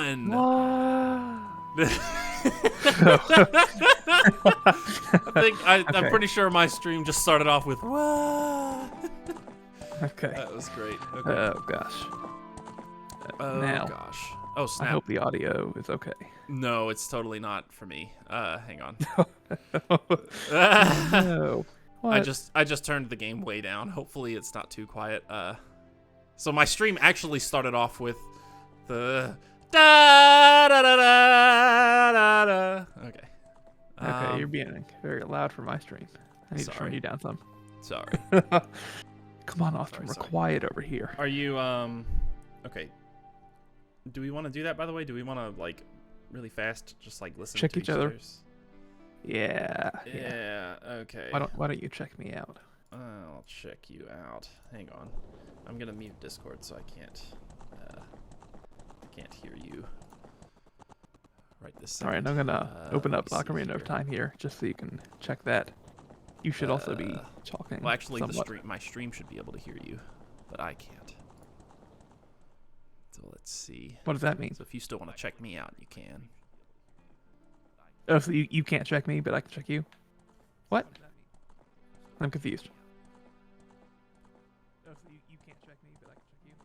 on. I'm Okay. pretty sure my stream just started off with "What?" Okay. That was great. Okay. Oh gosh. Oh Now, gosh. Oh I snap. hope the audio is okay. No, it's totally not for me. Hang on. No. I What? just turned the game way down. Hopefully it's not too quiet. So my stream actually started off with the da da da da da da. Okay. Okay, you're being very loud for my stream. I need to turn sorry. you down some. Sorry. Come on, Austin. We're Sorry. quiet over here. Are you okay? Do we want to do that, by the way? Do we want to like really fast just like listen Check to each other. other's? Yeah. Yeah. Okay. Why don't you check me out? I'll check you out. Hang on. I'm gonna mute Discord so I can't hear you. Right this All right, second. I'm gonna open up let me see Ocarina of here. Time here, just so you can check that. You should also be talking. Well, actually, somewhat. my stream should be able to hear you, but I can't. So let's see. What does that mean? So if you still want to check me out, you can. Oh, so you can't check me, but I can check you? What? I'm confused. Oh, so you can't check me, but I can check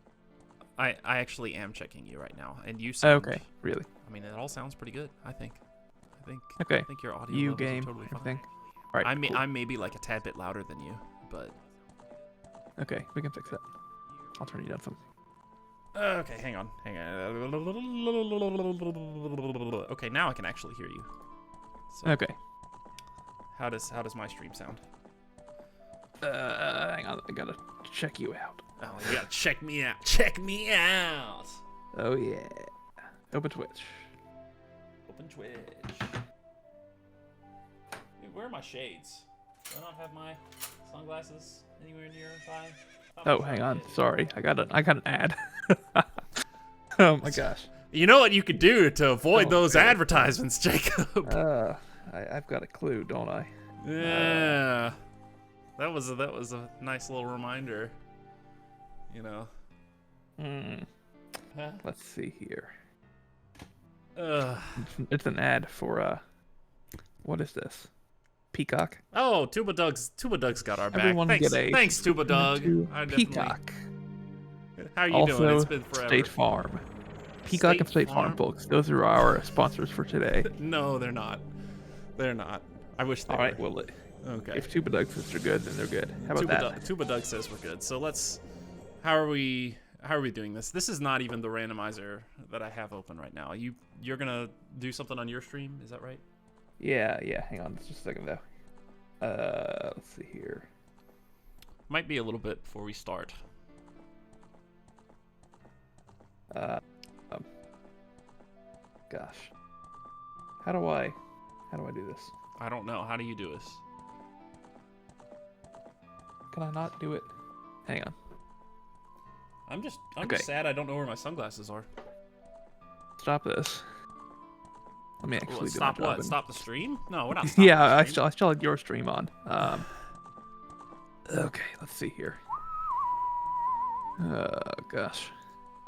you? I actually am checking you right now, and you sound. Okay, really? I mean, it all sounds pretty good. I think. Okay. I think your audio You levels are game, totally fine. everything. All right. Cool. I'm maybe like a tad bit louder than you, but Okay, we can fix that. I'll turn you down some. okay, hang on. Okay, now I can actually hear you. So Okay. how does my stream sound? Hang on, I gotta check you out. Oh, you gotta check me out. Check me out. Oh yeah. Open Twitch. Open Twitch. Dude, where are my shades? Do I not have my sunglasses anywhere near five? Oh, hang on. Sorry, I got an ad. Oh my gosh. You know what you could do to avoid Oh, those God. advertisements, Jacob? I've got a clue, don't I? Yeah. That was a nice little reminder. You know. Huh? Let's see here. Ugh. It's an ad for what is this? Peacock. Oh, Tuba Doug's got our back. Everyone Thanks, get a thanks, Tuba Doug. to I definitely- Peacock. How are you Also, doing? It's been forever. State Farm. Peacock and State Farm, folks. Those are our sponsors for today. No, they're not. They're not. I wish they All right, were. well, Okay. if Tuba Doug says they're good, then they're good. How about that? Tuba Doug says we're good. So let's. How are we doing this? This is not even the randomizer that I have open right now. You're gonna do something on your stream, is that right? Yeah. Hang on, just a second though. Let's see here. Might be a little bit before we start. Gosh. How do I do this? I don't know. How do you do this? Can I not do it? Hang on. I'm just Okay. sad I don't know where my sunglasses are. Stop this. Let me actually do Stop my job what? and- Stop the stream? No, we're not stopping Yeah, the I stream. still had your stream on. Okay, let's see here. Gosh,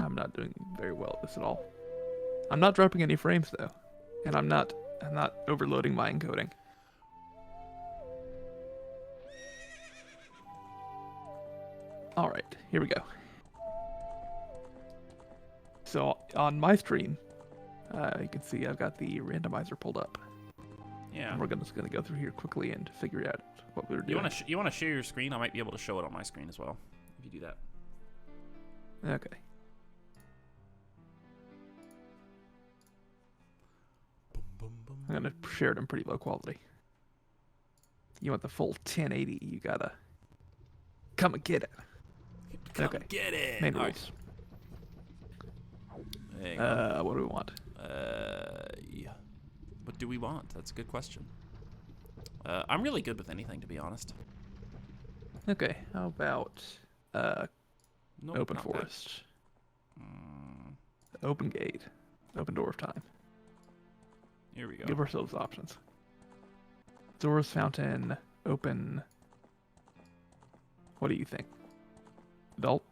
I'm not doing very well at this at all. I'm not dropping any frames though, and I'm not overloading my encoding. All right, here we go. So on my stream, you can see I've got the randomizer pulled up. Yeah. And we're just gonna go through here quickly and figure out what we were doing. You want to share your screen? I might be able to show it on my screen as well. If you do that. Okay. I'm gonna share it in pretty low quality. You want the full 1080? You gotta come and get it. Come Okay. get it. Main All rules. right. Hang on. What do we want? Yeah. What do we want? That's a good question. I'm really good with anything, to be honest. Okay. How about Nope, open not that. forest, open gate, open door of time? Here we go. Give ourselves options. Doors, fountain, open. What do you think? Adult?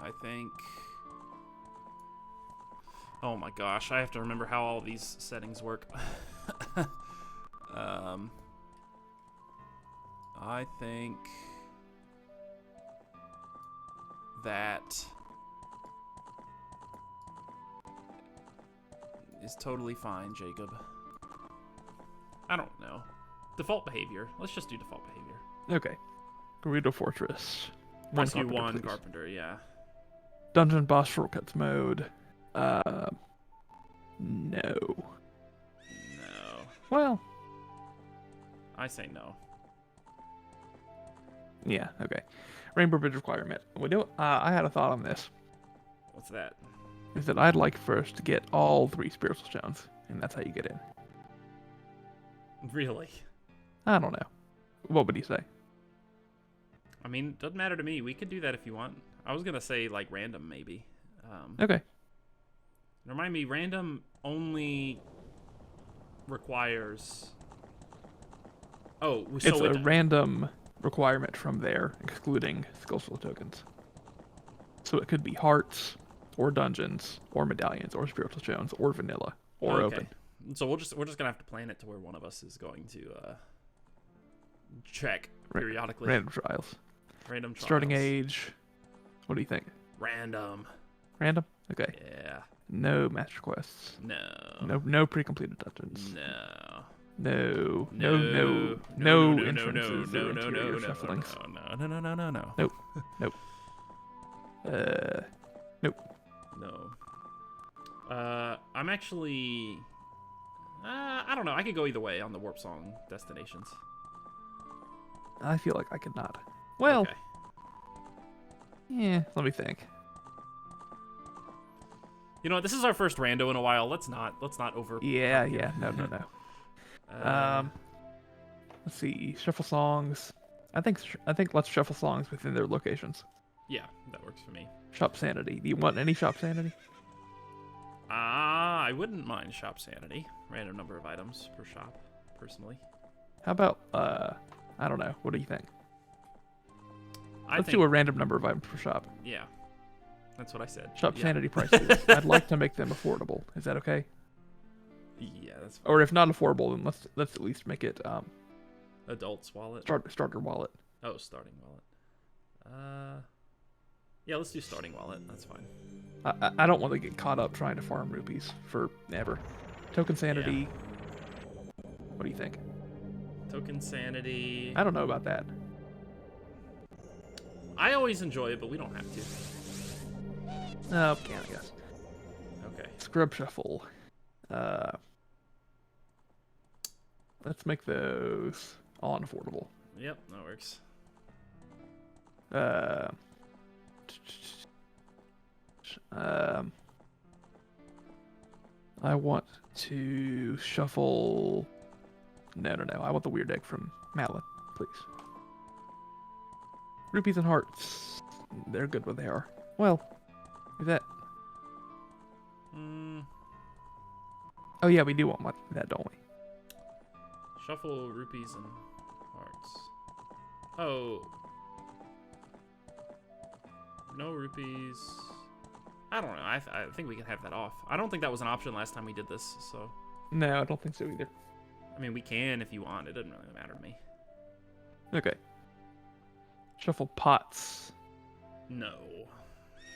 I think... Oh my gosh, I have to remember how all these settings work. I think that is totally fine, Jacob. I don't know. Default behavior. Let's just do default behavior. Okay. Burrito Fortress. Let's do carpenter, one please. carpenter, yeah. Dungeon boss shortcuts mode. No. No. Well, I say no. yeah, okay. Rainbow Bridge requirement. I had a thought on this. What's that? Is that I'd like first to get all 3 spiritual stones, and that's how you get in. Really? I don't know. What would you say? I mean, doesn't matter to me. We could do that if you want. I was gonna say like random maybe. Okay. Remind me, random only requires. Oh, so It's a random requirement from there, excluding skillful tokens. So it could be hearts, or dungeons, or medallions, or spiritual stones, or vanilla, or open. So we're just gonna have to plan it to where one of us is going to check periodically. Random trials. Random trials. Starting age. What do you think? Random. Random? Okay. Yeah. No master quests. No. No pre-completed dungeons. No. No entrances or interior shufflings. No. Nope. Nope. No. I'm actually. I don't know. I could go either way on the Warp Song destinations. I feel like I could not. Well, Okay. yeah. Let me think. You know what? This is our first rando in a while. Let's not over. Yeah. No. Let's see. Shuffle songs. I think let's shuffle songs within their locations. Yeah, that works for me. Shop sanity. Do you want any shop sanity? I wouldn't mind shop sanity. Random number of items per shop, personally. How about I don't know. What do you think? Let's think, do a random number of items per shop. Yeah, that's what I said. Shop Yeah. sanity prices. I'd like to make them affordable. Is that okay? Yeah, that's fine. Or if not affordable, then let's at least make it Adult's wallet. starter wallet. Oh, starting wallet. Yeah, let's do starting wallet. That's fine. I don't want to get caught up trying to farm rupees forever. Token sanity. What do you think? Token sanity. I don't know about that. I always enjoy it, but we don't have to. No, can I guess. Okay. Scrub shuffle. Let's make those all unaffordable. Yep, that works. I want to shuffle. No. I want the weird egg from Madeline, please. Rupees and hearts. They're good where they are. Well, is that? Oh yeah, we do want that, don't we? Shuffle rupees and hearts. Oh. No rupees. I don't know. I think we can have that off. I don't think that was an option last time we did this, so. No, I don't think so either. I mean, we can if you want. It doesn't really matter to me. Okay. Shuffle pots. No.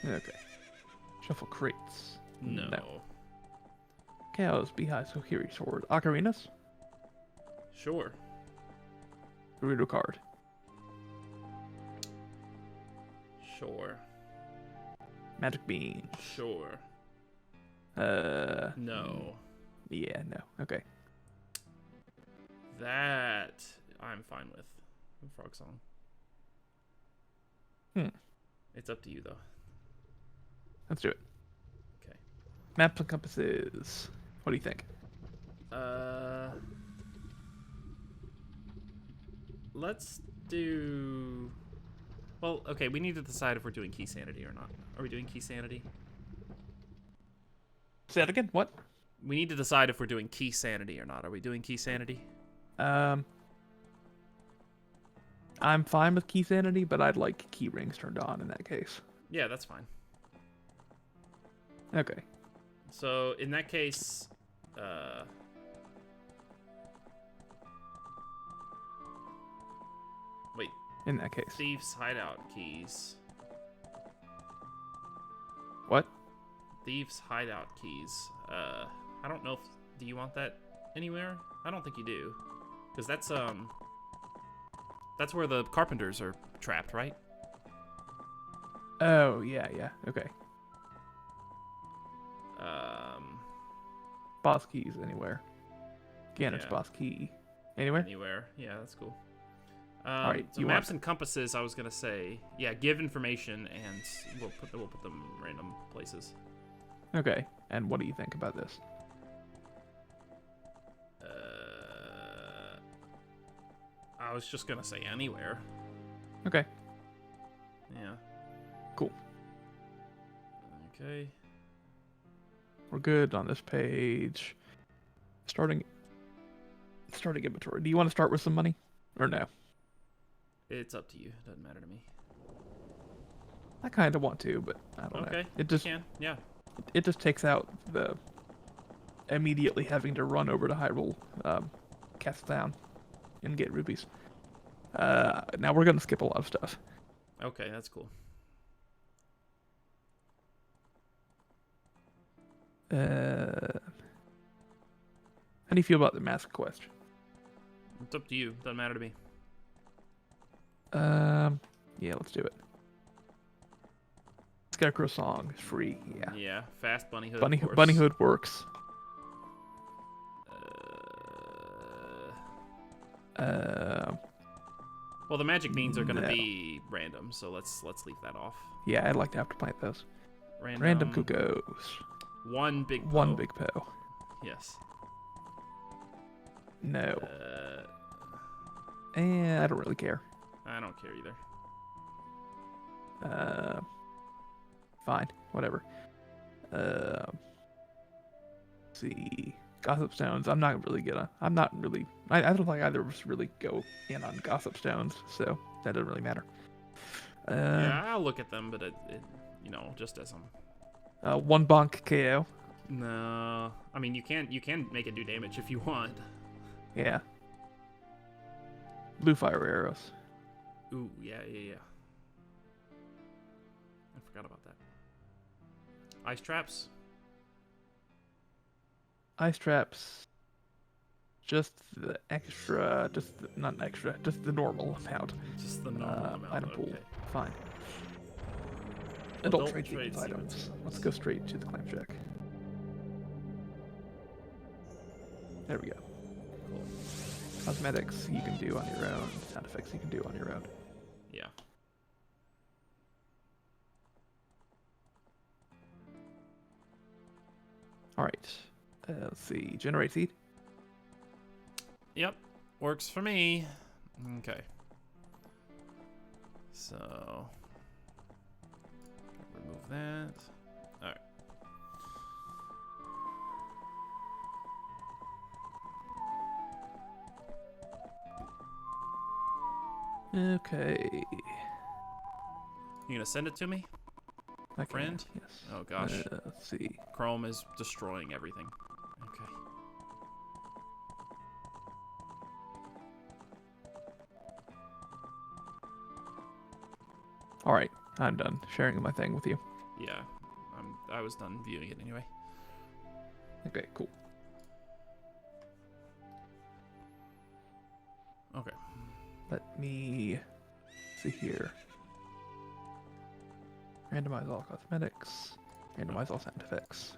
Okay. Shuffle crates. No. Cows, beehives, Kokiri sword. Ocarinas? Sure. Burrito card. Sure. Magic bean. Sure. No. Yeah, no. Okay. That I'm fine with. Frog song. It's up to you though. Let's do it. Okay. Maps and compasses. What do you think? Let's do. Well, okay. We need to decide if we're doing key sanity or not. Are we doing key sanity? Say that again. What? We need to decide if we're doing key sanity or not. Are we doing key sanity? I'm fine with key sanity, but I'd like key rings turned on in that case. Yeah, that's fine. Okay. So in that case, wait, In that case. thieves' hideout keys. What? Thieves' hideout keys. I don't know if, do you want that anywhere? I don't think you do. Because that's where the carpenters are trapped, right? Oh, yeah, yeah. Okay. Boss keys anywhere. Ganon's Yeah. boss key. Anywhere? Anywhere. Yeah, that's cool. Alright, So you maps want... and compasses, I was gonna say, yeah, give information, and we'll put them random places. Okay. And what do you think about this? I was just gonna say anywhere. Okay. Yeah. Cool. Okay. We're good on this page. Starting inventory. Do you want to start with some money? Or no? It's up to you. Doesn't matter to me. I kind of want to, but I don't know. Okay. It just you can. Yeah. it just takes out the immediately having to run over to Hyrule Castle Town and get rubies. Now we're gonna skip a lot of stuff. Okay, that's cool. How do you feel about the mask quest? It's up to you. Doesn't matter to me. Yeah, let's do it. Scarecrow song is free. Yeah. Yeah. Fast bunny hood. Bunny of course. Bunny Hood works. Well, the magic beans are gonna No. be random, so let's leave that off. Yeah, I'd like to have to plant those. Random. Random cuckoos. One big. One Poe. big Poe. Yes. No. I don't really care. I don't care either. Fine. Whatever. Let's see. Gossip Stones. I don't really. I don't think either of us really go in on Gossip Stones, so that doesn't really matter. Yeah, I'll look at them, but it just as One bonk KO. No, I mean you can make it do damage if you want. Yeah. Blue fire arrows. Ooh, yeah. I forgot about that. Ice traps. Ice traps. Just the extra. Not extra. Just the normal amount. Just the normal amount. Item pool. Okay. Fine. Adult trade secrets items. Let's go straight to the clam shack. There we go. Cool. Cosmetics you can do on your own. Sound effects you can do on your own. Yeah. Alright. Let's see. Generate seed. Yep. Works for me. Okay. So remove that. Alright. Okay. You gonna send it to me? I can, Friend? yes. Oh gosh. Let's see. Chrome is destroying everything. Okay. Alright. I'm done sharing my thing with you. Yeah. I was done viewing it anyway. Okay, cool. Okay. Let me see here. Randomize all cosmetics. Randomize all sound effects.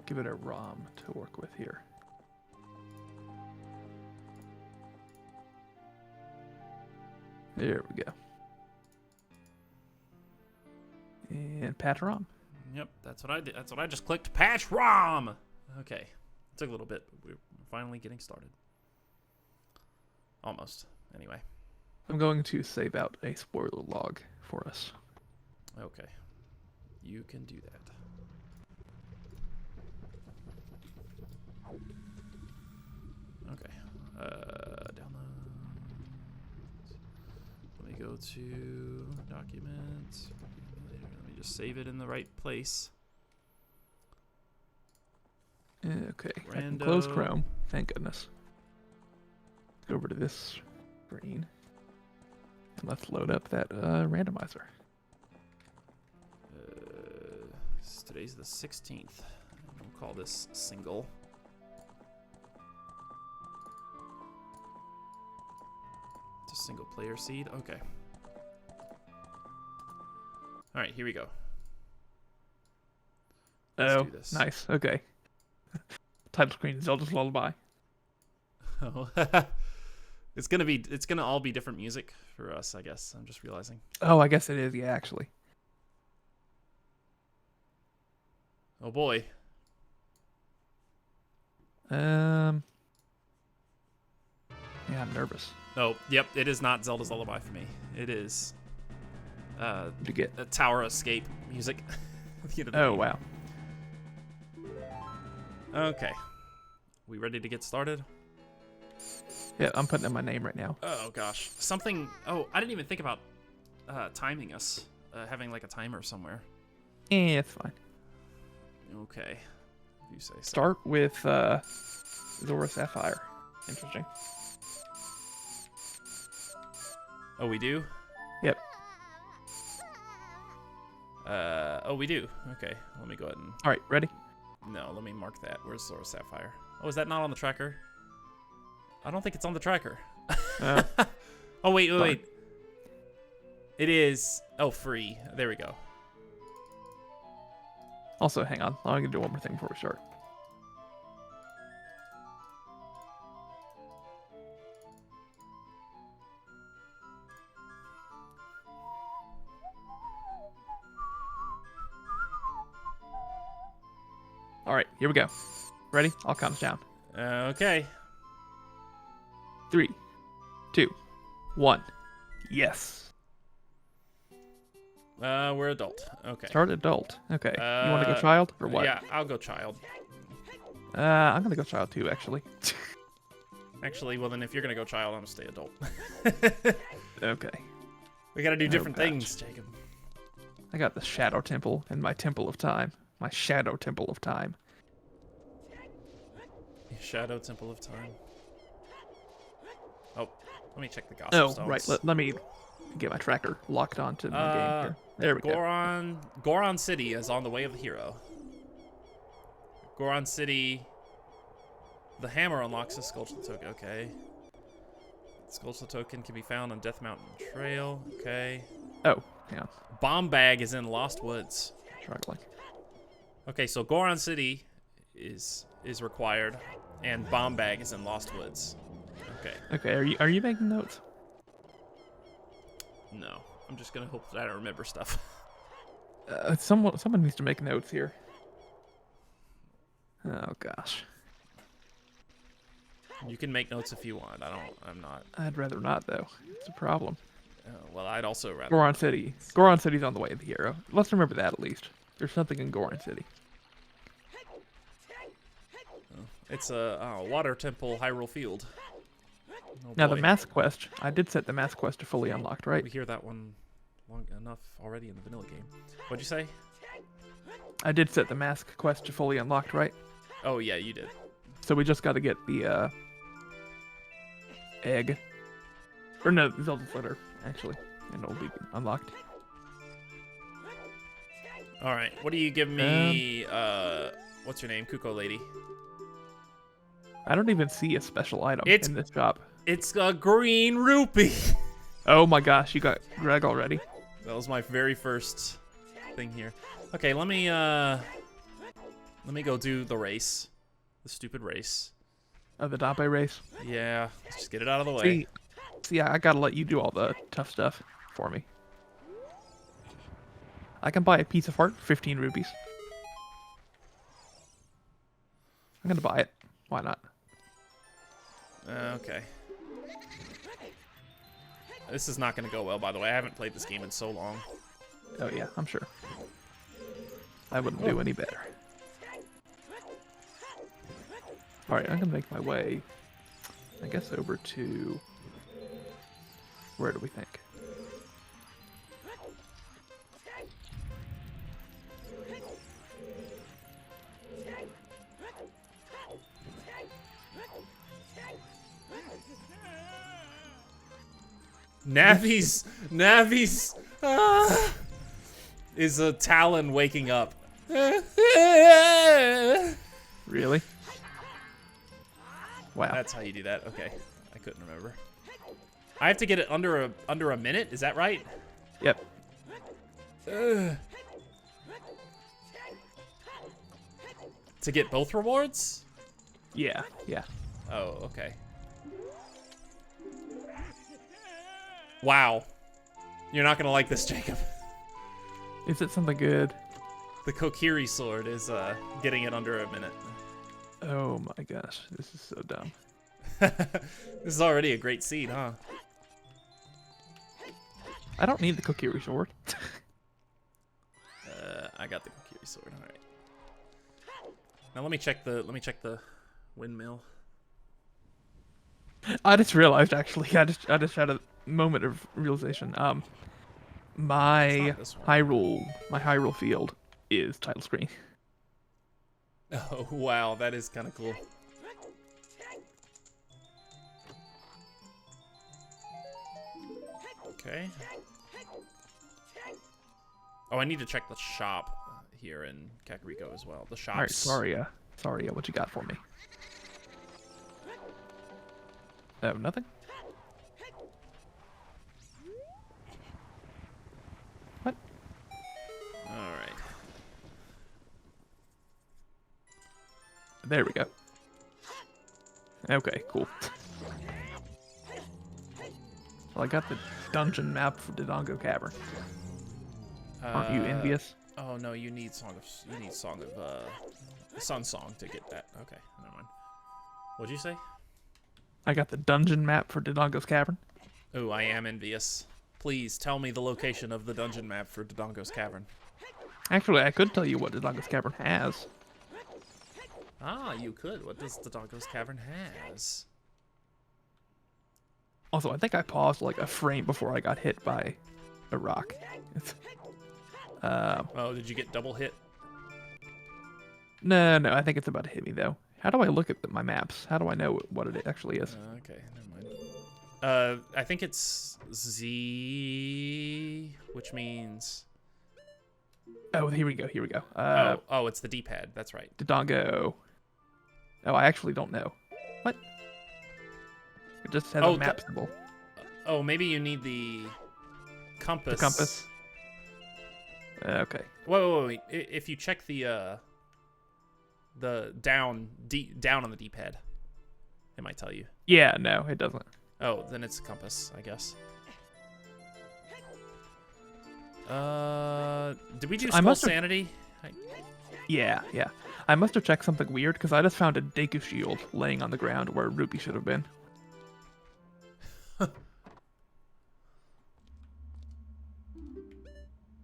Give it a ROM to work with here. There we go. And patch ROM. Yep, that's what I did. That's what I just clicked. Patch ROM! Okay. Took a little bit, but we're finally getting started. Almost. Anyway. I'm going to save out a spoiler log for us. Okay. You can do that. Okay. Download. Let me go to documents. Let me just save it in the right place. Okay, I can close Chrome. Thank goodness. Go over to this screen. And let's load up that randomizer. Today's the 16th. We'll call this single. It's a single player seed. Okay. All right, here we go. Let's do this. Nice. Okay. Title screen, Zelda's Lullaby. Oh. It's gonna all be different music for us, I guess. I'm just realizing. Oh, I guess it is. Yeah, actually. Oh boy. Yeah, I'm nervous. Oh, yep. It is not Zelda's Lullaby for me. It is. What'd you get? The Tower Escape music. Oh wow. Okay. We ready to get started? Yeah, I'm putting in my name right now. Oh gosh. Something. Oh, I didn't even think about timing us. Having like a timer somewhere. It's fine. Okay. If you say so. Start with Zora Sapphire. Interesting. Oh, we do? Yep. Oh, we do. Okay. Let me go ahead and. All right, ready? No, let me mark that. Where's Zora Sapphire? Oh, is that not on the tracker? I don't think it's on the tracker. Oh, wait. It is. Oh, free. There we go. Also, hang on. I'm going to do one more thing before we start. All right, here we go. Ready? I'll count us down. Okay. 3, 2, 1. Yes. We're adult. Okay. Start adult. Okay. You want to go child or what? Yeah, I'll go child. I'm gonna go child too, actually. Actually, well then, if you're gonna go child, I'm gonna stay adult. Okay. We gotta do different gosh. things, Jacob. I got the Shadow Temple and my Temple of Time. My Shadow Temple of Time. Shadow Temple of Time. Oh, let me check the gossip stones. Right. Let me get my tracker locked onto my game here. There we go. Goron City is on the way of the hero. Goron City. The hammer unlocks a Skulltula token. Okay. Skulltula token can be found on Death Mountain Trail. Okay. Oh, hang on. Bomb bag is in Lost Woods. Struggling. Okay, so Goron City is required, and bomb bag is in Lost Woods. Okay. Okay. Are you making notes? No, I'm just gonna hope that I don't remember stuff. Someone needs to make notes here. Oh gosh. You can make notes if you want. I'm not. I'd rather not though. It's a problem. Well, I'd also rather. Goron City. Goron City's on the way of the hero. Let's remember that at least. There's something in Goron City. It's a water temple, Hyrule Field. Oh, now boy. the mask quest. I did set the mask quest to fully unlocked, right? We hear that one long enough already in the vanilla game. What'd you say? I did set the mask quest to fully unlocked, right? Oh yeah, you did. So we just got to get the egg, or no, Zelda's letter actually, and it'll be unlocked. All right, what do you give me? What's your name, Kuko Lady? I don't even see a special item in this shop. It's a green rupee. Oh my gosh, you got Greg already? That was my very first thing here. Okay, let me go do the race, the stupid race. Oh, the Dape race. Yeah, let's just get it out of the way. See, I gotta let you do all the tough stuff for me. I can buy a piece of heart for 15 rupees. I'm gonna buy it. Why not? Okay. This is not going to go well, by the way. I haven't played this game in so long. Oh yeah, I'm sure. I wouldn't do any better. Alright, I'm gonna make my way, I guess, over to... Where do we think? Navi's is a Talon waking up. Really? Wow. That's how you do that. Okay, I couldn't remember. I have to get it under a minute. Is that right? Yep. To get both rewards? Yeah. Yeah. Oh, okay. Wow. You're not gonna like this, Jacob. Is it something good? The Kokiri sword is getting it under a minute. Oh my gosh, this is so dumb. This is already a great scene, huh? I don't need the Kokiri sword. I got the Kokiri sword. All right. Now let me check the windmill. I just realized actually. I just had a moment of realization. My Hyrule field is title screen. Oh wow, that is kind of cool. Okay. Oh, I need to check the shop here in Kakariko as well. The shops. All right, Saria, what you got for me? Oh, nothing. What? All right. There we go. Okay, cool. Well, I got the dungeon map for Dodongo Cavern. Aren't you envious? Oh no, you need Song of Sun Song to get that. Okay, never mind. What'd you say? I got the dungeon map for Dodongo's Cavern. Oh, I am envious. Please tell me the location of the dungeon map for Dodongo's Cavern. Actually, I could tell you what Dodongo's Cavern has. Ah, you could. What does Dodongo's Cavern has? Also, I think I paused like a frame before I got hit by a rock. Oh, did you get double hit? No, I think it's about to hit me though. How do I look at my maps? How do I know what it actually is? Okay, never mind. I think it's Z, which means... Oh, here we go. Oh, it's the D-pad. That's right. Dodongo. Oh, I actually don't know. What? It just has a map symbol. Oh, maybe you need the compass. The compass. Okay. Wait. If you check the down on the D-pad, it might tell you. Yeah, no, it doesn't. Oh, then it's a compass, I guess. Did we do Skull Sanity? Yeah. I must have checked something weird because I just found a Deku shield laying on the ground where Rupee should have been.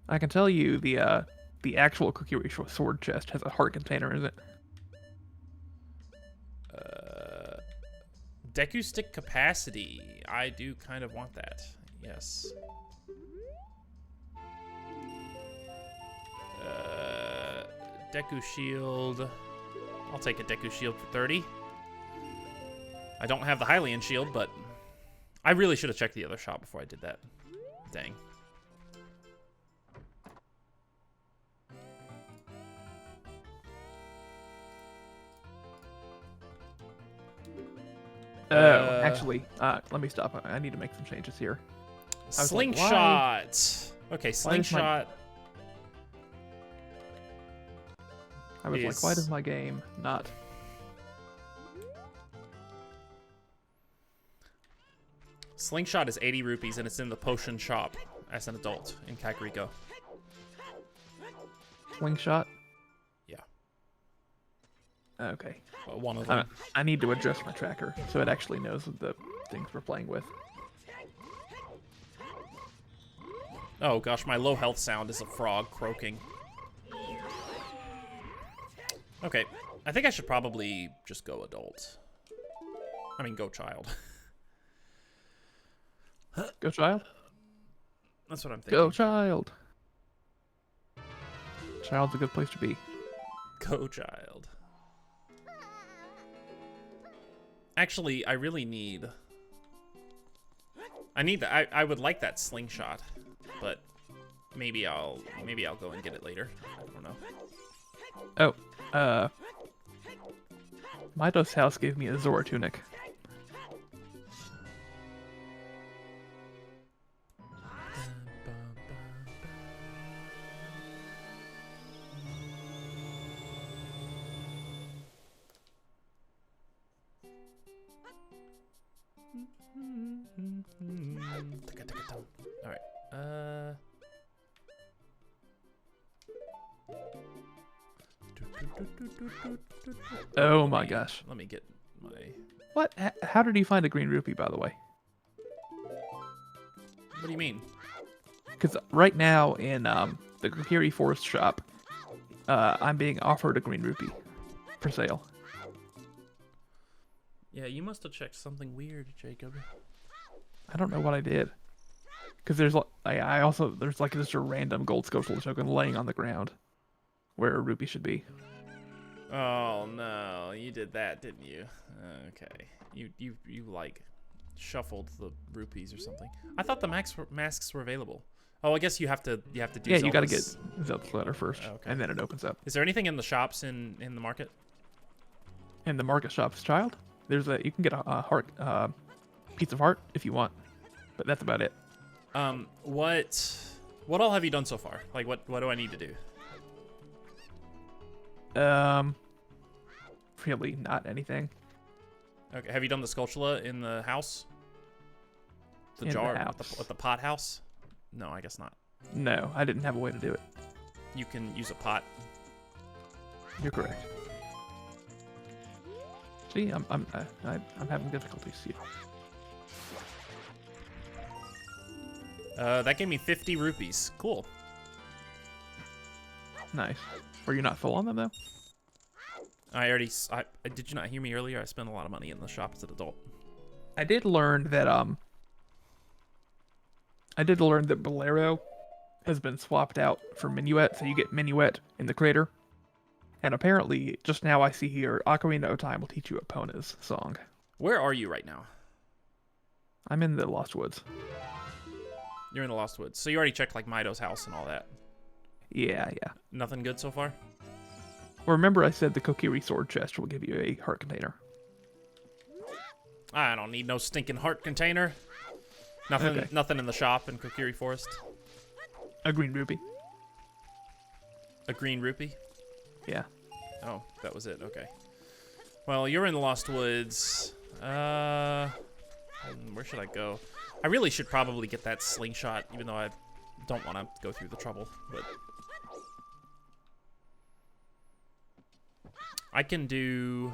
I can tell you the actual Kokiri sword chest has a heart container in it. Deku stick capacity. I do kind of want that. Yes. Deku shield. I'll take a Deku shield for 30. I don't have the Hylian shield, but I really should have checked the other shop before I did that. Dang. Actually, let me stop. I need to make some changes here. Slingshot. Okay, slingshot. I was like, why does my game not? Slingshot is 80 rupees and it's in the potion shop as an adult in Kakariko. Slingshot? Yeah. Okay. Well, one of them. I need to adjust my tracker so it actually knows the things we're playing with. Oh gosh, my low health sound is a frog croaking. Okay, I think I should probably just go adult. I mean, go child. Go child? That's what I'm thinking. Go child. Child's a good place to be. Go child. Actually, I really need I need that. I would like that slingshot, but maybe I'll go and get it later. I don't know. Oh, Mido's house gave me a Zora tunic. All right. Oh my gosh. Let me get my. What? How did you find a green rupee, by the way? What do you mean? Because right now in the Kokiri Forest shop, I'm being offered a green rupee for sale. Yeah, you must have checked something weird, Jacob. I don't know what I did. Because there's there's like just a random gold social token laying on the ground where a rupee should be. Oh no, you did that, didn't you? Okay, you like shuffled the rupees or something. I thought the masks were available. Oh, I guess you have to do. Yeah, Zelda's. you gotta get Zelda's letter first, Okay. and then it opens up. Is there anything in the shops in the market? In the market shop's child, you can get a heart, piece of heart if you want, but that's about it. What all have you done so far? Like, what do I need to do? Really not anything. Okay, have you done the Skulltula in the house? The In the jar house. With the pot house? No, I guess not. No, I didn't have a way to do it. You can use a pot. You're correct. See, I'm having difficulties. See. That gave me 50 rupees. Cool. Nice. Were you not full on them though? Did you not hear me earlier? I spent a lot of money in the shop as an adult. I did learn that Bolero has been swapped out for Minuet, so you get Minuet in the crater. And apparently, just now I see here, Ocarina of Time will teach you Epona's song. Where are you right now? I'm in the Lost Woods. You're in the Lost Woods. So you already checked like Mido's house and all that. Yeah. Nothing good so far? Well, remember I said the Kokiri sword chest will give you a heart container. I don't need no stinking heart container. Nothing. Okay. Nothing in the shop in Kokiri Forest. A green rupee. A green rupee. Yeah. Oh, that was it. Okay. Well, you're in the Lost Woods. Where should I go? I really should probably get that slingshot, even though I don't want to go through the trouble. But I can do.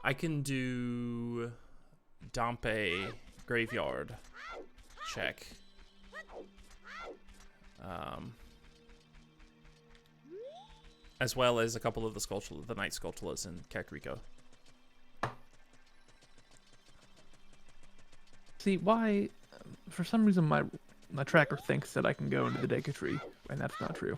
I can do Dompe Graveyard check. As well as a couple of the Night Skulltulas in Kakariko. See, why? For some reason, my tracker thinks that I can go into the Deku Tree, and that's not true.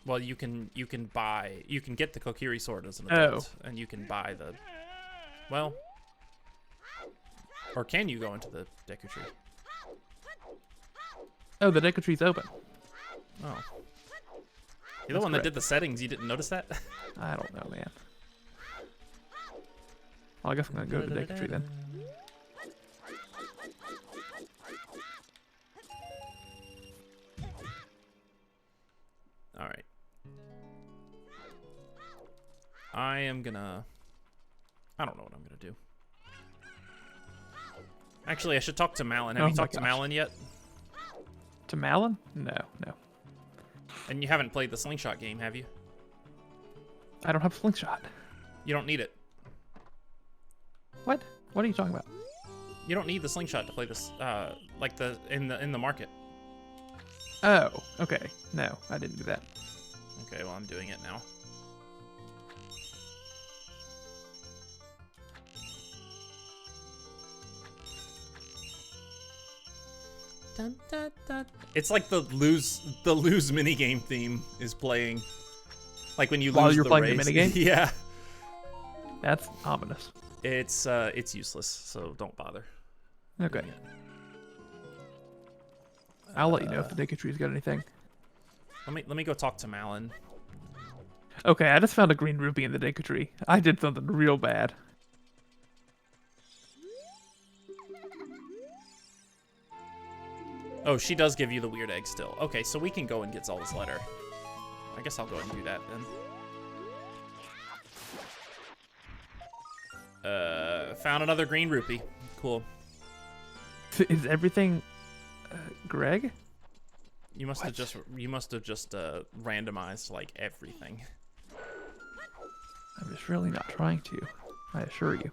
Well, you can get the Kokiri sword as an adult, and you can buy the. Well, or can you go into the Deku Tree? Oh, the Deku Tree's open. Oh. You're the one that did the settings. You didn't notice that? I don't know, man. Well, I guess I'm gonna go to the Deku Tree then. All right. I don't know what I'm gonna do. Actually, I should talk to Malin. Have you talked to Malin yet? To Malin? No. And you haven't played the slingshot game, have you? I don't have slingshot. You don't need it. What? What are you talking about? You don't need the slingshot to play this, like in the market. Oh, okay. No, I didn't do that. Okay, well I'm doing it now. Dun, dun, dun. It's like the lose minigame theme is playing. Like when you While lose you're the playing race. the minigame? Yeah. That's ominous. It's useless, so don't bother. Okay. I'll let you know if the Decay Tree's got anything. Let me go talk to Malin. Okay, I just found a green rupee in the Decay Tree. I did something real bad. Oh, she does give you the weird egg still. Okay, so we can go and get Zelda's letter. I guess I'll go ahead and do that then. Found another green rupee. Cool. Is everything Greg? You must have just randomized like everything. I'm just really not trying to. I assure you.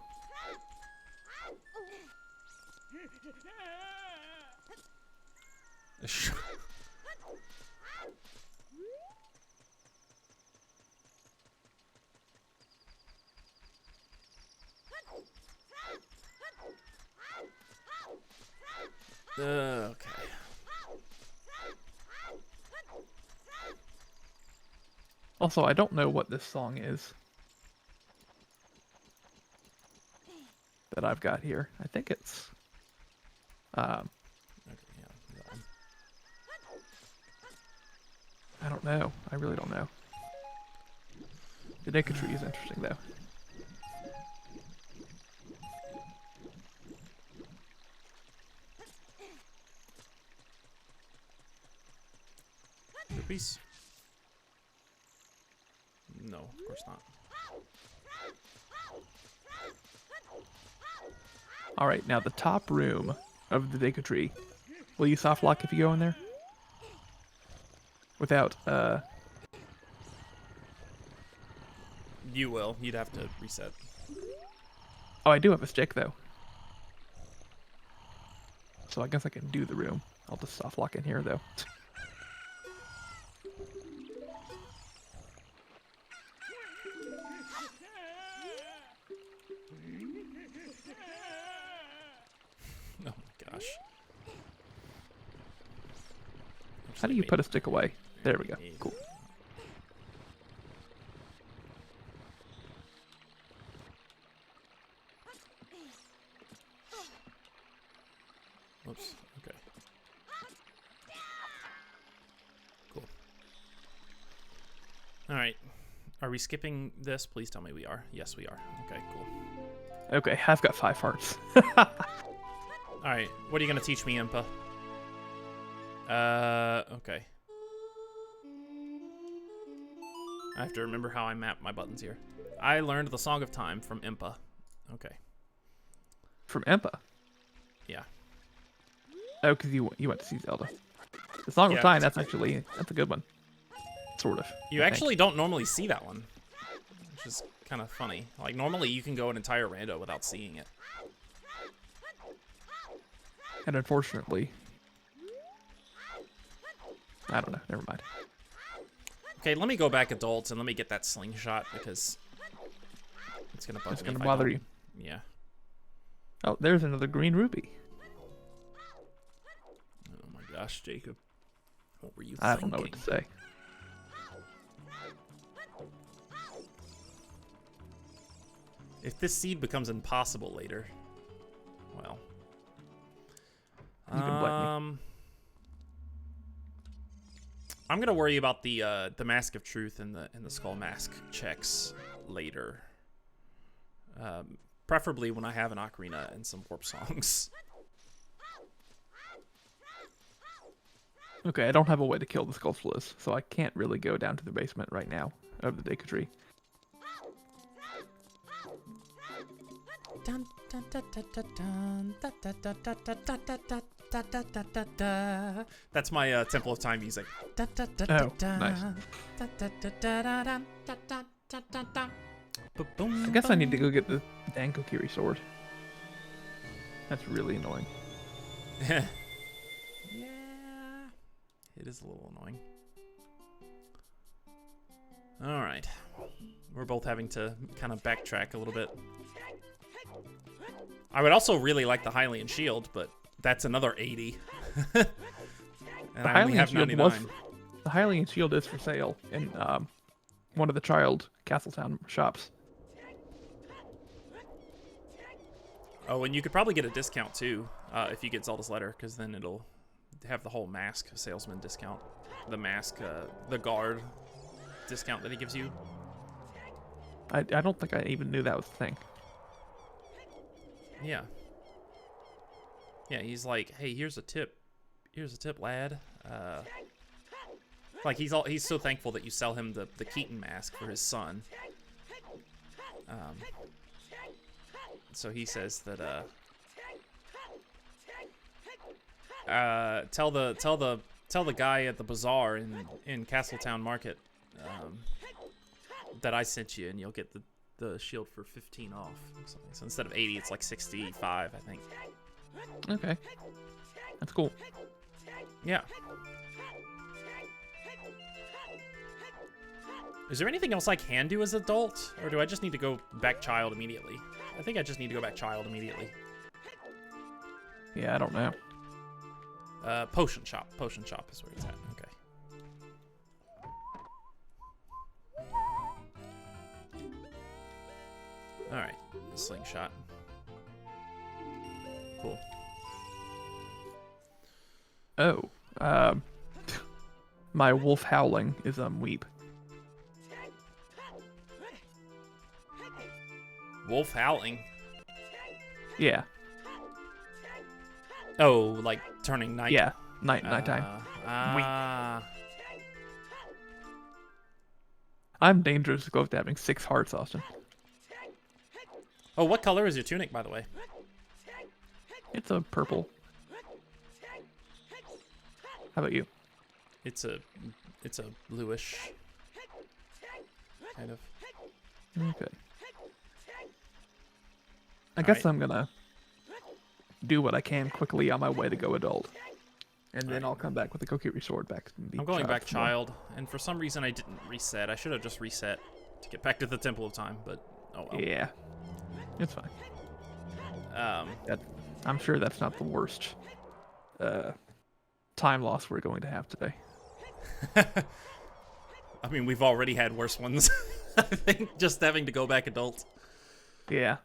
Okay. Also, I don't know what this song is that I've got here. I think it's Okay, yeah, that one. I don't know. I really don't know. The Decay Tree is interesting though. Rupees? No, of course not. All right, now the top room of the Decay Tree. Will you soft lock if you go in there? Without You will. You'd have to reset. Oh, I do have a stick though. So I guess I can do the room. I'll just soft lock in here though. Oh my gosh. How do you put a stick away? There we go. Cool. Oops. Okay. Cool. All right. Are we skipping this? Please tell me we are. Yes, we are. Okay, cool. Okay, I've got 5 hearts. All right. What are you going to teach me, Impa? Okay. I have to remember how I map my buttons here. I learned the Song of Time from Impa. Okay. From Impa? Yeah. Oh, because you went to see Zelda. The Song Yeah, of Time, that's a good one. Sort of. You actually don't normally see that one, which is kind of funny. Like, normally you can go an entire rando without seeing it. And unfortunately... I don't know. Never mind. Okay, let me go back adults and let me get that slingshot because it's gonna bug me. It's gonna if I bother don't. you. Yeah. Oh, there's another green rupee. Oh my gosh, Jacob. What were you I thinking? don't know what to say. If this seed becomes impossible later, well. You can blame me. I'm gonna worry about the Mask of Truth and the Skull Mask checks later. Preferably when I have an ocarina and some warp songs. Okay, I don't have a way to kill the Skullfliss, so I can't really go down to the basement right now of the Decay Tree. That's my Temple of Time music. Oh, nice. I guess I need to go get the Dankokiri sword. That's really annoying. Yeah. It is a little annoying. Alright. We're both having to kind of backtrack a little bit. I would also really like the Hylian Shield, but that's another 80. And I only have 99. The Hylian Shield is for sale in one of the child Castletown shops. Oh, and you could probably get a discount too if you get Zelda's letter, because then it'll have the whole mask salesman discount, the mask, the guard discount that he gives you. I don't think I even knew that was a thing. Yeah. Yeah, he's like, hey, here's a tip, lad. Like he's so thankful that you sell him the Keaton mask for his son. So he says that tell the guy at the bazaar in Castletown Market that I sent you, and you'll get the shield for 15 off. So instead of 80, it's like 65, I think. Okay, that's cool. Yeah. Is there anything else I can do as an adult, or do I just need to go back child immediately? I think I just need to go back child immediately. Yeah, I don't know. Potion shop. Potion shop is where it's at. Okay. All right. Slingshot. Cool. Oh, my wolf howling is weep. Wolf howling. Yeah. Oh, like turning night. Yeah, nighttime. I'm dangerous close to having 6 hearts, Austin. Oh, what color is your tunic, by the way? It's a purple. How about you? It's a bluish kind of. Okay. I guess right. I'm gonna do what I can quickly on my way to go adult, and then I'll come back with the Kokiri sword back. I'm going back child, and for some reason I didn't reset. I should have just reset to get back to the Temple of Time, but oh well. Yeah, it's fine. I'm sure that's not the worst time loss we're going to have today. I mean, we've already had worse ones. I think just having to go back adult. Yeah.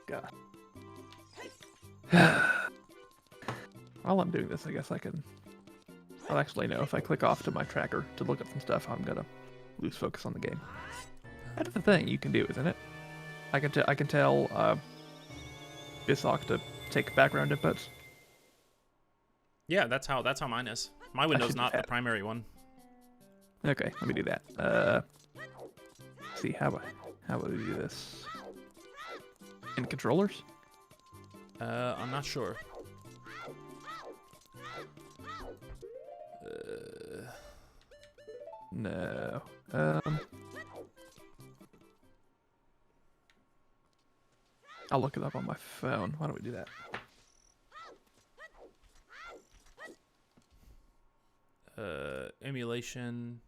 God. While I'm doing this, I guess I'll actually know if I click off to my tracker to look at some stuff, I'm gonna lose focus on the game. That's the thing you can do, isn't it? I can tell Bisok to take background inputs. Yeah, that's how mine is. My window's not the primary one. Okay, let me do that. Let's see how would we do this? In controllers? I'm not sure. No. I'll look it up on my phone. Why don't we do that? Emulation.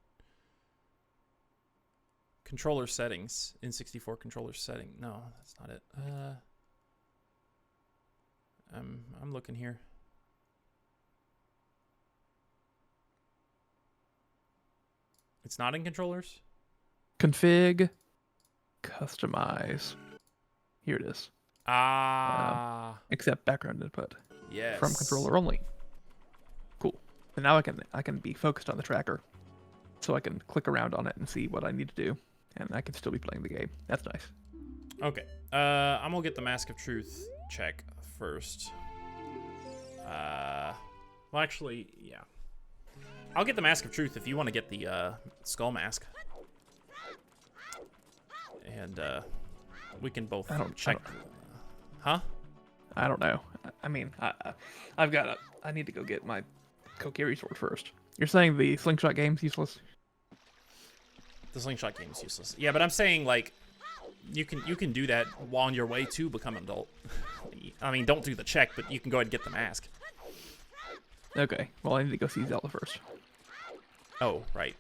Controller settings. N64 controller setting. No, that's not it. I'm looking here. It's not in controllers? Config. Customize. Here it is. Accept background input. Yes. From controller only. Cool. And now I can be focused on the tracker, so I can click around on it and see what I need to do, and I can still be playing the game. That's nice. Okay. I'm gonna get the Mask of Truth check first. Well, actually, yeah. I'll get the Mask of Truth if you want to get the Skull Mask. And we can both check. Huh? I don't know. I mean, I need to go get my Kokiri sword first. You're saying the slingshot game's useless? The slingshot game's useless. Yeah, but I'm saying like you can do that while on your way to become an adult. I mean, don't do the check, but you can go ahead and get the mask. Okay. Well, I need to go see Zelda first. Oh, right.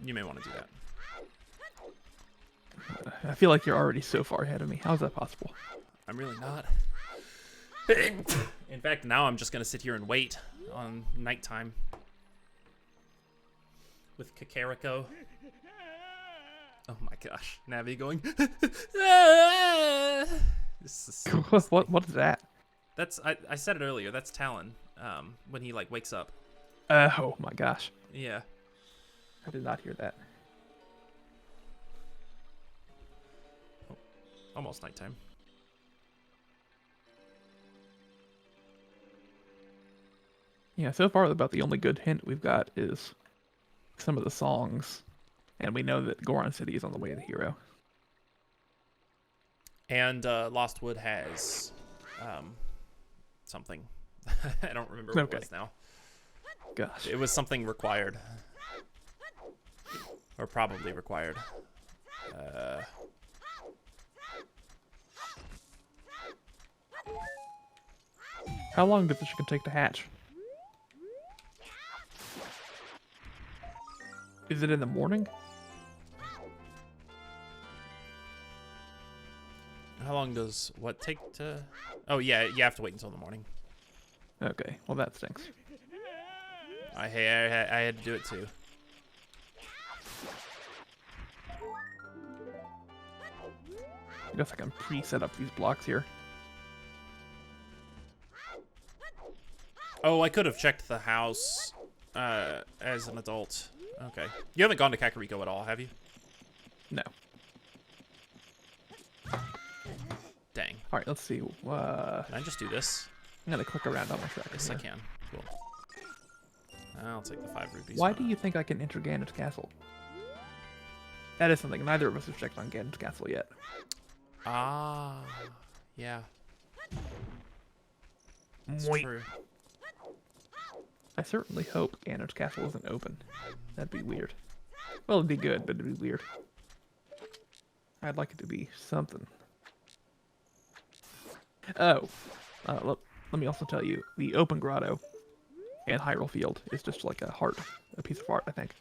You may want to do that. I feel like you're already so far ahead of me. How's that possible? I'm really not. In fact, now I'm just gonna sit here and wait on nighttime with Kakariko. Oh my gosh, Navi going. What is that? That's I said it earlier. That's Talon. When he like wakes up. Oh my gosh. Yeah. I did not hear that. Oh, almost nighttime. Yeah, so far about the only good hint we've got is some of the songs, and we know that Goron City is on the way to the hero. And Lostwood has something. I don't remember what it was now. Gosh. It was something required. Or probably required. How long does the chicken take to hatch? Is it in the morning? How long does what take to... Oh, yeah, you have to wait until the morning. Okay, well that stinks. I had to do it too. I guess I can pre-set up these blocks here. Oh, I could have checked the house as an adult. Okay. You haven't gone to Kakariko at all, have you? No. Dang. All right, let's see. Can I just do this? I'm gonna click around on my tracker. Yes, here. I can. Cool. I'll take the 5 rupees. Why do you think I can enter Ganon's castle? That is something neither of us have checked on Ganon's castle yet. Ah, yeah. That's Wait. true. I certainly hope Ganon's castle isn't open. That'd be weird. Well, it'd be good, but it'd be weird. I'd like it to be something. Oh, let me also tell you, the open grotto and Hyrule Field is just like a heart, a piece of art, I think.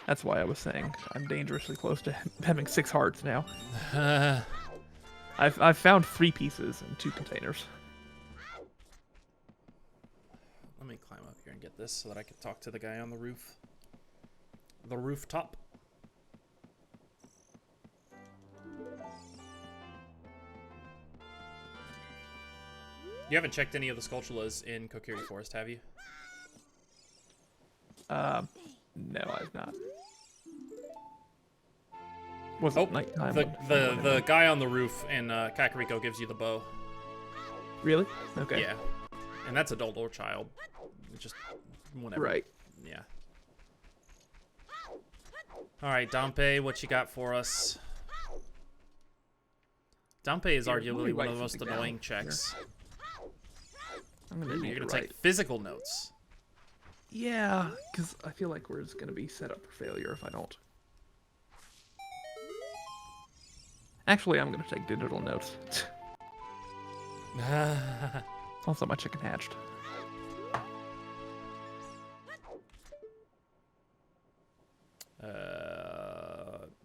That's why I was saying I'm dangerously close to having 6 hearts now. I've found 3 pieces in 2 containers. Let me climb up here and get this so that I can talk to the guy on the roof. The rooftop. You haven't checked any of the Skulltulas in Kokiri Forest, have you? No, I've not. Was it nighttime? The guy on the roof in Kakariko gives you the bow. Really? Okay. Yeah. And that's adult or child. Just whatever. Right. Yeah. Alright, Dampe, what you got for us? Dampe is arguably one of the most annoying checks. I'm gonna You're gonna take physical notes. Yeah, because I feel like we're just gonna be set up for failure if I don't. Actually, I'm gonna take digital notes. Also, my chicken hatched.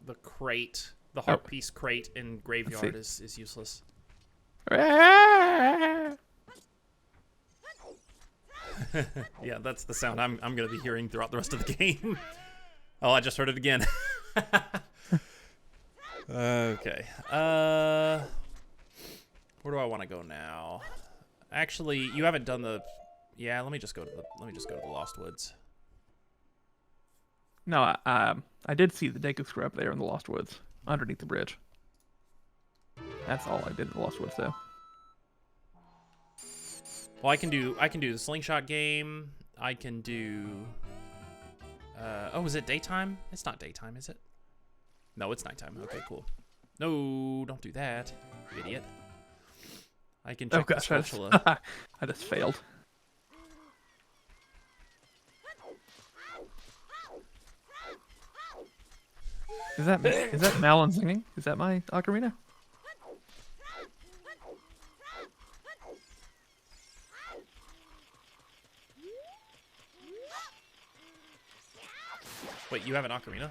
The crate, the heart piece crate in graveyard is useless. Yeah, that's the sound I'm gonna be hearing throughout the rest of the game. Oh, I just heard it again. Okay. Where do I want to go now? Actually, you haven't done the. Yeah, let me just go to the Lost Woods. No, I did see the Deku Screw up there in the Lost Woods, underneath the bridge. That's all I did in the Lost Woods, though. Well, I can do the slingshot game. I can do. Oh, is it daytime? It's not daytime, is it? No, it's nighttime. Okay, cool. No, don't do that, you idiot. I can check the Skulltula. I just failed. Is that Malon singing? Is that my ocarina? Wait, you have an ocarina?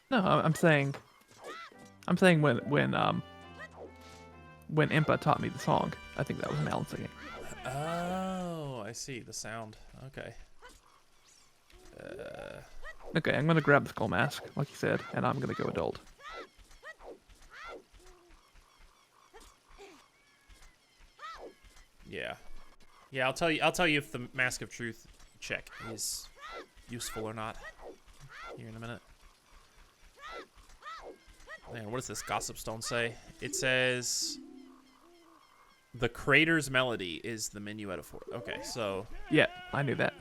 No, I'm saying when when Impa taught me the song. I think that was Malin singing. Oh, I see. The sound. Okay. Okay, I'm gonna grab the skull mask, like you said, and I'm gonna go adult. Yeah. Yeah, I'll tell you if the Mask of Truth check is useful or not here in a minute. Man, what does this gossip stone say? It says the crater's melody is the minuet of four. Okay, so Yeah, I knew that.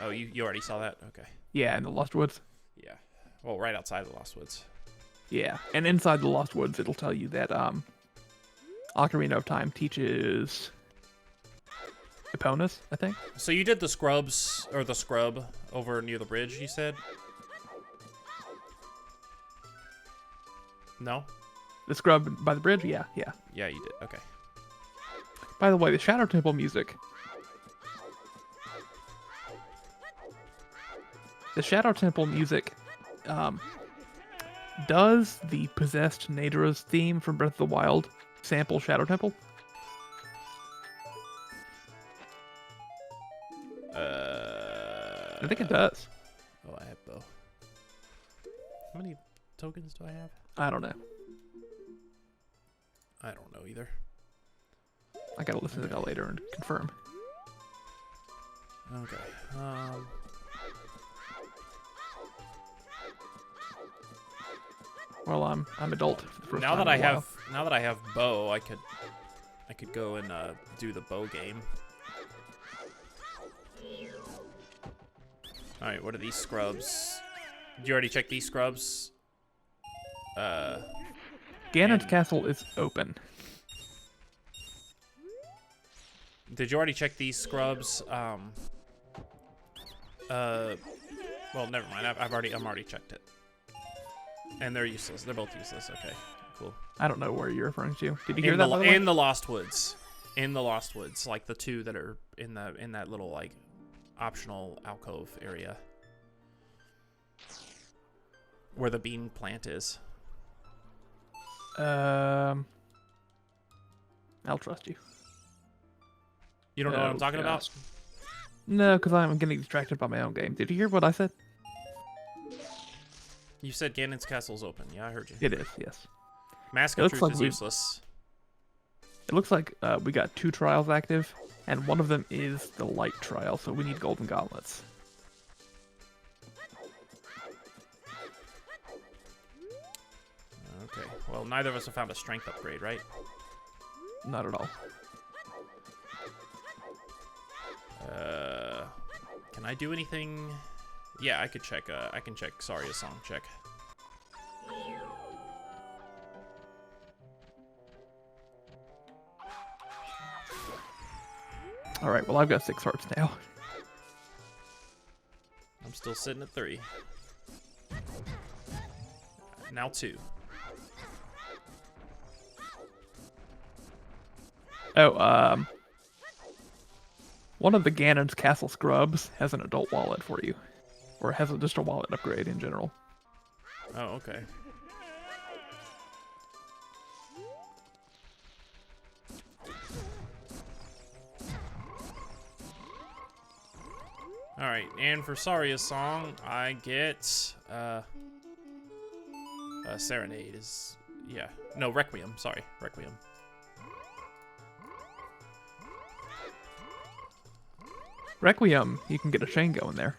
oh, you already saw that? Okay. Yeah, in the Lost Woods. Yeah. Well, right outside of the Lost Woods. Yeah, and inside the Lost Woods, it'll tell you that Ocarina of Time teaches Eponas, I think. So you did the scrubs or the scrub over near the bridge, you said? No? The scrub by the bridge? Yeah. Yeah, you did. Okay. By the way, the Shadow Temple music. The Shadow Temple music does the Possessed Nadra's theme from Breath of the Wild sample Shadow Temple? I think it does. Oh, I have bow. How many tokens do I have? I don't know. I don't know either. I gotta listen to that later and confirm. Okay. Well, I'm adult. For the first Now time that in a I have bow, I could go and do the bow game. All right, what are these scrubs? Did you already check these scrubs? Ganon's castle is open. Did you already check these scrubs? Well, never mind. I'm already checked it. And they're useless. They're both useless. Okay, cool. I don't know where you're referring to. Did you hear that? In the Lost Woods. In the Lost Woods, like the two that are in that little like optional alcove area where the bean plant is. I'll trust you. You don't know what I'm talking about? No, because I'm getting distracted by my own game. Did you hear what I said? You said Ganon's castle's open. Yeah, I heard you. It is, yes. Mask of Truth is useless. It looks like we got 2 trials active, and one of them is the light trial, so we need golden gauntlets. Okay. Well, neither of us have found a strength upgrade, right? Not at all. Can I do anything? Yeah, I could check. I can check Saria's song check. All right. Well, I've got 6 hearts now. I'm still sitting at 3. Now 2. Oh, one of the Ganon's castle scrubs has an adult wallet for you. Or has just a wallet upgrade in general. Oh, okay. Alright, and for Saria's song, I get Serenade is no, Requiem, sorry, Requiem. Requiem, you can get a chain going there.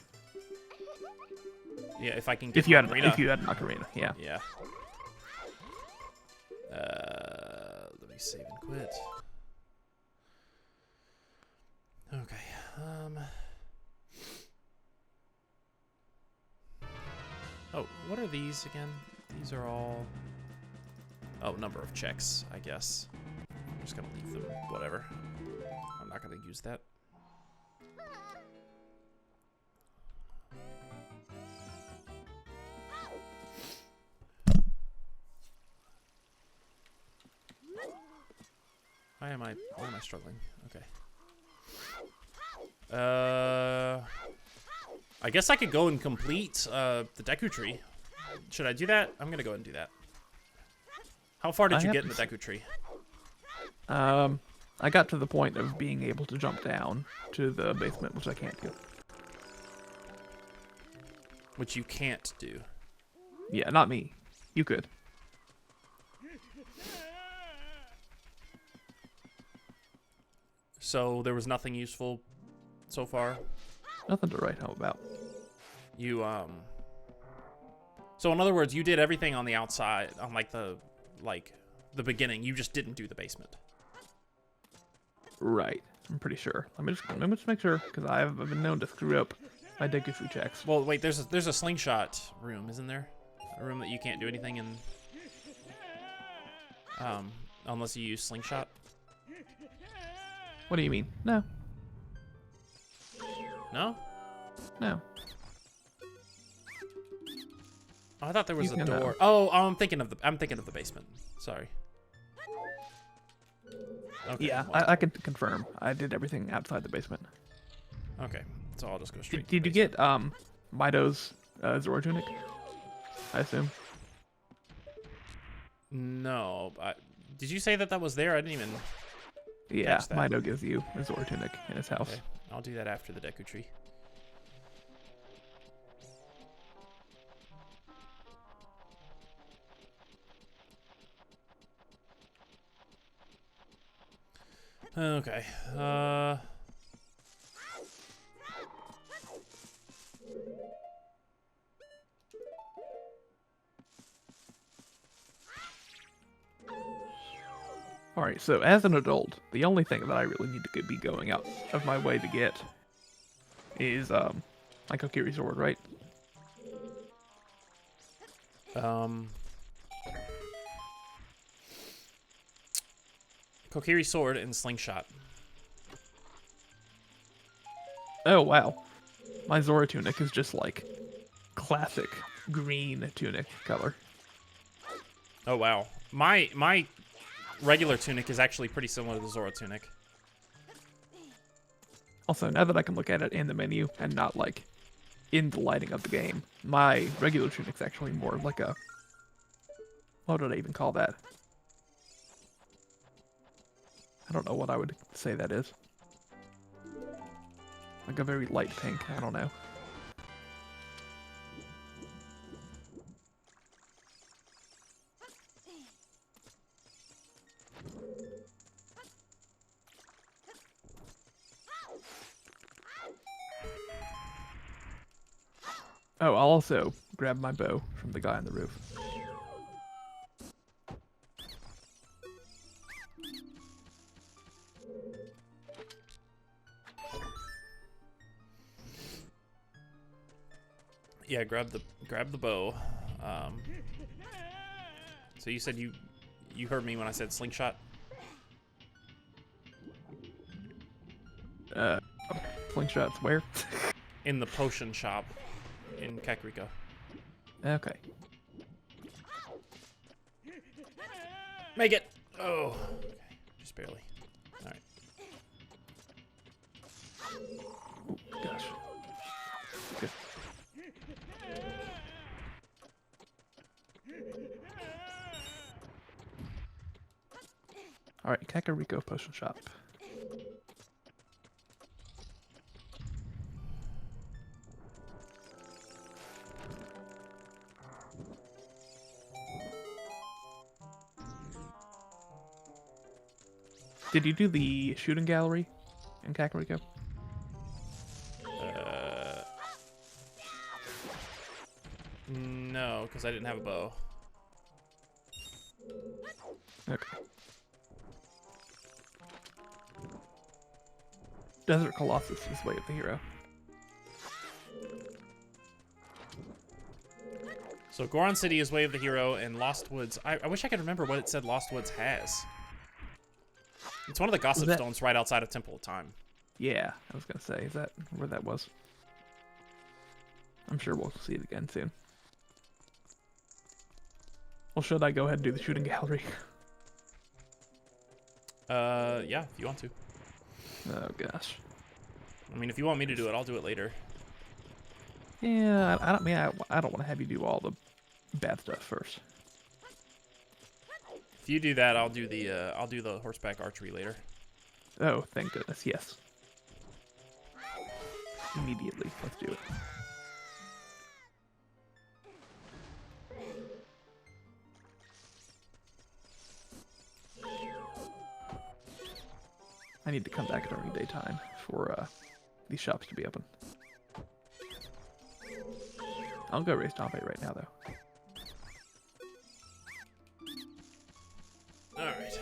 Yeah, if I can get if you had an ocarina. ocarina, yeah. Yeah. Let me save and quit. Okay. Oh, what are these again? These are all. Oh, number of checks, I guess. I'm just gonna leave them. Whatever. I'm not gonna use that. Why am I struggling? Okay. I guess I could go and complete the Deku Tree. Should I do that? I'm gonna go ahead and do that. How far did you get in the Deku Tree? I got to the point of being able to jump down to the basement, which I can't do. Which you can't do. Yeah, not me. You could. So there was nothing useful so far? Nothing to write home about. You, So in other words, you did everything on the outside, on the beginning. You just didn't do the basement. Right. I'm pretty sure. Let me just make sure, because I've been known to screw up my Deku checks. Well, wait, there's a slingshot room, isn't there? A room that you can't do anything in, unless you use slingshot. What do you mean? No. No? No. Oh, I thought there was You a can, door. Oh, I'm thinking of the basement. Sorry. Okay, Yeah, well, I can confirm. I did everything outside the basement. okay, so I'll just go straight. Did to you the basement. get Mido's Zoro tunic? I assume. No. Did you say that was there? I didn't even. Yeah, Catch that. Mido gives you a Zoro tunic in his house. Okay, I'll do that after the Deku tree. Okay. Alright, so as an adult, the only thing that I really need to be going out of my way to get is my Kokiri sword, right? Kokiri sword and slingshot. Oh wow. My Zoro tunic is just like classic green tunic color. Oh wow. My regular tunic is actually pretty similar to the Zoro tunic. Also, now that I can look at it in the menu and not like in the lighting of the game, my regular tunic's actually more of like a, what would I even call that? I don't know what I would say that is. Like a very light pink, I don't know. Oh, I'll also grab my bow from the guy on the roof. Yeah, grab the bow. So you said you heard me when I said slingshot? Slingshots where? In the potion shop in Kakariko. Okay. Make it! Oh, okay. Just barely. Alright. Oh, gosh. Good. Alright, Kakariko potion shop. Did you do the shooting gallery in Kakariko? No, because I didn't have a bow. Okay. Desert Colossus is Way of the Hero. So Goron City is Way of the Hero, and Lost Woods. I wish I could remember what it said Lost Woods has. It's one of the gossip stones right outside of Temple of Time. Yeah, I was gonna say, is that where that was? I'm sure we'll see it again soon. Well, should I go ahead and do the shooting gallery? Yeah, if you want to. Oh gosh. I mean, if you want me to do it, I'll do it later. Yeah, I don't want to have you do all the bad stuff first. If you do that, I'll do the horseback archery later. Oh, thank goodness, yes. Immediately, let's do it. I need to come back during daytime for these shops to be open. I'll go race Dompe right now, though. All right.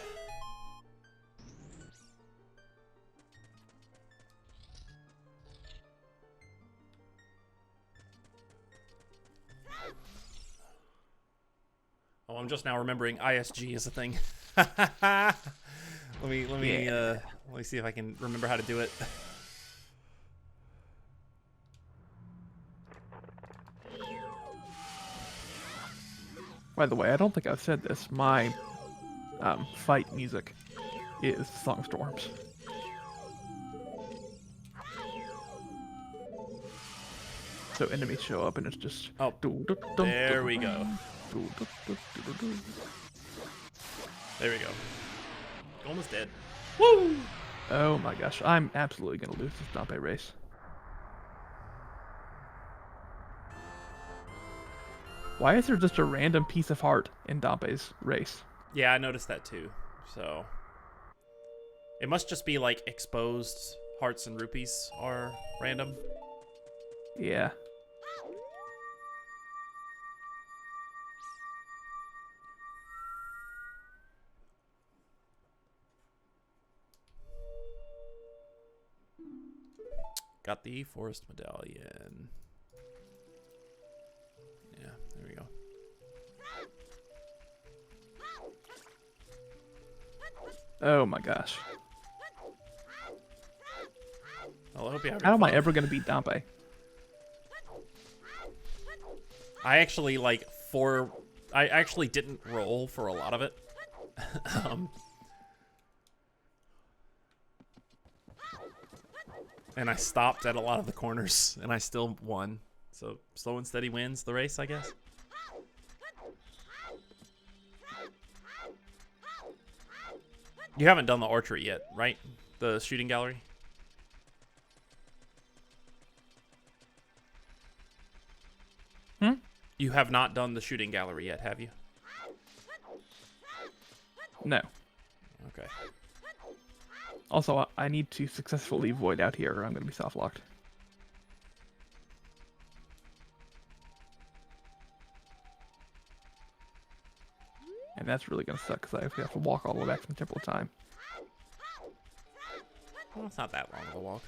Oh, I'm just now remembering ISG is a thing. Let me see if I can remember how to do it. By the way, I don't think I've said this. My fight music is Songstorms. So enemies show up and it's just... Oh, there we go. There we go. Almost dead. Woo! Oh my gosh, I'm absolutely gonna lose this Dompe race. Why is there just a random piece of heart in Dompe's race? Yeah, I noticed that too. So it must just be like exposed hearts and rupees are random. Yeah. Got the forest medallion. Yeah, there we go. Oh my gosh. Well, I hope you have How am I fun. ever gonna beat Dompe? I actually I actually didn't roll for a lot of it. And I stopped at a lot of the corners, and I still won. So slow and steady wins the race, I guess. You haven't done the archery yet, right? The shooting gallery? Hmm? You have not done the shooting gallery yet, have you? No. Okay. Also, I need to successfully void out here or I'm gonna be soft locked. And that's really gonna suck because I have to walk all the way back from the Temple of Time. Well, it's not that long of a walk.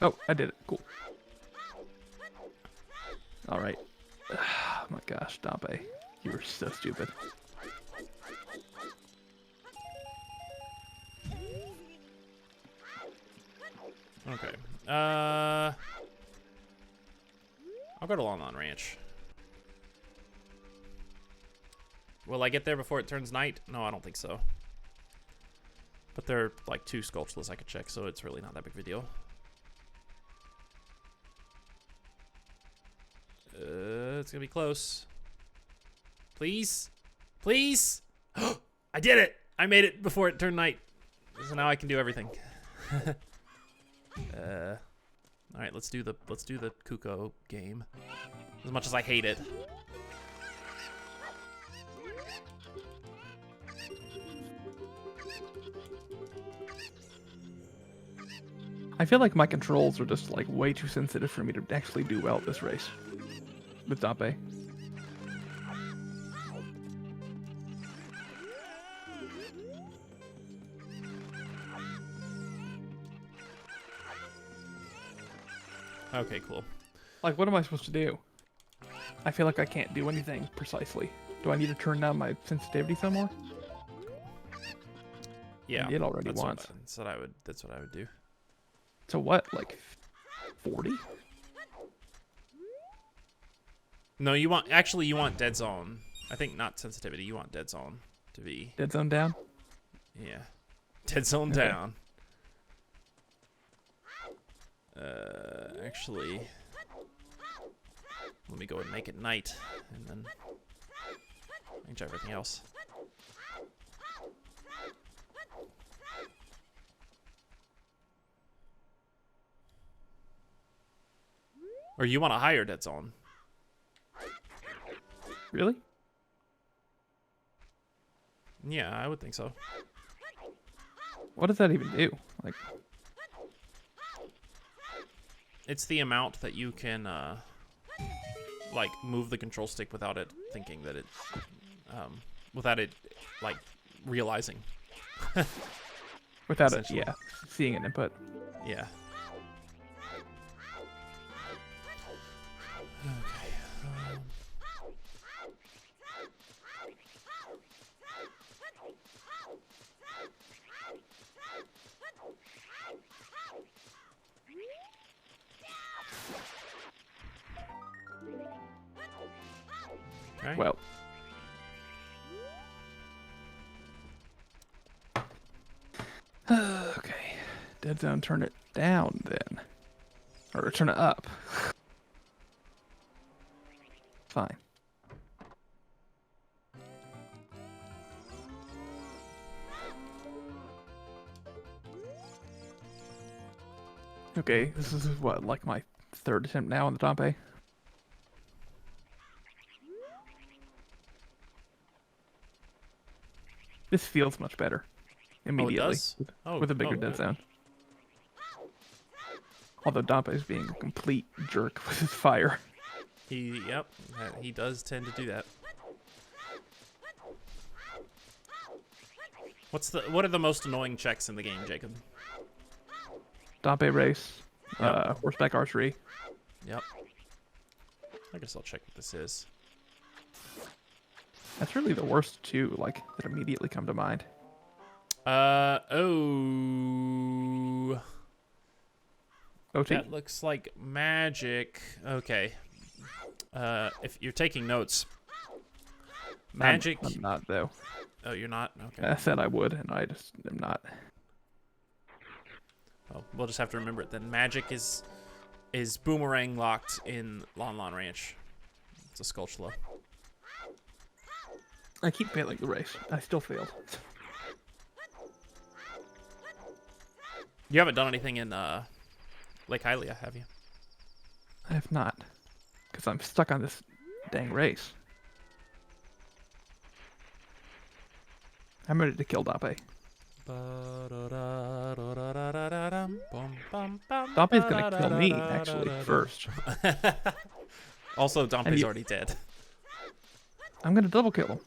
Oh, I did it. Cool. Alright. Oh my gosh, Dompe. You were so stupid. Okay. I'll go to Lon Lon Ranch. Will I get there before it turns night? No, I don't think so. But there are like 2 Sculptures I could check, so it's really not that big of a deal. It's gonna be close. Please? Please? I did it! I made it before it turned night. So now I can do everything. All right, let's do the Kuko game. As much as I hate it. I feel like my controls are just like way too sensitive for me to actually do well at this race with Dompe. Okay, cool. Like, what am I supposed to do? I feel like I can't do anything precisely. Do I need to turn down my sensitivity some more? Yeah, I did already once. That's what I would do. So what, like 40? No, you want dead zone. I think not sensitivity. You want dead zone to be. Dead zone down? Yeah, dead zone Okay. down. Actually, let me go and make it night, and then change everything else. Or you want a higher dead zone? Really? Yeah, I would think so. What does that even do? Like, It's the amount that you can, like, move the control stick without it thinking that it, without it, like, realizing. without it, yeah, seeing an input. Yeah. Okay. Okay. Well. Okay. Dead zone, turn it down then. Or turn it up. Fine. Okay, this is what, like my third attempt now on the Dompe? This feels much better. Immediately. does? Oh, with a bigger dead good. zone. Although Dompe is being a complete jerk with his fire. Yep, he does tend to do that. What are the most annoying checks in the game, Jacob? Dompe race, Yep. horseback archery. Yep. I guess I'll check what this is. That's really the worst two, like, that immediately come to mind. Oh. OT? That looks like magic. Okay. If you're taking notes, magic. I'm not, though. Oh, you're not? Okay. I said I would, and I just am not. Well, we'll just have to remember it then. Magic is boomerang locked in Lon Lon Ranch. It's a Skulltula. I keep failing the race. I still failed. You haven't done anything in Lake Hylia, have you? I have not. Because I'm stuck on this dang race. I'm ready to kill Dompe. Dompe's gonna kill me, actually, first. Also, Dompe's already dead. I'm gonna double kill him.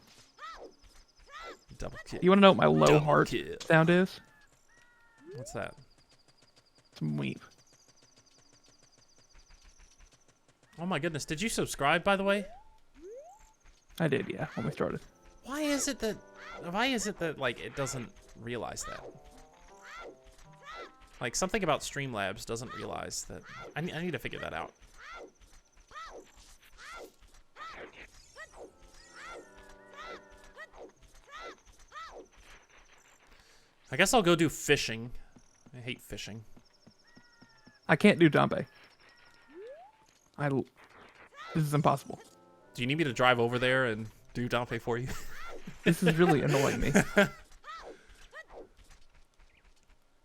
Double kill. You wanna know what my low Double heart kill. sound is? What's that? Some weep. Oh my goodness, did you subscribe, by the way? I did, yeah, when we started. Why is it that like it doesn't realize that? Like something about Streamlabs doesn't realize that. I need to figure that out. I guess I'll go do fishing. I hate fishing. I can't do Dompe. This is impossible. Do you need me to drive over there and do Dompe for you? This is really annoying me.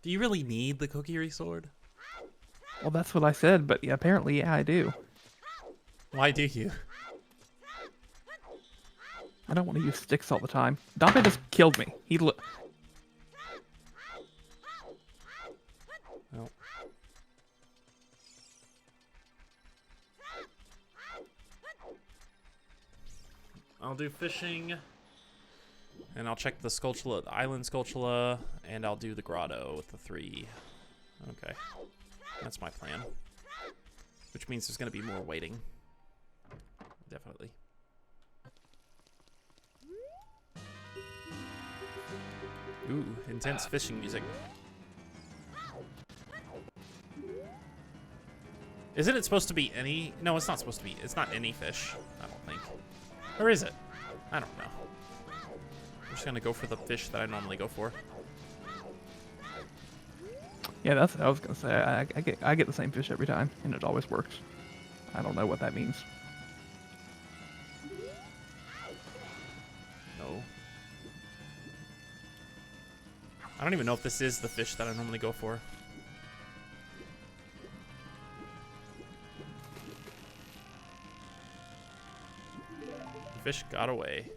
Do you really need the Kokiri sword? Well, that's what I said, but yeah, apparently, yeah, I do. Why do you? I don't want to use sticks all the time. Dompe just killed me. Oh. I'll do fishing, and I'll check the Skulltula, the Island Skulltula, and I'll do the Grotto with the 3. Okay, that's my plan. Which means there's going to be more waiting. Definitely. Ooh, intense fishing music. Isn't it supposed to be any? No, it's not supposed to be. It's not any fish, I don't think. Or is it? I don't know. I'm just gonna go for the fish that I normally go for. Yeah, that's what I was gonna say. I get the same fish every time, and it always works. I don't know what that means. No. I don't even know if this is the fish that I normally go for. Fish got away.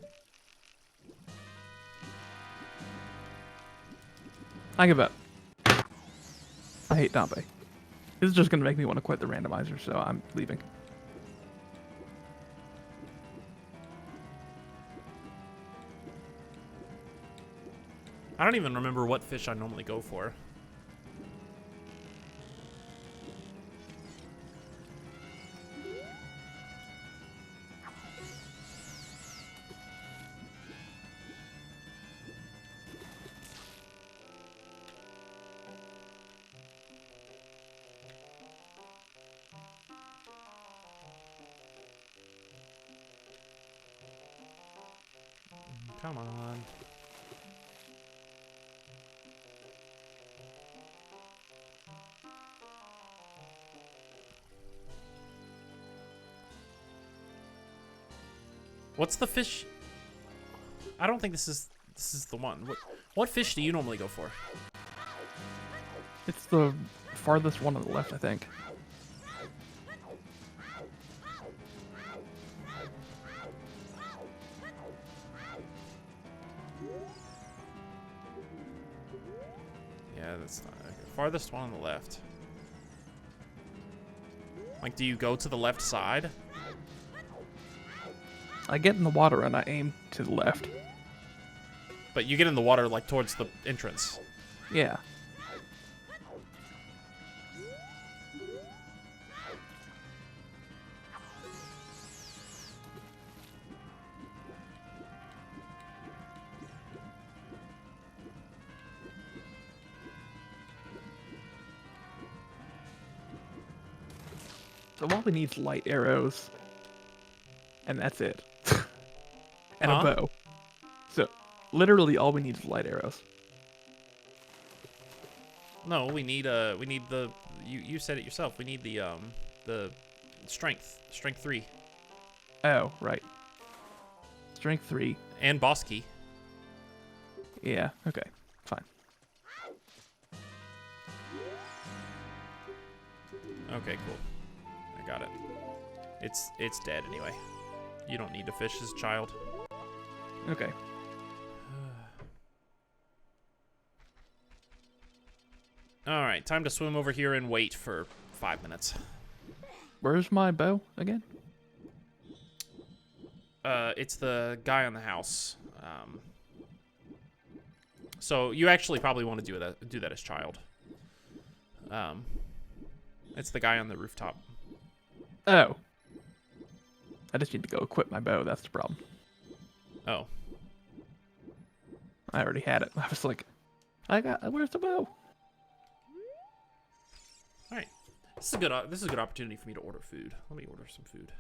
I give up. I hate Dompe. This is just gonna make me want to quit the randomizer, so I'm leaving. I don't even remember what fish I normally go for. Come on. What's the fish? I don't think this is the one. What fish do you normally go for? It's the farthest one on the left, I think. Yeah, that's not okay. Farthest one on the left. Like, do you go to the left side? I get in the water and I aim to the left. But you get in the water, like, towards the entrance. Yeah. So all we need is light arrows, and that's it. And a bow. So literally all we need is light arrows. No, we need the you said it yourself. We need the strength 3 Oh, right. Strength 3. and boss key. Yeah, okay. Fine. Okay, cool. I got it. It's dead anyway. You don't need to fish as a child. Okay. All right, time to swim over here and wait for 5 minutes. Where's my bow again? It's the guy on the house. So you actually probably want to do that as child. It's the guy on the rooftop. Oh. I just need to go equip my bow, that's the problem. Oh. I already had it. I was like, where's the bow? All right. This is a good opportunity for me to order food. Let me order some food.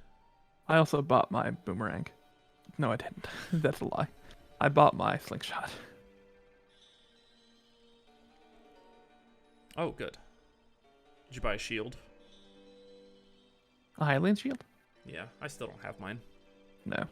I also bought my boomerang. No, I didn't. That's a lie. I bought my slingshot. Oh, good. Did you buy a shield? A Highland shield? Yeah, I still don't have mine. No.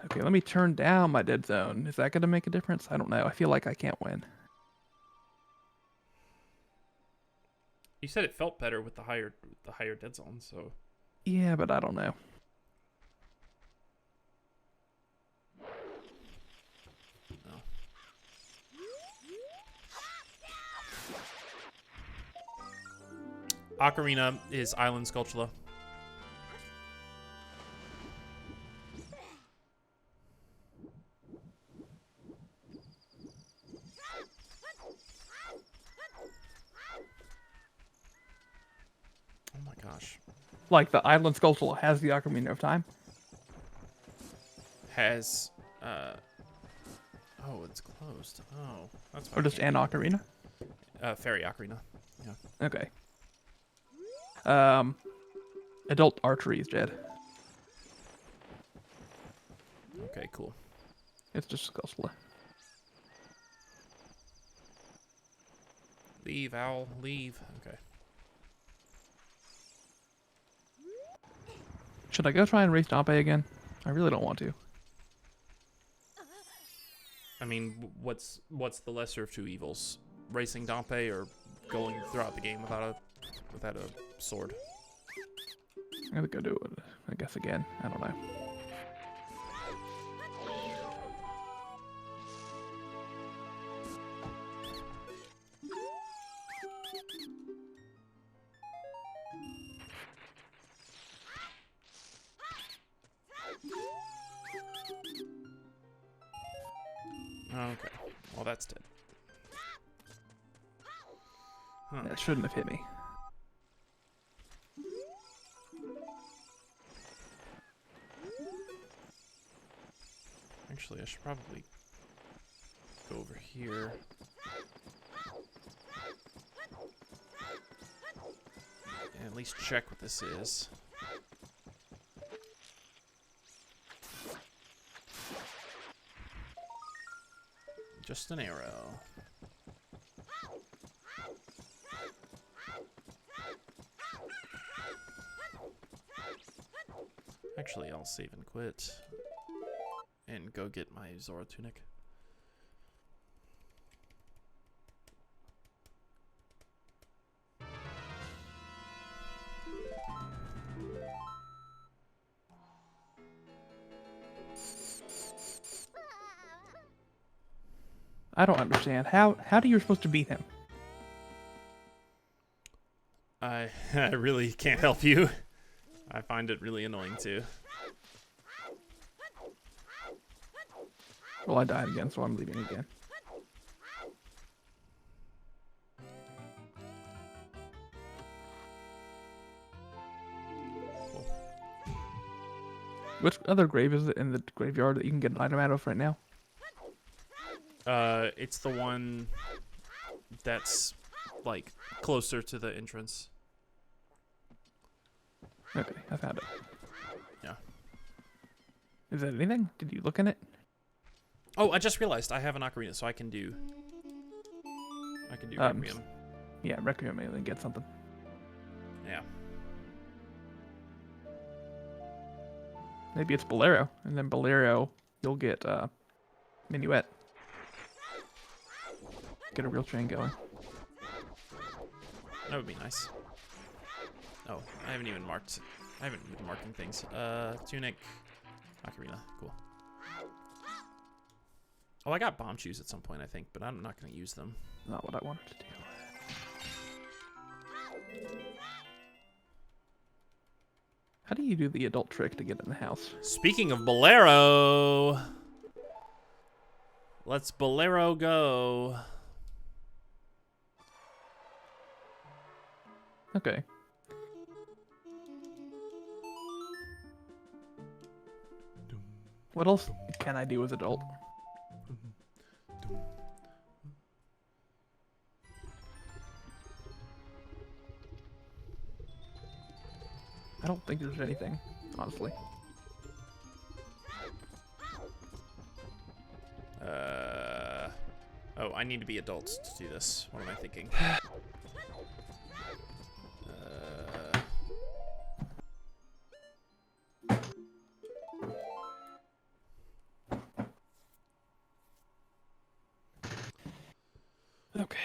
Okay, let me turn down my dead zone. Is that going to make a difference? I don't know. I feel like I can't win. You said it felt better with the higher dead zone, so. Yeah, but I don't know. No. Ocarina is Island Sculptula. Oh my gosh. Like the Island Sculpture has the Ocarina of Time? Has oh, it's closed. Oh, that's why. Or just an Ocarina? Fairy Ocarina. Yeah. Okay. Adult archery is dead. Okay, cool. It's just Skullsplay. Leave, owl, leave. Okay. Should I go try and race Dompe again? I really don't want to. I mean, what's the lesser of two evils? Racing Dompe or going throughout the game without a sword? I'm gonna go do it, I guess, again. I don't know. Okay. Well, that's dead. Huh. That shouldn't have hit me. Actually, I should probably go over here. And at least check what this is. Just an arrow. Actually, I'll save and quit. And go get my Zora tunic. I don't understand. How do you supposed to beat him? I really can't help you. I find it really annoying too. Well, I died again, so I'm leaving again. Cool. Which other grave is it in the graveyard that you can get an item out of right now? It's the one that's like closer to the entrance. Okay, I found it. Yeah. Is that anything? Did you look in it? Oh, I just realized I have an ocarina, so I can do Requiem. Yeah, Requiem and get something. Yeah. Maybe it's Bolero, and then Bolero you'll get Minuet. Get a real train going. That would be nice. Oh, I haven't even marked. I haven't been marking things. Tunic, ocarina, cool. Oh, I got bomb shoes at some point, I think, but I'm not going to use them. Not what I wanted to do. How do you do the adult trick to get in the house? Speaking of Bolero, let's Bolero go. Okay. What else can I do as adult? I don't think there's anything, honestly. Oh, I need to be adults to do this. What am I thinking? Okay.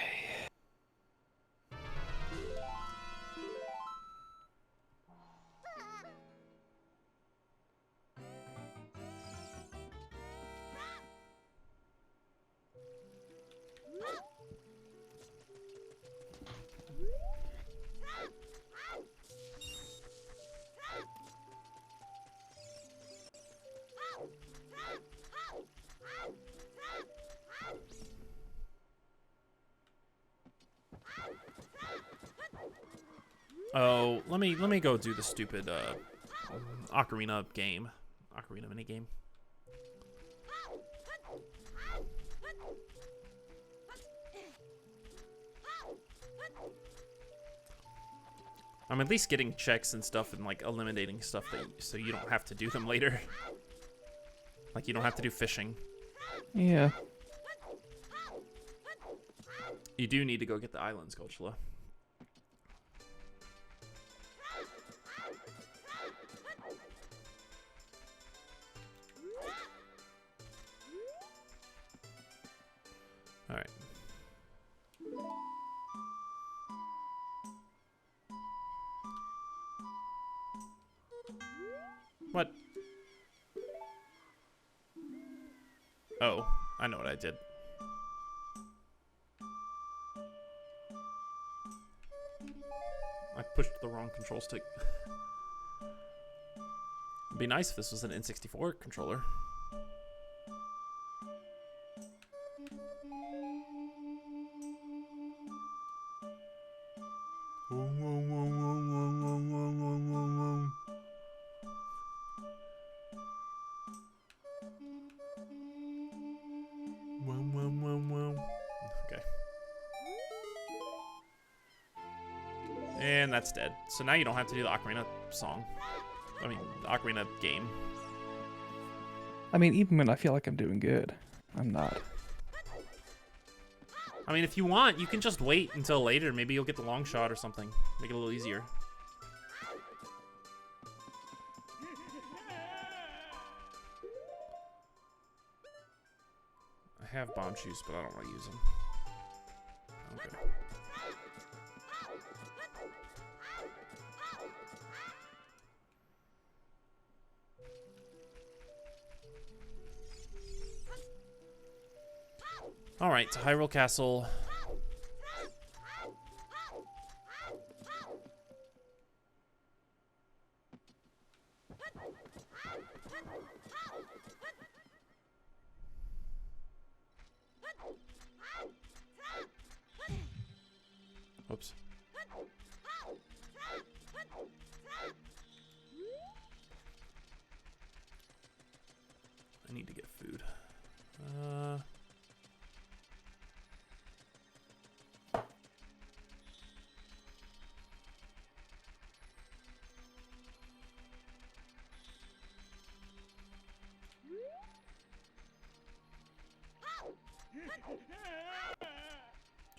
Oh, let me go do the stupid ocarina game. Ocarina mini game. I'm at least getting checks and stuff and like eliminating stuff that so you don't have to do them later. Like, you don't have to do fishing. Yeah. You do need to go get the island Skulltula. Alright. What? Oh, I know what I did. I pushed the wrong control stick. It'd be nice if this was an N64 controller. Okay. And that's dead. So now you don't have to do the Ocarina song. I mean, the Ocarina game. I mean, even when I feel like I'm doing good, I'm not. I mean, if you want, you can just wait until later. Maybe you'll get the long shot or something. Make it a little easier. I have bomb shoes, but I don't want to use them. Okay. All right, to Hyrule Castle. Oops. I need to get food.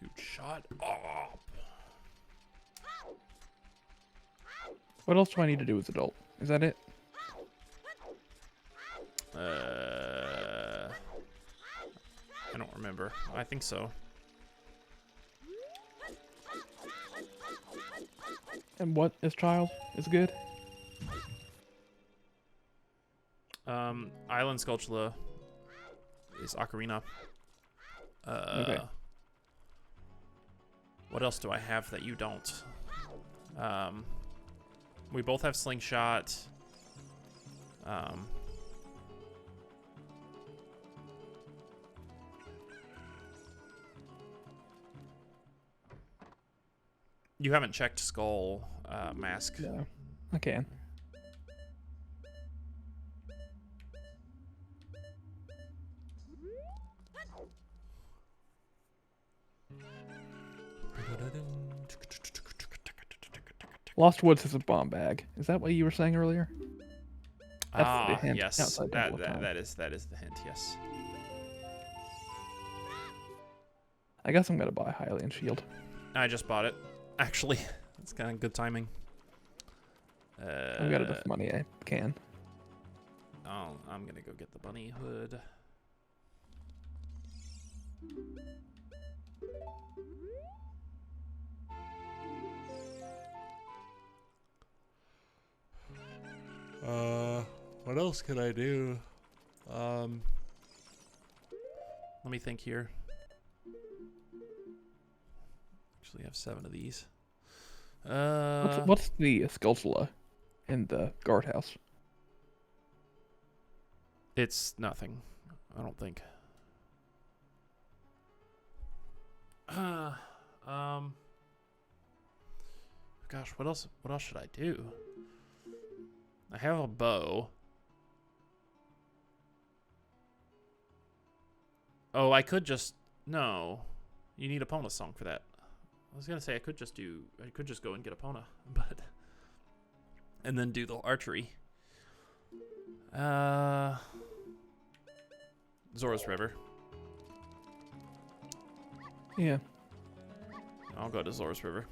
Dude, shut up. What else do I need to do as adult? Is that it? I don't remember. I think so. And what is child is good? Island Skulltula is Ocarina. Okay. What else do I have that you don't? We both have Slingshot. You haven't checked Skull Mask. No, I can. Lost Woods is a bomb bag. Is that what you were saying earlier? That's the hint yes. outside That is the hint. Yes. I guess I'm gonna buy Hylian Shield. I just bought it. Actually, it's kind of good timing. I've got enough money. I can. Oh, I'm gonna go get the bunny hood. What else can I do? Let me think here. Actually, I have 7 of these. What's the Skulltula in the guardhouse? It's nothing. I don't think. Gosh, what else should I do? I have a bow. Oh, I could just... No. You need a Pona song for that. I was gonna say I could just go and get a Pona, but... And then do the archery. Zora's River. Yeah. I'll go to Zora's River.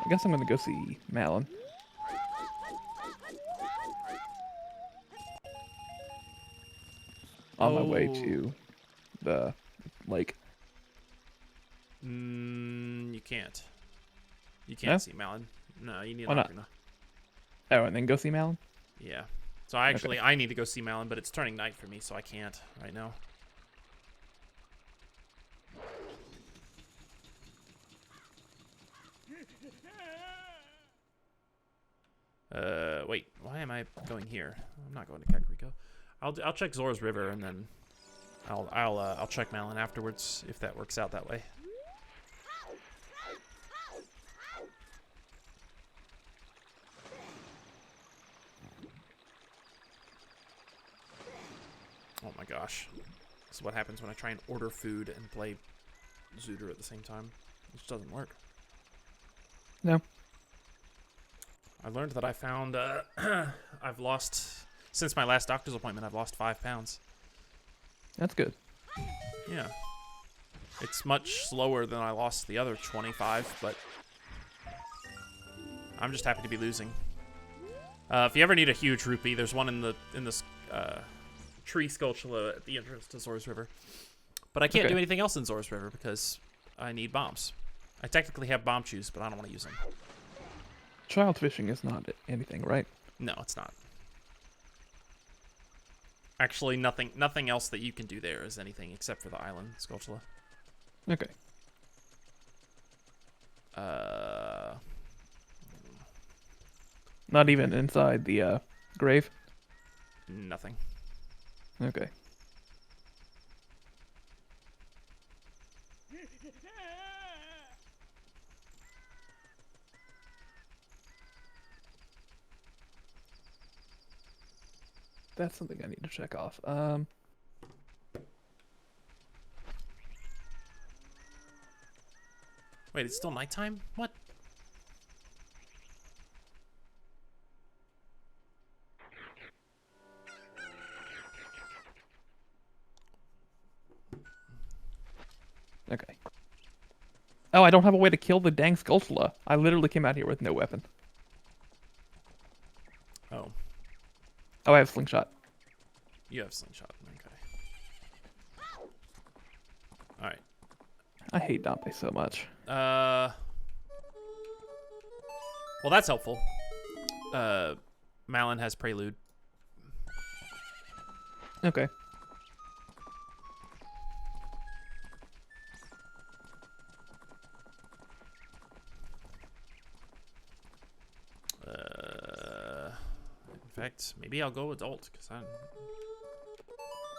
I guess I'm gonna go see Malin. On my way to the lake. You can't. You can't No? see Malin. No, you need Why not? Ocarina. Oh, and then go see Malin? Yeah. So I need to go see Malin, but it's turning night for me, so I can't right now. Wait. Why am I going here? I'm not going to Kakariko. I'll check Zora's River and then I'll check Malin afterwards if that works out that way. Oh my gosh. This is what happens when I try and order food and play ZOoTR at the same time. It just doesn't work. No. I learned that I found I've lost since my last doctor's appointment. I've lost 5 pounds. That's good. Yeah, it's much slower than I lost the other 25, but I'm just happy to be losing. If you ever need a huge rupee, there's one in this tree sculpture at the entrance to Zora's River. But I can't do anything else in Zora's River because I need bombs. I technically have bomb chews, but I don't want to use them. Child fishing is not anything, right? No, it's not. Actually, nothing else that you can do there is anything except for the island sculpture. Okay. Not even inside the grave? Nothing. Okay. That's something I need to check off. Wait, it's still nighttime? What? Okay. Oh, I don't have a way to kill the dang Skulltula. I literally came out here with no weapon. Oh, Oh, I have slingshot. you have slingshot. Okay. All right. I hate Dante so much. Well, that's helpful. Malin has Prelude. Okay. In fact, maybe I'll go adult because I'm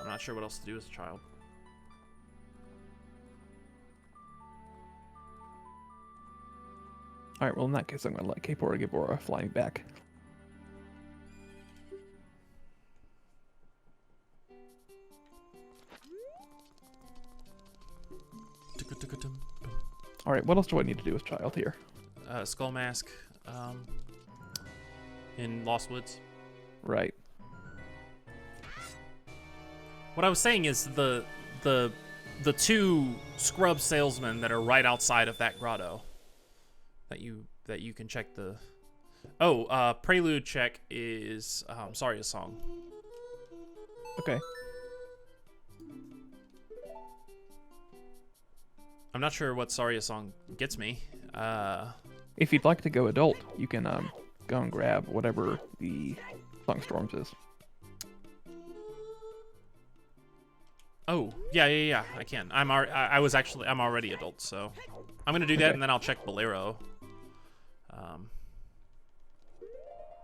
not sure what else to do as a child. Alright, well in that case I'm gonna let Kapora Gibora fly me back. Alright, what else do I need to do as child here? Skull Mask in Lost Woods. Right. What I was saying is the 2 scrub salesmen that are right outside of that grotto that you can check the Prelude check is sorry, a song. Okay. I'm not sure what Sorry a Song gets me. If you'd like to go adult, you can go and grab whatever the Songstorms is. Oh, yeah, I can. I'm already adult, so I'm gonna do that, and then I'll check Bolero.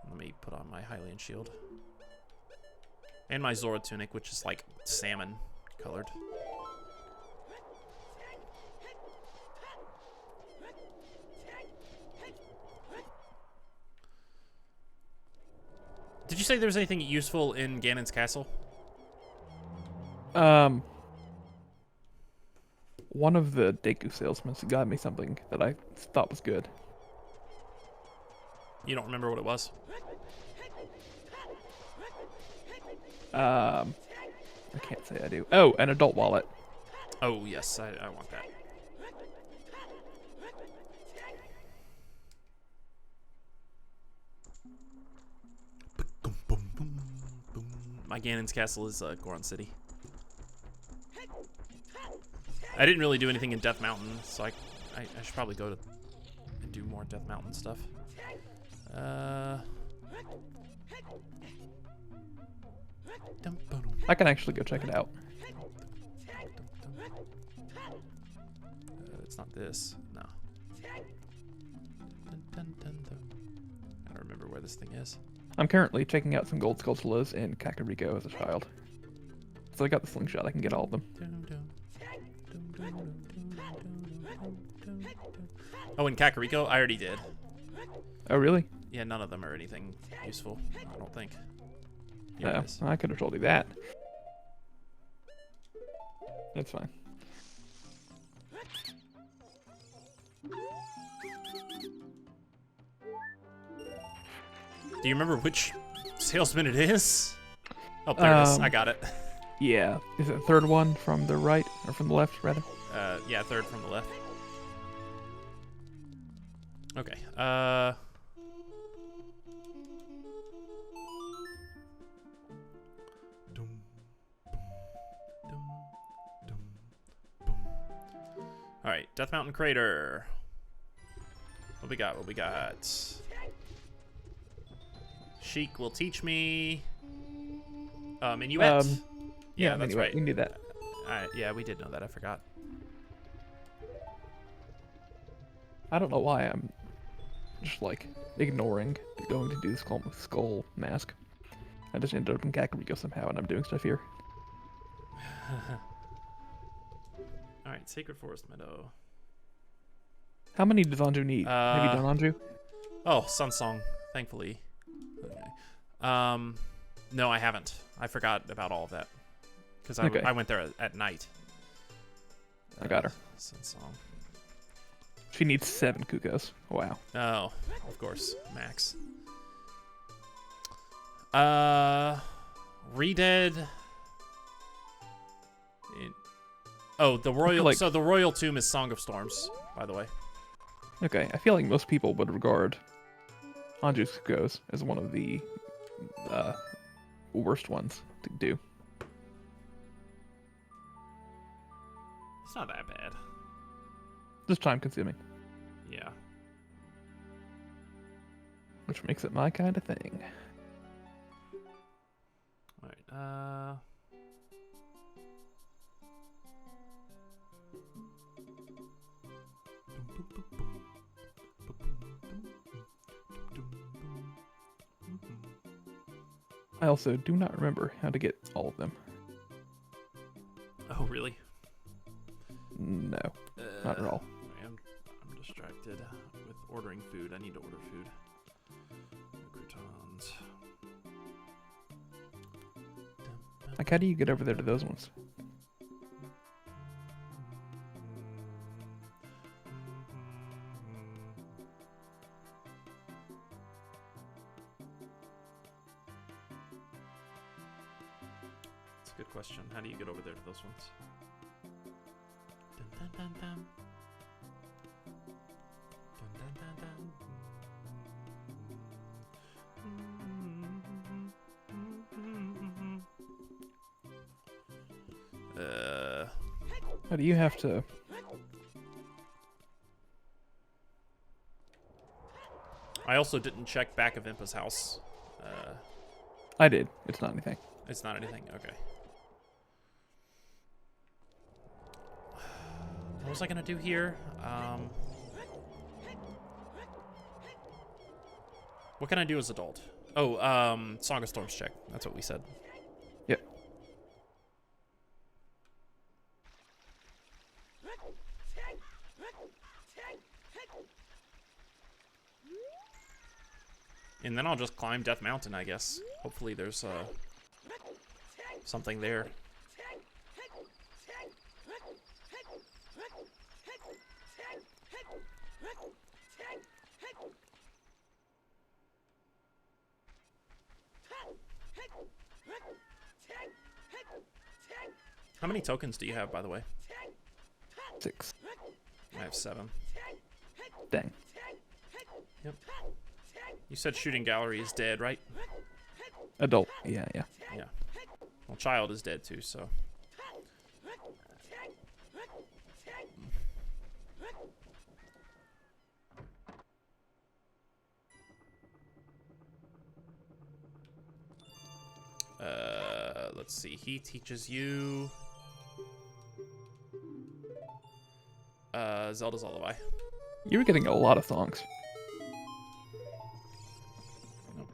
Let me put on my Hylian shield and my Zora tunic, which is like salmon colored. Did you say there was anything useful in Ganon's castle? One of the Deku salesmen got me something that I thought was good. You don't remember what it was? I can't say I do. Oh, an adult wallet. Oh, yes, I want that. My Ganon's castle is Goron City. I didn't really do anything in Death Mountain, so I should probably go to and do more Death Mountain stuff. I can actually go check it out. It's not this. No. I don't remember where this thing is. I'm currently checking out some gold sculptulas in Kakariko as a child. So I got the slingshot. I can get all of them. Oh, in Kakariko? I already did. Oh, really? Yeah, none of them are anything useful, I don't think. No, I could have told you that. That's fine. Do you remember which salesman it is? Oh, there it is. I got it. Yeah. Is it the third one from the right? Or from the left, rather? Yeah, third from the left. Okay. Alright, Death Mountain Crater. What we got? What we got? Sheik will teach me. Minuet? Yeah, that's right. We knew that. Yeah, we did know that. I forgot. I don't know why I'm just like ignoring going to do the skull mask. I just ended up in Kakariko somehow, and I'm doing stuff here. Alright, Sacred Forest Meadow. How many does Anju need? Have you done Anju? Oh, Sun Song, thankfully. Okay. No, I haven't. I forgot about all of that. Because I went there at night. I got her. Sun Song. She needs 7 Kukos. Wow. Oh, of course. Max. Redead. Oh, the royal. So the royal tomb is Song of Storms, by the way. Okay, I feel like most people would regard Anju's Kukos as one of the worst ones to do. It's not that bad. Just time consuming. Yeah. Which makes it my kind of thing. Alright, I also do not remember how to get all of them. Oh, really? No, not at all. I'm distracted with ordering food. I need to order food. Croutons. Like, how do you get over there to those ones? That's a good question. How do you get over there to those ones? Dun, dun, dun, dun. Dun, dun, dun, dun. How do you have to... I also didn't check back of Impa's house. I did. It's not anything. It's not anything? Okay. What was I gonna do here? What can I do as adult? Oh, Song of Storms check. That's what we said. Yep. And then I'll just climb Death Mountain, I guess. Hopefully there's something there. How many tokens do you have, by the way? 6. I have 7. Dang. Yep. You said shooting gallery is dead, right? Adult. Yeah, yeah. Yeah. Well, child is dead too, so. Let's see. He teaches you Zelda's Lullaby. You were getting a lot of songs. Nope.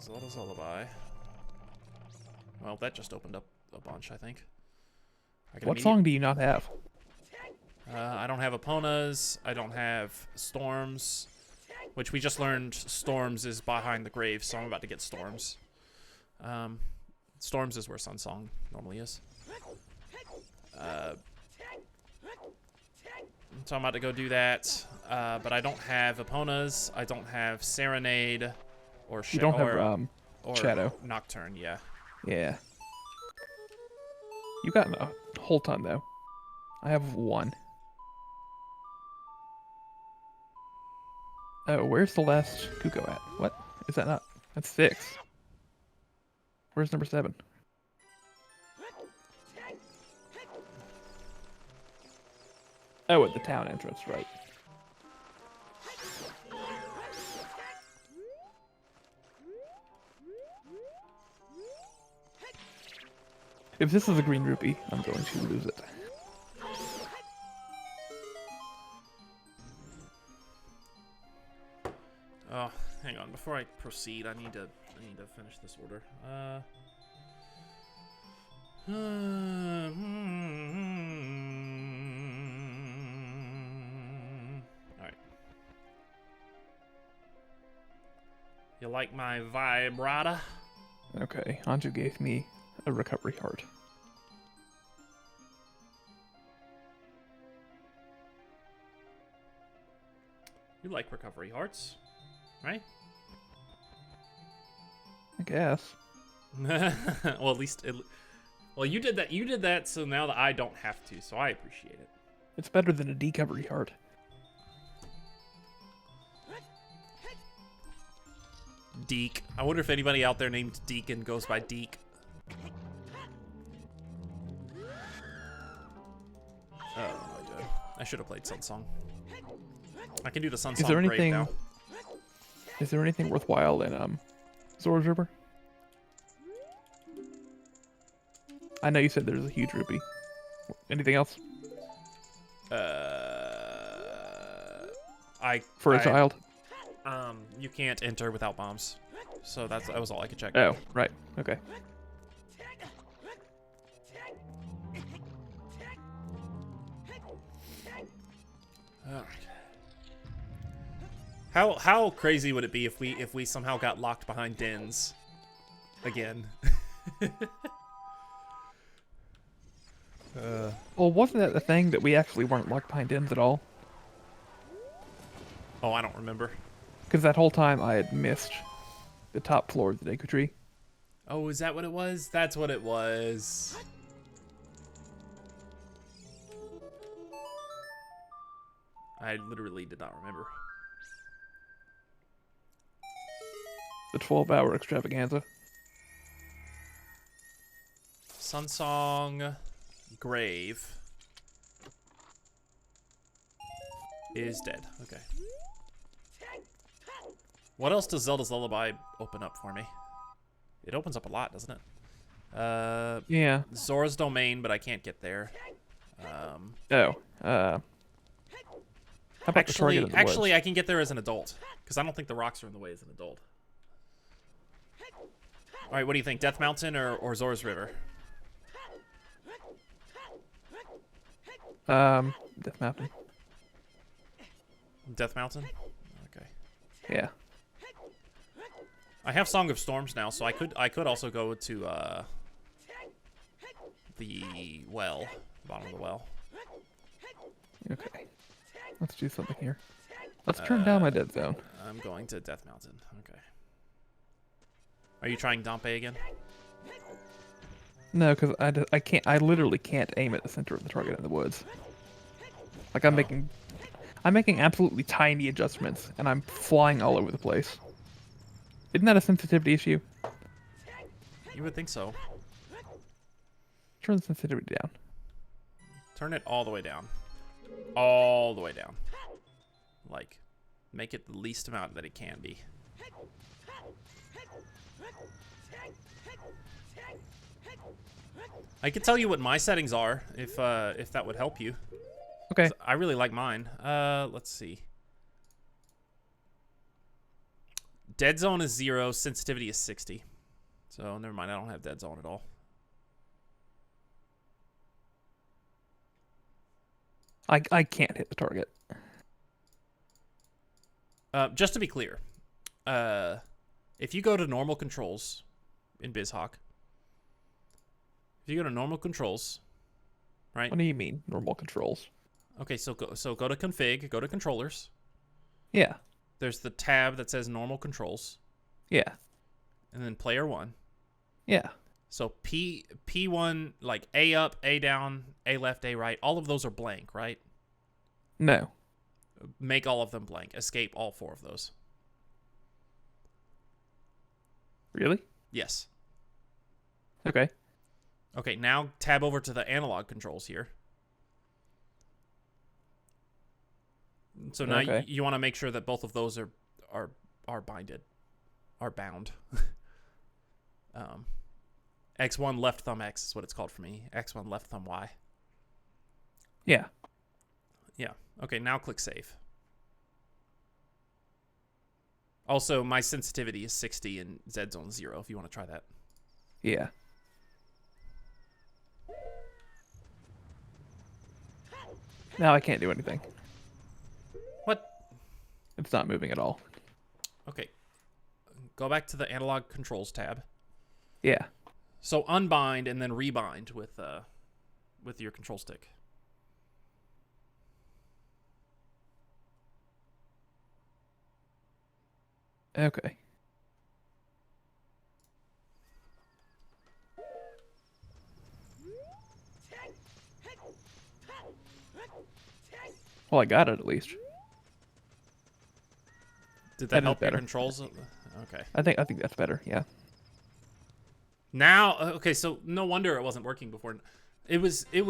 Zelda's Lullaby. Well, that just opened up a bunch, I think. What song do you not have? I don't have Epona's. I don't have Storms, which we just learned Storms is behind the grave, so I'm about to get Storms. Storms is where Sun Song normally is. So I'm about to go do that, but I don't have Epona's. I don't have Serenade or You don't have or Shadow. Nocturne. Yeah. Yeah. You got a whole ton though. I have 1. Oh, where's the last Kuko at? What? Is that not? That's 6. Where's number 7? Oh, at the town entrance, right. If this is a green rupee, I'm going to lose it. Oh, hang on. Before I proceed, I need to finish this order. Alright. You like my vibrata? Okay, Anju gave me a recovery heart. You like recovery hearts, right? I guess. Well, at least well, you did that. You did that, so now that I don't have to, so I appreciate it. It's better than a decovery heart. Deke. I wonder if anybody out there named Deacon goes by Deke. Oh my god. I should have played Sun Song. I can do the Sun Song grave now. Is there anything worthwhile in Zora's River? I know you said there's a huge rupee. Anything else? For a child? You can't enter without bombs. So that was all I could check. Oh, right. Okay. Alright. How crazy would it be if we somehow got locked behind dens again? Well, wasn't that the thing that we actually weren't locked behind dens at all? Oh, I don't remember. Because that whole time I had missed the top floor of the Deku Tree. Oh, is that what it was? That's what it was. I literally did not remember. The 12-hour extravaganza. Sun Song grave is dead. Okay. What else does Zelda's Lullaby open up for me? It opens up a lot, doesn't it? Yeah. Zora's Domain, but I can't get there. How about the target of the actually, woods? I can get there as an adult because I don't think the rocks are in the way as an adult. All right, what do you think? Death Mountain or Zora's River? Death Mountain. Death Mountain? Okay. Yeah. I have Song of Storms now, so I could also go to the well, the bottom of the well. Okay. Let's do something here. Let's turn down my dead zone. I'm going to Death Mountain. Okay. Are you trying Dampe again? No, because I can't. I literally can't aim at the center of the target in the woods. Like I'm Oh. making absolutely tiny adjustments, and I'm flying all over the place. Isn't that a sensitivity issue? You would think so. Turn the sensitivity down. Turn it all the way down. All the way down. Like, make it the least amount that it can be. I can tell you what my settings are if that would help you. Okay. I really like mine. Let's see. Dead zone is 0. Sensitivity is 60. So never mind. I don't have dead zone at all. I can't hit the target. Just to be clear, if you go to normal controls in BizHawk, if you go to normal controls, right? What do you mean normal controls? Okay, so go to config, go to controllers. Yeah. There's the tab that says normal controls, Yeah. and then player 1. Yeah. So P1, like A up, A down, A left, A right, all of those are blank, right? No. Make all of them blank. Escape all 4 of those. Really? Yes. Okay. Okay, now tab over to the analog controls here. So now Okay. you want to make sure that both of those are binded, are bound. X1 left thumb X is what it's called for me. X1 left thumb Y. Yeah. Yeah. Okay, now click save. Also, my sensitivity is 60 and Z zone 0 if you want to try that. Yeah. Now I can't do anything. What? It's not moving at all. Okay. Go back to the analog controls tab. Yeah. So unbind and then rebind with your control stick. Okay. Well, I got it at least. Did That that is help your better. controls? Okay. I think that's better. Yeah. Now, okay, so no wonder it wasn't working before. It was It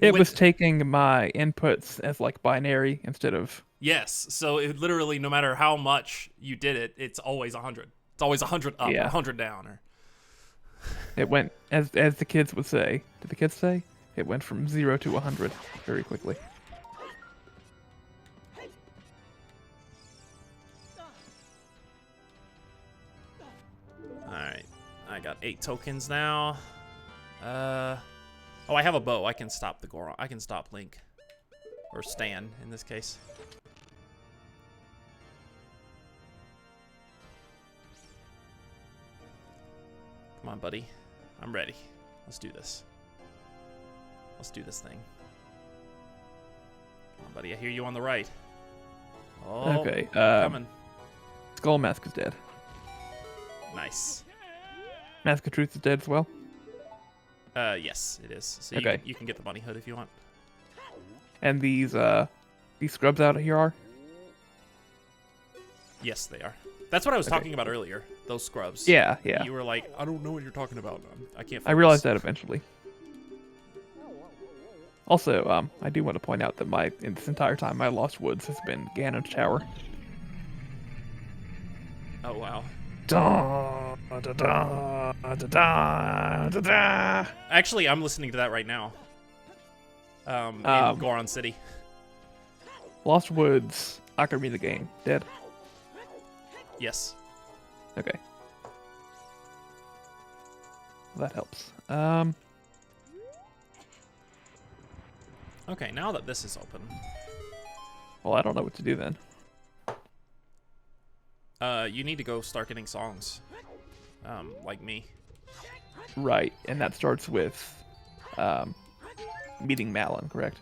When- was taking my inputs as like binary instead of. Yes, so it literally, no matter how much you did it, it's always 100. It's always 100 up or Yeah. 100 down. Or It went as the kids would say. Did the kids say? It went from 0 to 100 very quickly. Alright, I got 8 tokens now. Oh, I have a bow. I can stop the Goron. I can stop Link. Or Stan, in this case. Come on, buddy. I'm ready. Let's do this. Let's do this thing. Come on, buddy. I hear you on the right. Oh, Okay. coming. Skull Mask is dead. Nice. Mask of Truth is dead as well. Yes, it is. So Okay. you can get the bunny hood if you want. And these scrubs out here are. Yes, they are. That's what I was Okay. talking about earlier. Those scrubs. Yeah, yeah. You were like, I don't know what you're talking about. I can't. I realized that eventually. Also, I do want to point out that in this entire time, my Lost Woods has been Ganon's Tower. Oh wow. Da, da, da, da, da, da, da. Actually, I'm listening to that right now. In Goron City. Lost Woods, Ocarina of the Game, dead. Yes. Okay. That helps. Okay, now that this is open, Well, I don't know what to do then. you need to go start getting songs. Like me. Right, and that starts with meeting Malin, correct?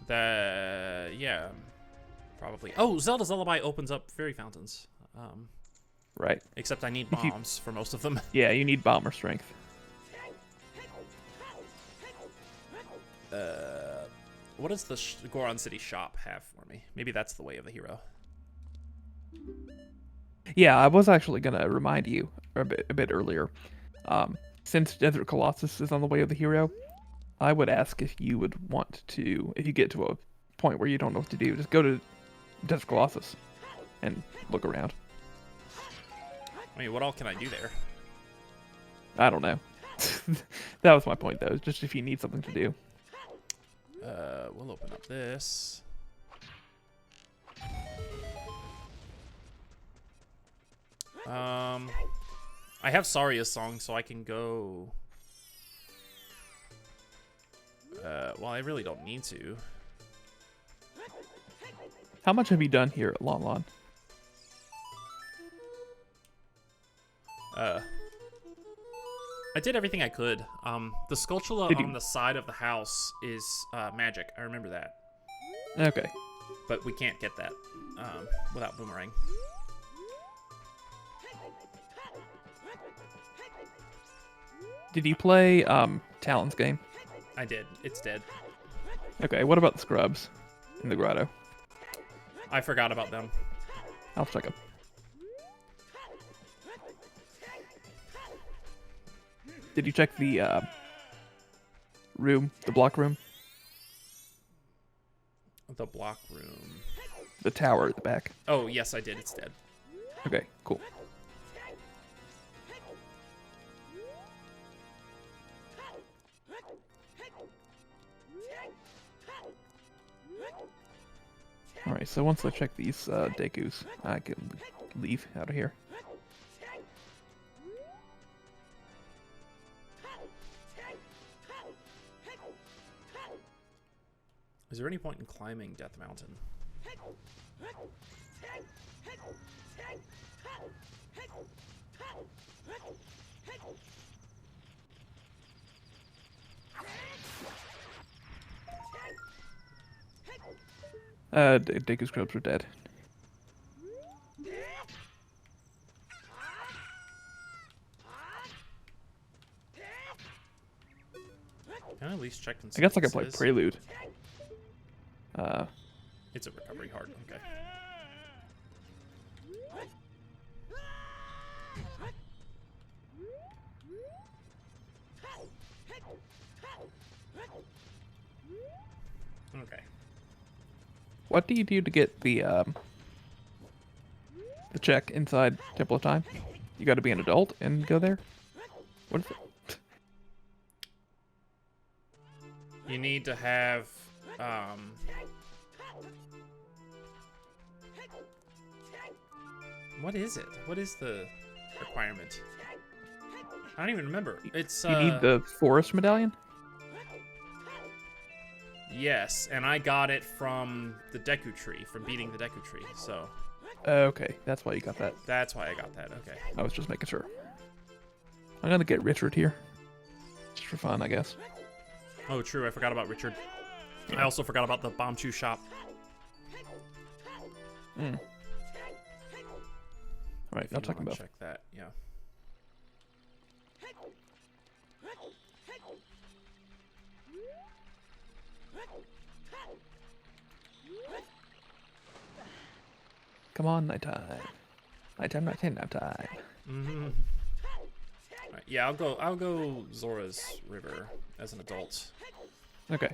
Yeah, probably. Oh, Zelda's Lullaby opens up fairy fountains. Right. Except I need If you- bombs for most of them. Yeah, you need bomber strength. What does the Goron City shop have for me? Maybe that's the way of the hero. Yeah, I was actually gonna remind you a bit earlier. Since Desert Colossus is on the way of the hero, I would ask if you would want to, if you get to a point where you don't know what to do, just go to Desert Colossus and look around. I mean, what all can I do there? I don't know. That was my point, though. Just if you need something to do. We'll open up this. I have Saria's song, so I can go. Well, I really don't need to. How much have you done here at Lon Lon? I did everything I could. The sculpture on the side of the house is magic. I remember that. Okay. But we can't get that without Boomerang. Did you play Talon's game? I did. It's dead. Okay, what about the scrubs in the grotto? I forgot about them. I'll check them. Did you check the room, the block room? The block room. The tower at the back. Oh, yes, I did. It's dead. Okay, cool. Alright, so once I check these Dekus, I can leave out of here. Is there any point in climbing Death Mountain? Deku scrubs are dead. Can I at least check and see I guess I what could play this is? Prelude. It's a recovery heart. Okay. Okay. What do you do to get the check inside Temple of Time? You got to be an adult and go there. What is it? You need to have what is it? What is the requirement? I don't even remember. It's You need the Forest Medallion. yes, and I got it from the Deku Tree, from beating the Deku Tree. So Okay, that's why you got that. that's why I got that. Okay. I was just making sure. I'm gonna get Richard here, just for fun, I guess. Oh, true. I forgot about Richard. I also forgot about the Bomb Chew shop. Mm. All right, I'll check them both. Check that. Yeah. Come on, nighttime. Nighttime, nighttime, nighttime. Mm-hmm. Right, yeah, I'll go Zora's River as an adult. Okay.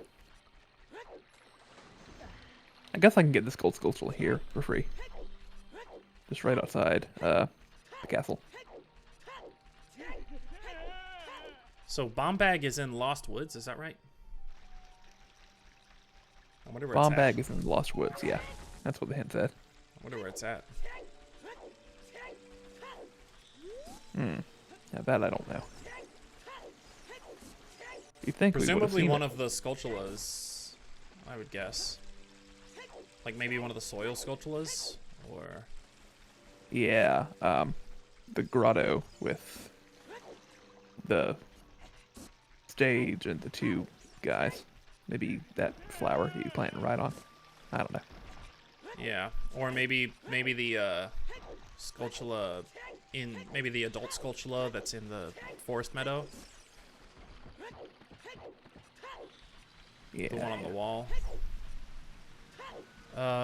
I guess I can get this gold sculpture here for free. Just right outside the castle. So Bombag is in Lost Woods, is that right? I wonder where Bomb it's bag is in the Lost Woods, yeah. That's what the hint said. I wonder where it's at. Hmm. Now that I don't know. You think Presumably one of the Skulltulas, I would guess. Like maybe one of the soil Skulltulas? Or... Yeah, the grotto with the stage and the two guys. Maybe that flower you planting right on. I don't know. Yeah, or maybe the Skulltula in maybe the adult Skulltula that's in the forest meadow. Yeah. The one on the wall.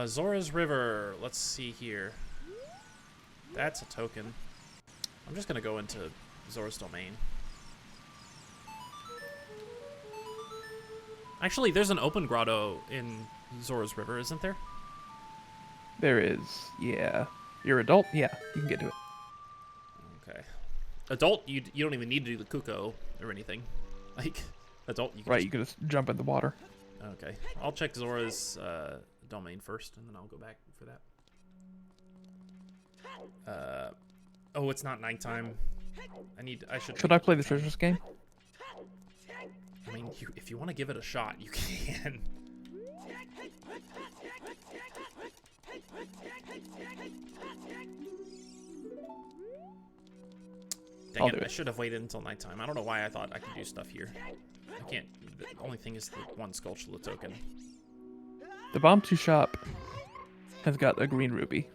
Zora's River. Let's see here. That's a token. I'm just gonna go into Zora's Domain. Actually, there's an open grotto in Zora's River, isn't there? There is. Yeah. You're adult? Yeah, you can get to it. Okay. Adult, you don't even need to do the Kuko or anything. Like, adult, you can Right, you can just jump in the water. Okay. I'll check Zora's domain first, and then I'll go back for that. Oh, it's not nighttime. I should... Should I play the treasures game? I mean, if you want to give it a shot, you can. Dang it, I should have waited until nighttime. I don't know why I thought I could do stuff here. I can't. The only thing is the one Skulltula token. The Bombchu shop has got a green ruby.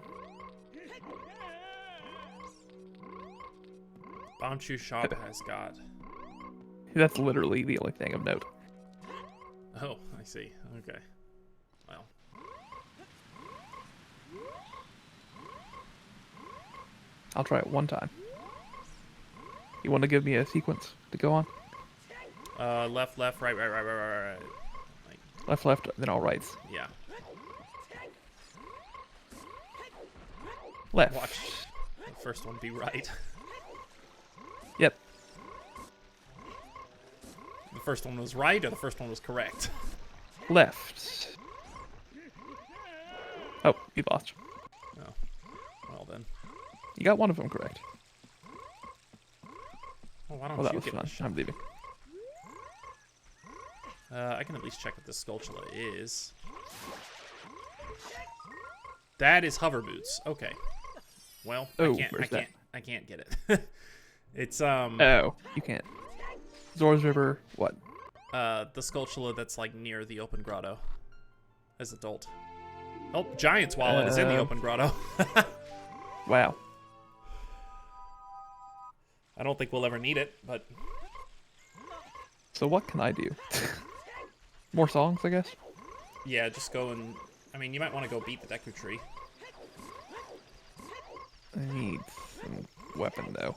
Bombchu shop has got... That's literally the only thing of note. Oh, I see. Okay. Well. I'll try it one time. You want to give me a sequence to go on? Left, left, right, right, right, right, right, right. Left, left, then all rights. Yeah. Left. Watch the first one be right. Yep. The first one was right, or the first one was correct? Left. Oh, you lost. Oh. Well then. You got one of them correct. Well, why don't Well, that you was give it a fun. shot? I'm leaving. I can at least check what this Skulltula is. That is hover boots. Okay. Well, Oh, I can't get it. It's Oh, you can't. Zora's River, what? the Skulltula that's like near the open grotto. As adult. Oh, Giant's wallet is in the open grotto. Wow. I don't think we'll ever need it, but So what can I do? More songs, I guess? yeah, just go and... I mean, you might want to go beat the Deku Tree. I need some weapon, though.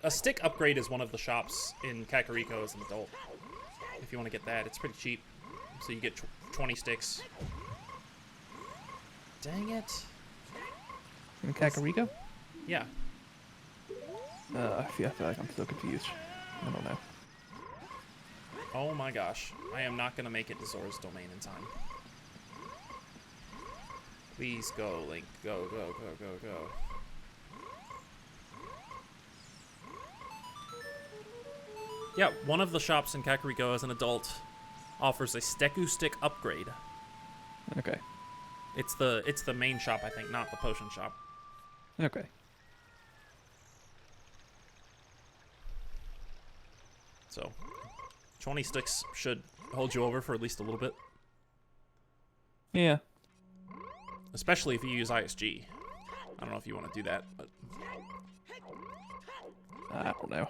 A stick upgrade is one of the shops in Kakariko as an adult. If you want to get that, it's pretty cheap. So you get 20 sticks. Dang it. In Kakariko? Yeah. I feel like I'm so confused. I don't know. Oh my gosh. I am not going to make it to Zora's Domain in time. Please go, Link. Go, go, go, go, go. Yeah, one of the shops in Kakariko as an adult offers a Steku stick upgrade. Okay. It's the main shop, I think, not the potion shop. Okay. So, 20 sticks should hold you over for at least a little bit. Yeah. Especially if you use ISG. I don't know if you want to do that, but... I don't know.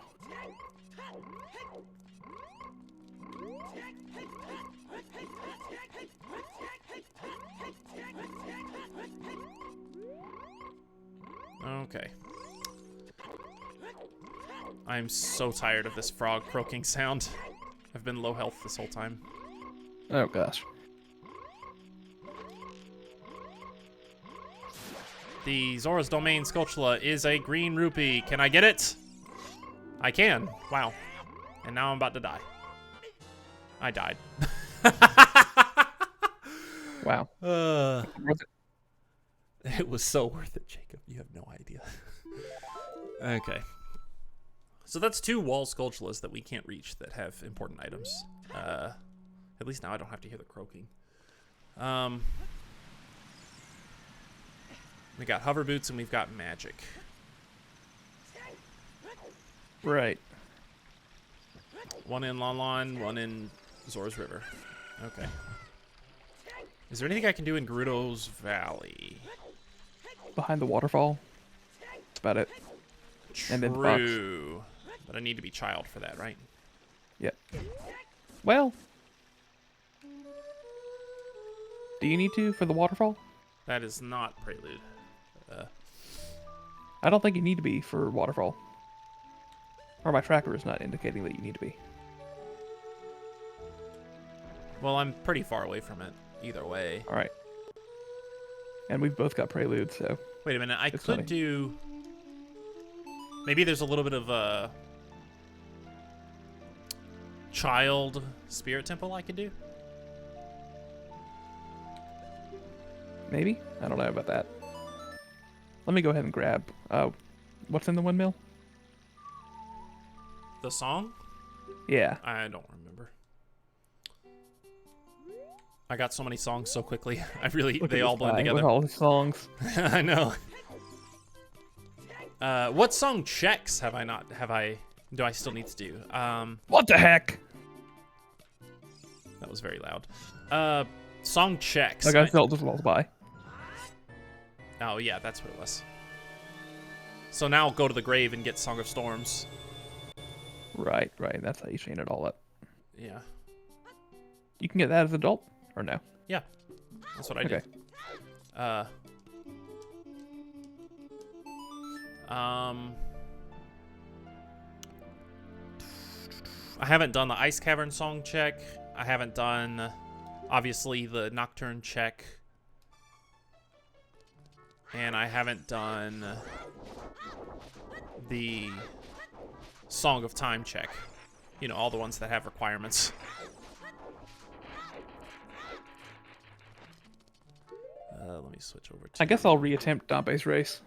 Okay. I'm so tired of this frog croaking sound. I've been low health this whole time. Oh, gosh. The Zora's Domain Skulltula is a green rupee. Can I get it? I can. Wow. And now I'm about to die. I died. Wow. Was it? It was so worth it, Jacob. You have no idea. Okay. So that's 2 wall Skulltulas that we can't reach that have important items. At least now I don't have to hear the croaking. We got hover boots and we've got magic. Right. One in Lon Lon, one in Zora's River. Okay. Is there anything I can do in Gerudo's Valley? Behind the waterfall. That's about it. And then the box. True. But I need to be child for that, right? Yep. Well, do you need to for the waterfall? That is not Prelude. I don't think you need to be for waterfall. Or my tracker is not indicating that you need to be. Well, I'm pretty far away from it either way. All right. And we've both got Prelude, so... Wait a minute. I It's could funny. do... Maybe there's a little bit of child spirit temple I could do? Maybe? I don't know about that. Let me go ahead and grab... what's in the windmill? The song? Yeah. I don't remember. I got so many songs so quickly. They all blend together. With all the songs. I know. What song checks do I still need to do? What the heck? That was very loud. Song checks. I got Zelda's Lullaby. Oh yeah, that's what it was. So now I'll go to the grave and get Song of Storms. Right. That's how you chain it all up. Yeah. You can get that as an adult, or no? Yeah. That's what I did. I haven't done the Ice Cavern song check. I haven't done, obviously, the Nocturne check. And I haven't done the Song of Time check. You know, all the ones that have requirements. Let me switch over to... I guess I'll reattempt Dompe's race.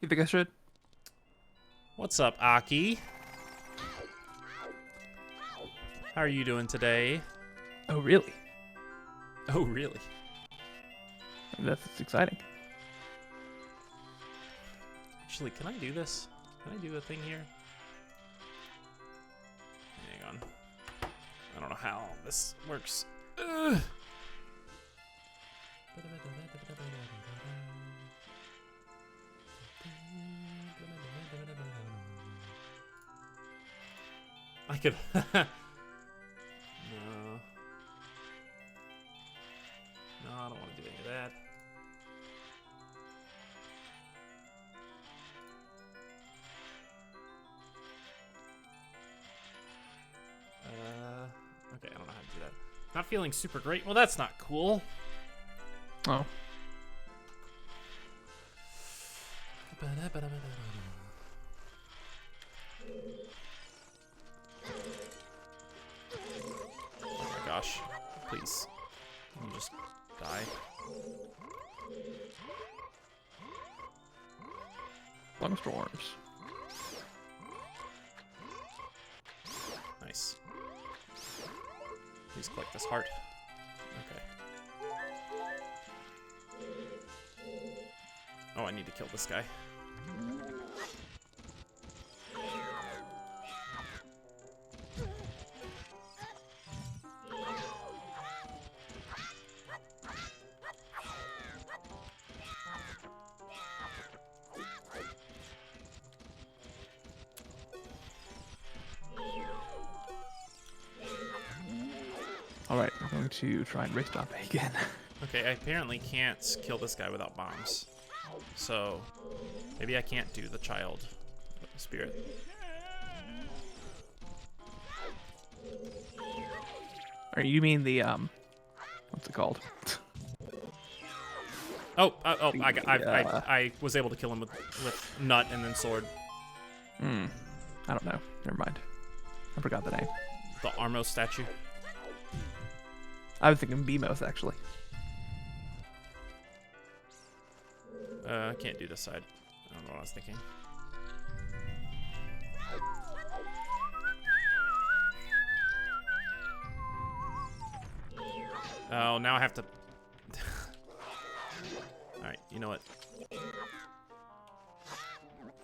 You think I should? What's up, Aki? How are you doing today? Oh, really? Oh, really? That's exciting. Actually, can I do this? Can I do a thing here? Hang on. I don't know how this works. Ugh. I could... No. No, I don't want to do any of that. Okay, I don't know how to do that. Not feeling super great. Well, that's not cool. Oh. Oh my gosh. Please. Can you just die? Storms. Nice. Please collect this heart. Okay. Oh, I need to kill this guy. Alright, I'm going to try and race Dompe again. Okay, I apparently can't kill this guy without bombs. So, maybe I can't do the child spirit. Or you mean the, what's it called? I was able to kill him with nut and then sword. I don't know. Never mind. I forgot the name. The Armos statue. I was thinking Beamos, actually. I can't do this side. I don't know what I was thinking. Oh, now I have to... Alright, you know what?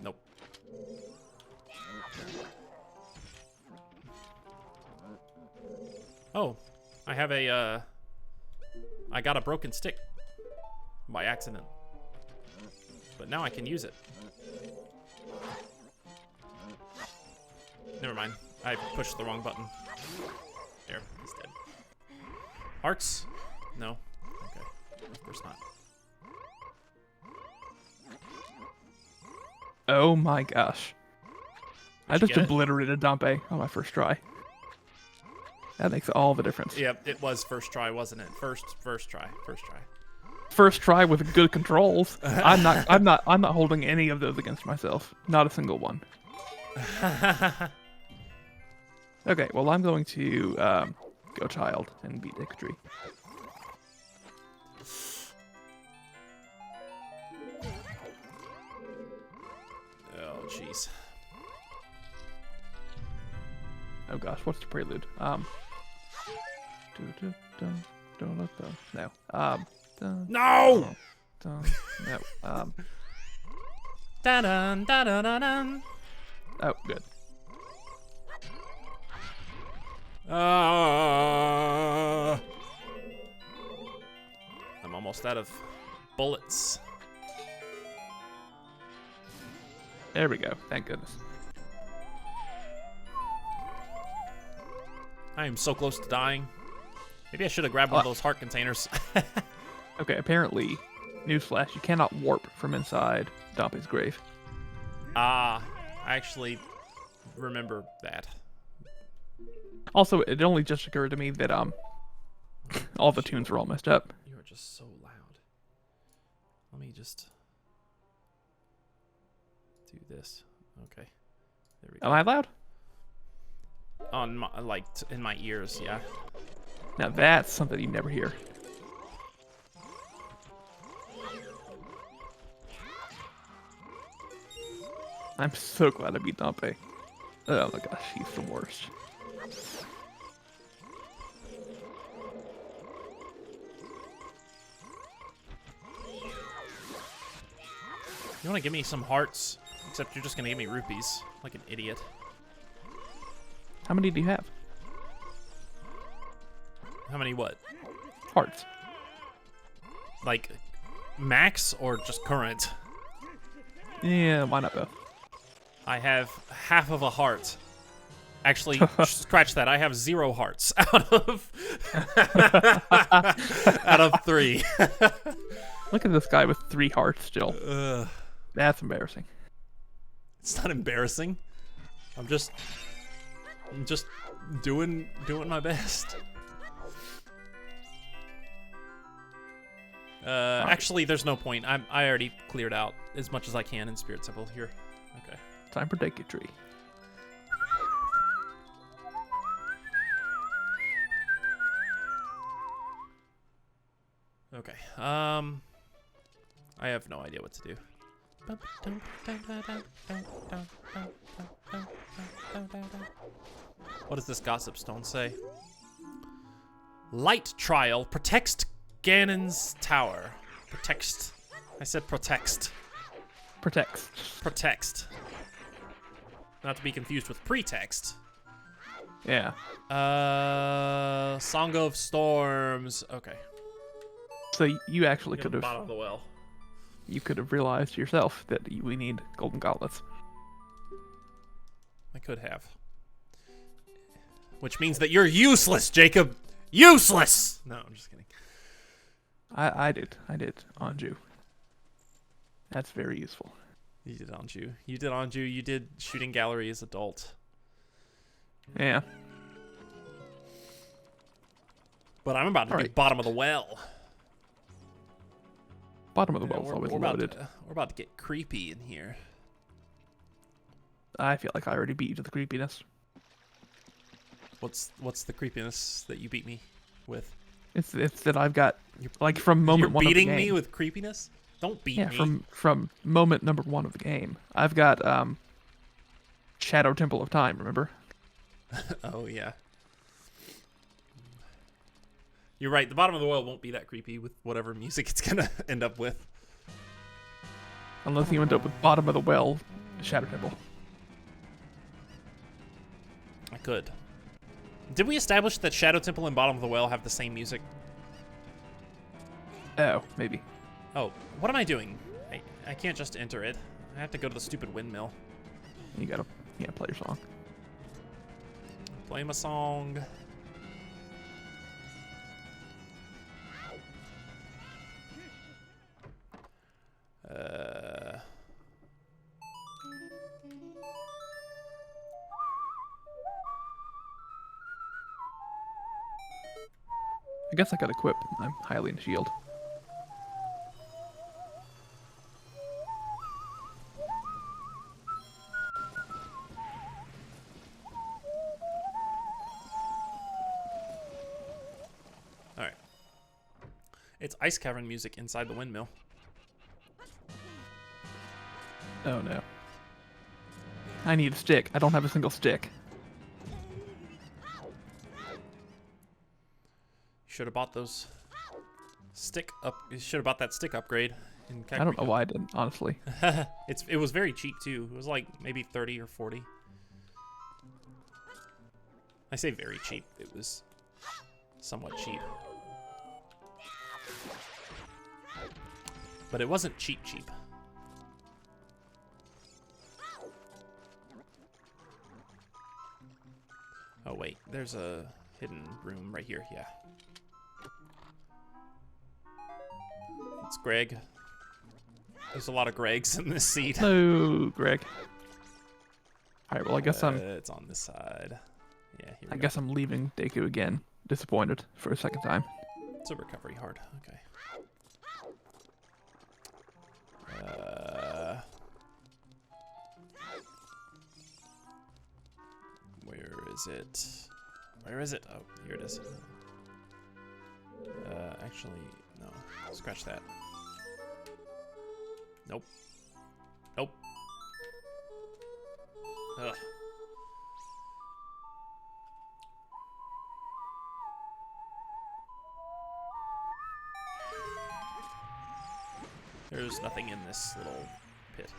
Nope. Oh, I have a, I got a broken stick by accident. But now I can use it. Never mind. I pushed the wrong button. There, he's dead. Hearts? No. Okay. Of course not. Oh my gosh. I Did you just get it? obliterated Dompe on my first try. That makes all the difference. Yep, it was first try, wasn't it? First try. First try with good controls. I'm not holding any of those against myself. Not a single one. Okay, well I'm going to go child and beat Victory. Oh, jeez. Oh gosh, what's the prelude? No. No! No. Da-dun, da-dun-dun-dun. Oh, good. I'm almost out of bullets. There we go. Thank goodness. I am so close to dying. Maybe I should have grabbed one of those heart containers. Okay, apparently, newsflash, you cannot warp from inside Dompe's grave. I actually remember that. Also, it only just occurred to me that all the tunes were all messed up. You are just so loud. Let me just do this. Okay. There we go. Am I loud? On my, like, in my ears, yeah. Now that's something you never hear. I'm so glad I beat Dompe. Oh my gosh, he's the worst. You want to give me some hearts? Except you're just going to give me rupees. Like an idiot. How many do you have? How many what? Hearts. Like, max or just current? Yeah, why not both? I have half of a heart. Actually, scratch that. I have 0 hearts out of out of 3. Look at this guy with 3 hearts still. That's embarrassing. It's not embarrassing. I'm just doing my best. Actually, there's no point. I already cleared out as much as I can in Spirit Temple here. Okay. Time for Tree. Okay. I have no idea what to do. What does this gossip stone say? Light trial protects Ganon's tower. Protects. I said protects. Protects. Not to be confused with pretext. Yeah. Song of Storms. Okay. So you actually could have. Bottom of the well. You could have realized yourself that we need golden gauntlets. I could have. Which means that you're useless, Jacob. Useless. No, I'm just kidding. I did Anju. That's very useful. You did Anju. You did shooting gallery as adult. Yeah. But I'm about to do bottom of the well. Bottom of the well's always loaded. We're about to get creepy in here. I feel like I already beat you to the creepiness. What's the creepiness that you beat me with? It's that I've got like from moment one of the game. You're beating me with creepiness? Don't beat me. Yeah, from moment number 1 of the game. I've got Shadow Temple of Time, remember? Oh yeah. You're right, the bottom of the well won't be that creepy with whatever music it's gonna end up with. Unless you end up with bottom of the well, Shadow Temple. I could. Did we establish that Shadow Temple and Bottom of the Well have the same music? Oh, maybe. Oh, what am I doing? I can't just enter it. I have to go to the stupid windmill. You gotta play your song. Play my song. I guess I could equip my Hylian shield. All right. It's ice cavern music inside the windmill. Oh no. I need a stick. I don't have a single stick. Should have bought those stick up. You should have bought that stick upgrade. In I don't know why I didn't, honestly. It was very cheap too. It was like maybe 30 or 40. I say very cheap. It was somewhat cheap. But it wasn't cheap. Oh wait, there's a hidden room right here. Yeah. It's Greg. There's a lot of Gregs in this seat. No, Greg. All right, well, I guess It's on this side. Yeah, here we I go. guess I'm leaving Deku again. Disappointed for a second time. It's a recovery hard. Okay. Where is it? Where is it? Oh, here it is. Actually, no. Scratch that. Nope. Nope. Ugh. There's nothing in this little pit.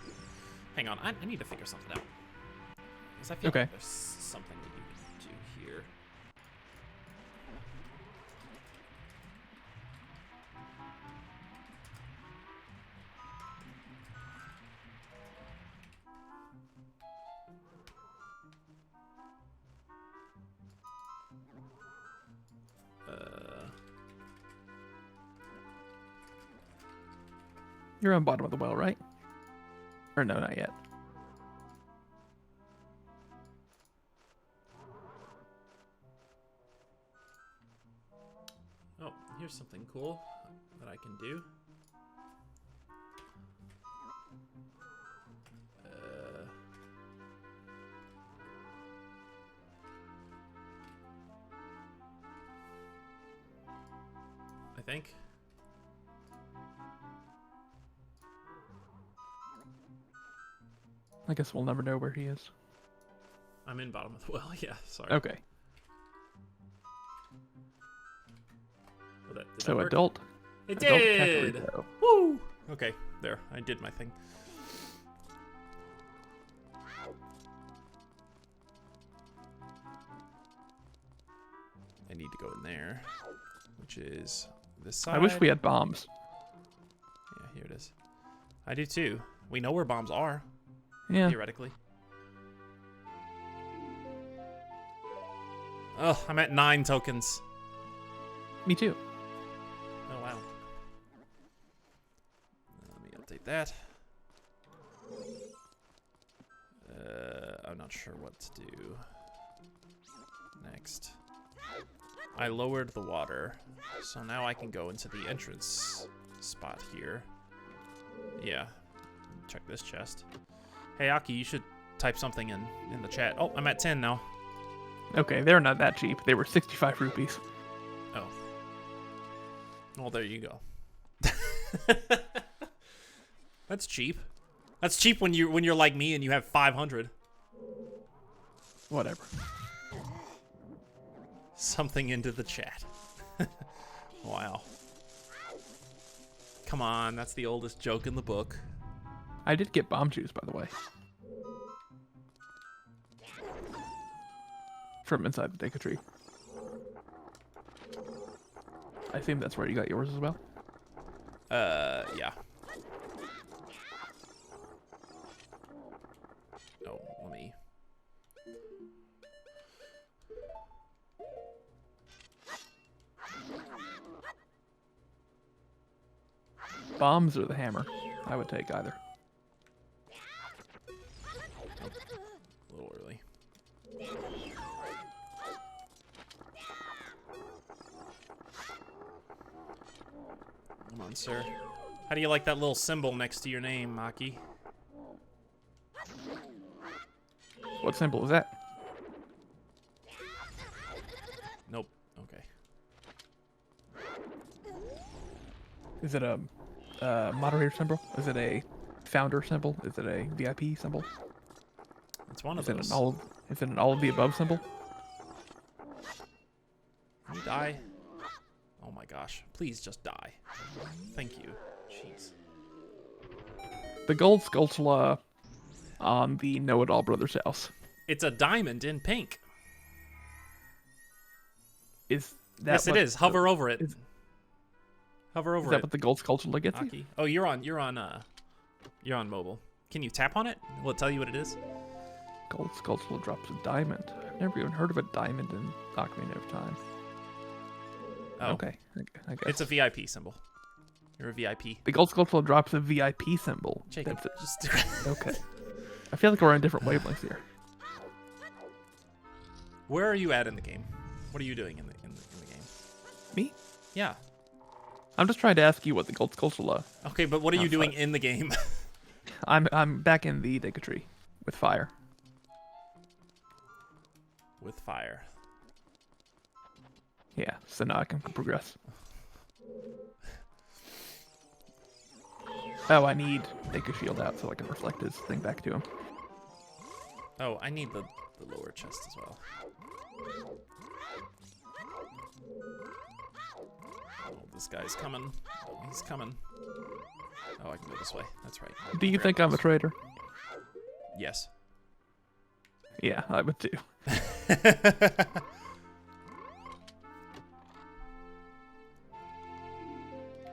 Hang on, I need to figure something out. Because I feel Okay. like there's something that you can do here. You're on bottom of the well, right? Or no, not yet. Oh, here's something cool that I can do. I think. I guess we'll never know where he is. I'm in bottom of the well. Yeah, sorry. Okay. Well, did So that work? adult. It adult did. Kakariko. Woo! Okay, there. I did my thing. I need to go in there, which is this side. I wish we had bombs. Yeah, here it is. I do too. We know where bombs are, Yeah. theoretically. Oh, I'm at 9 tokens. Me too. Oh, wow. Let me update that. I'm not sure what to do next. I lowered the water, so now I can go into the entrance spot here. Yeah. Check this chest. Hey, Aki, you should type something in the chat. Oh, I'm at 10 now. Okay, they're not that cheap. They were 65 rupees. Oh. Well, there you go. That's cheap. That's cheap when you're like me and you have 500. Whatever. Something into the chat. Wow. Come on, that's the oldest joke in the book. I did get bomb juice, by the way. From inside the Deku tree. I assume that's where you got yours as well. Yeah. Oh, let me. Bombs or the hammer? I would take either. A little early. Come on, sir. How do you like that little symbol next to your name, Maki? What symbol is that? Nope. Okay. Is it a moderator symbol? Is it a founder symbol? Is it a VIP symbol? It's one of Is it those. is it an all of the above symbol? Can you die? Oh my gosh. Please just die. Thank you. Jeez. The gold sculptula on the Know-It-All Brothers house. It's a diamond in pink. Is that Yes, it is. Hover over it. Hover over Is that it. what the gold sculptula gets you? Maki. Oh, you're on mobile. Can you tap on it? Will it tell you what it is? Gold sculptula drops a diamond. I've never even heard of a diamond in Ocarina of Time. Oh. Okay, I guess. It's a VIP symbol. You're a VIP. The gold sculptula drops a VIP symbol. Jacob, That's it. just do it. Okay. I feel like we're on different wavelengths here. Where are you at in the game? What are you doing in the game? Me? Yeah. I'm just trying to ask you what the gold sculptula. Okay, but what are you Sounds doing fun. in the game? I'm back in the Deku Tree with fire. With fire. Yeah, so now I can progress. Oh, I need Deku Shield out so I can reflect his thing back to him. Oh, I need the lower chest as well. Oh, this guy's coming. Oh, he's coming. Oh, I can go this way. That's right. Do you think I'm a traitor? Yes. Yeah, I would too.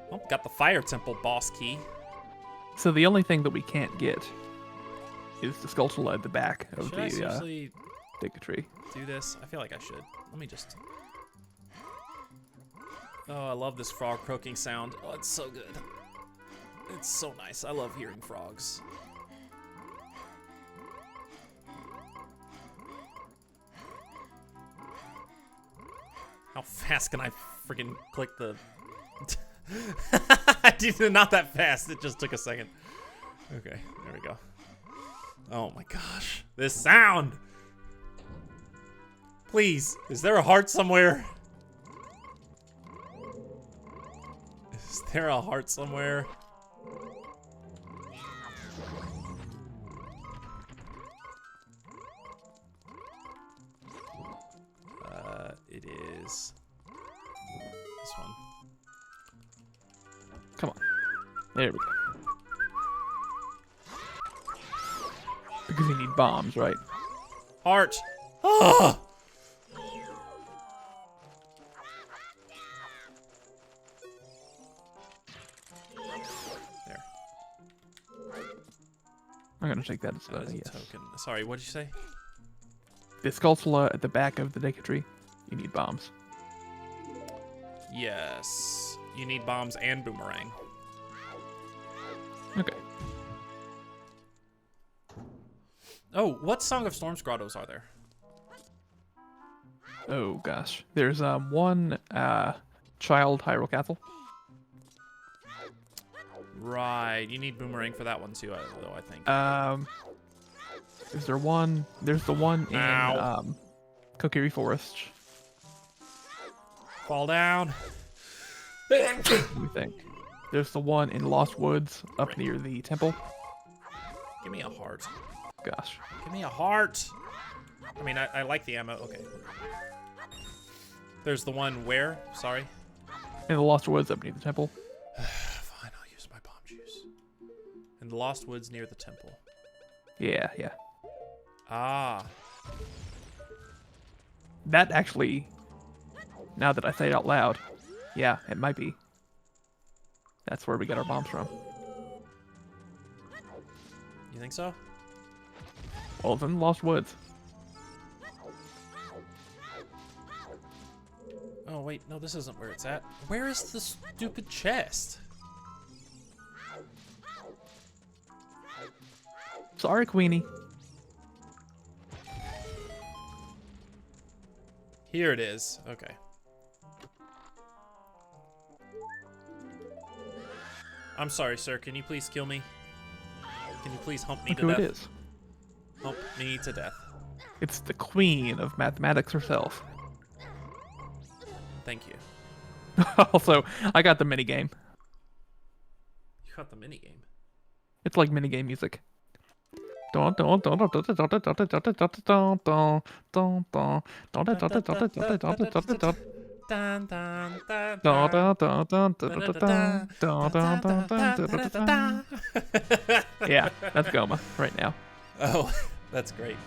Oh, got the fire temple boss key. So the only thing that we can't get is the sculptula at the back of Should I the seriously Deku Tree. do this? I feel like I should. Let me just... Oh, I love this frog croaking sound. Oh, it's so good. It's so nice. I love hearing frogs. How fast can I freaking click the... I did not that fast. It just took a second. Okay, there we go. Oh my gosh. This sound! Please, is there a heart somewhere? Is there a heart somewhere? It is this one. Come on. There we go. Because you need bombs, right? Heart! Ah! There. I'm gonna take that as That is a a yes. token. Sorry, what did you say? The sculptula at the back of the Deku Tree, you need bombs. Yes. You need bombs and boomerang. Okay. Oh, what Song of Storms grottos are there? Oh gosh. There's one child Hyrule Castle. Right. You need boomerang for that one too, though, I think. Is there one? There's the one in Ow. Kokiri Forest. Fall down. Let me think. There's the one in Lost Woods up near the temple. Give me a heart. Gosh. Give me a heart. I mean, I like the ammo. Okay. There's the one where? Sorry. In the Lost Woods up near the temple. Fine, I'll use my bomb juice. In the Lost Woods near the temple. Yeah, yeah. Ah. That actually, now that I say it out loud, Yeah, it might be. That's where we get our bombs from. You think so? Well, it's in the Lost Woods. Oh, wait. No, this isn't where it's at. Where is the stupid chest? Sorry, Queenie. Here it is. Okay. I'm sorry, sir. Can you please kill me? Can you please hump me Look to who death? it is. Hump me to death. It's the queen of mathematics herself. Thank you. Also, I got the minigame. You got the minigame. It's like minigame music. Dun, dun, dun, Yeah, that's Goma right now. Oh, that's great.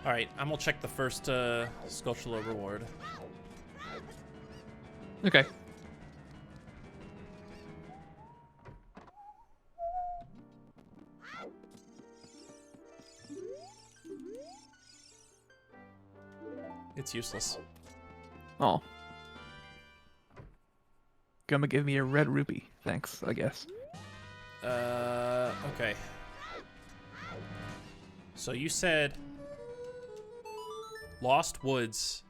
All right, I'm gonna check the first Skulltula reward. Okay. It's useless. Oh. Gonna give me a red rupee. Thanks, I guess. Okay. So you said Lost Woods.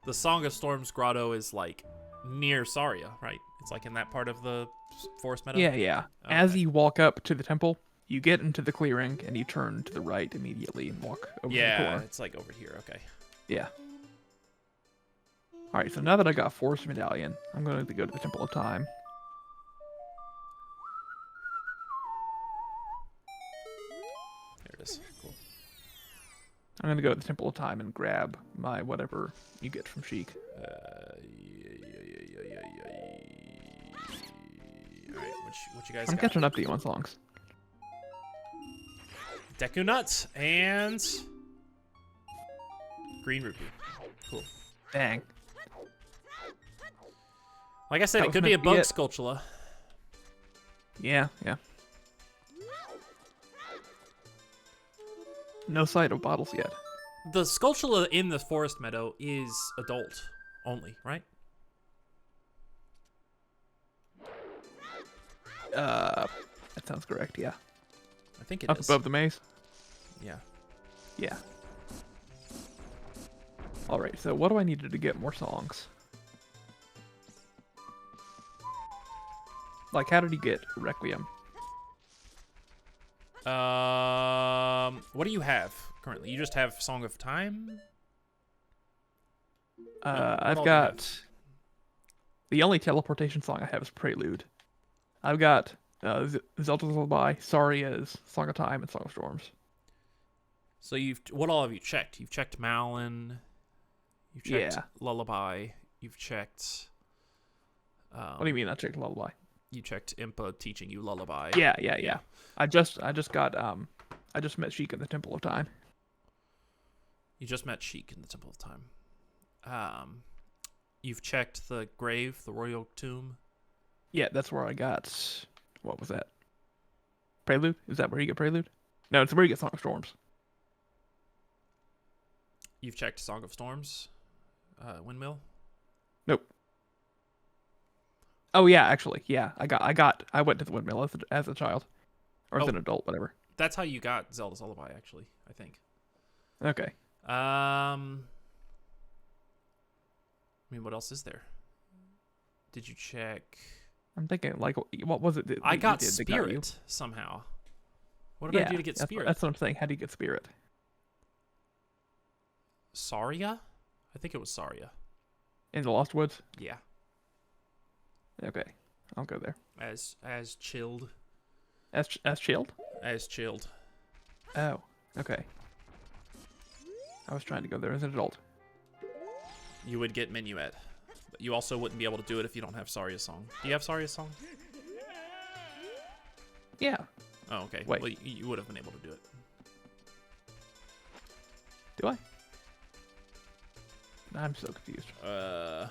The Song of Storms grotto is like near Saria, right? It's like in that part of the forest meadow? Yeah, yeah. Okay. As you walk up to the temple, you get into the clearing and you turn to the right immediately and walk over the Yeah, corner. it's like over here. Okay. Yeah. Alright, so now that I got Forest Medallion, I'm going to go to the Temple of Time. There it is. Cool. I'm going to go to the Temple of Time and grab my whatever you get from Sheik. Alright, what you guys I'm got? catching up to you on songs. Deku Nuts and Green Rupee. Cool. Dang. Like I said, That it was could be a meant to be bug it. Skulltula. Yeah, yeah. No sight of bottles yet. The Skulltula in the forest meadow is adult only, right? That sounds correct, yeah. I think it Up is. above the maze? Yeah. Yeah. Alright, so what do I need to get more songs? Like, how did you get Requiem? What do you have currently? You just have Song of Time? what all I've do you got... The only teleportation song I have is Prelude. I've got Zelda's Lullaby, Saria's Song of Time, and Song of Storms. So what all have you checked? You've checked Malin. You've checked Yeah. Lullaby. You've checked. What do you mean I checked Lullaby? You checked Impa teaching you Lullaby. Yeah. I just got I just met Sheik in the Temple of Time. You just met Sheik in the Temple of Time. You've checked the grave, the royal tomb. Yeah, that's where I got what was that? Prelude? Is that where you get Prelude? No, it's where you get Song of Storms. You've checked Song of Storms, Windmill. Nope. Oh yeah, actually, yeah. I went to the windmill as a child, or as Oh. an adult, whatever. That's how you got Zelda's Lullaby, actually. I think. Okay. I mean, what else is there? Did you check? I'm thinking, like, what was it? I you got did that got you? Spirit somehow. What did I do to get that's, Spirit? That's what I'm saying. How do you get Spirit? Saria? I think it was Saria. In the Lost Woods? Yeah. Okay, I'll go there. As chilled. As chilled? As chilled. Oh, okay. I was trying to go there as an adult. You would get Minuet. But you also wouldn't be able to do it if you don't have Saria's song. Do you have Saria's song? Yeah. Oh, okay. Wait. Well, you would have been able to do it. Do I? I'm so confused. I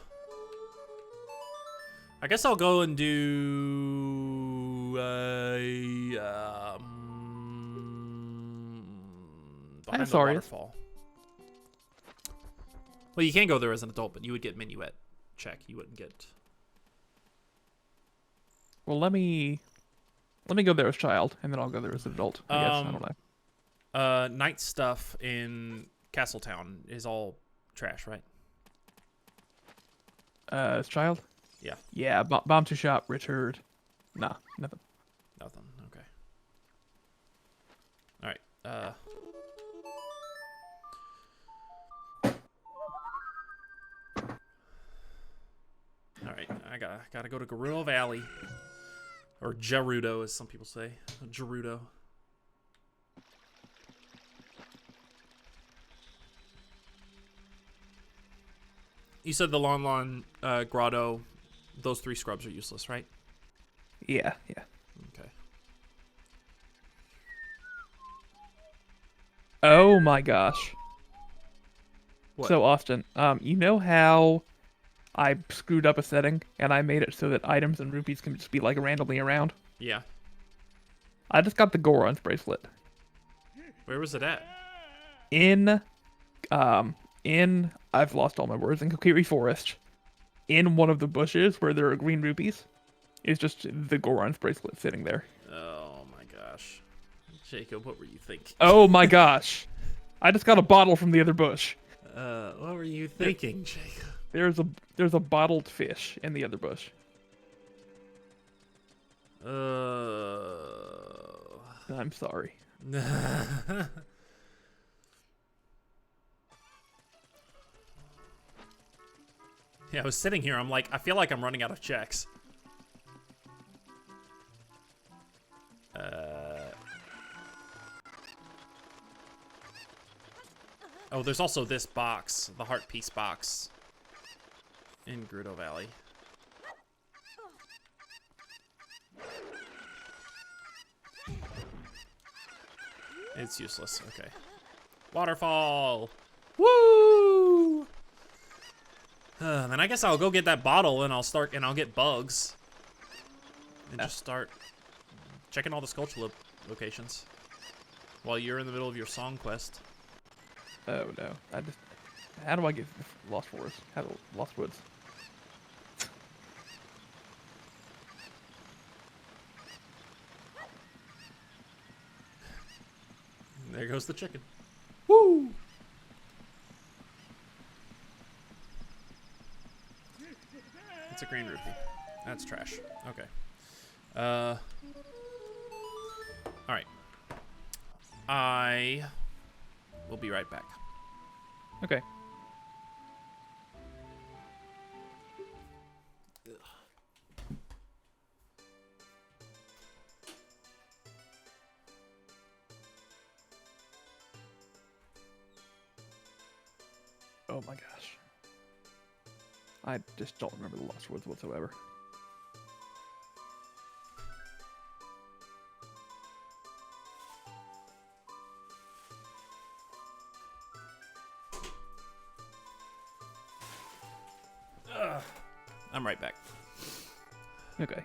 guess I'll go and do behind the sorry. waterfall. Well, you can go there as an adult, but you would get minuet check. You wouldn't get. Well, let me go there as child, and then I'll go there as an adult. I guess. I don't know. Night stuff in Castletown is all trash, right? As child? Yeah. Yeah, bomb to shop, returned. Nah, nothing. Nothing. Okay. All right. All right. I gotta go to Gerudo Valley, or Gerudo, as some people say. Gerudo. You said the Lon Lon Grotto, those 3 scrubs are useless, right? Yeah. Okay. Oh my gosh. What? So Austin, you know how I screwed up a setting and I made it so that items and rupees can just be like randomly around? Yeah. I just got the Goron's bracelet. Where was it at? In I've lost all my words, in Kokiri Forest, in one of the bushes where there are green rupees, is just the Goron's bracelet sitting there. Oh my gosh. Jacob, what were you thinking? Oh my gosh. I just got a bottle from the other bush. What were you thinking, Jacob? There's a bottled fish in the other bush. I'm sorry. Yeah, I was sitting here. I'm like, I feel like I'm running out of checks. Oh, there's also this box, the heart piece box, in Gerudo Valley. It's useless. Okay. Waterfall. Woo! Then I guess I'll go get that bottle and I'll get bugs. And just start checking all the sculpture locations while you're in the middle of your song quest. Oh no. How do I get Lost Forest? Lost Woods? There goes the chicken. Woo! It's a green rupee. That's trash. Okay. Alright. I will be right back. Okay. Oh my gosh. I just don't remember the Lost Woods whatsoever. I'm right back. Okay.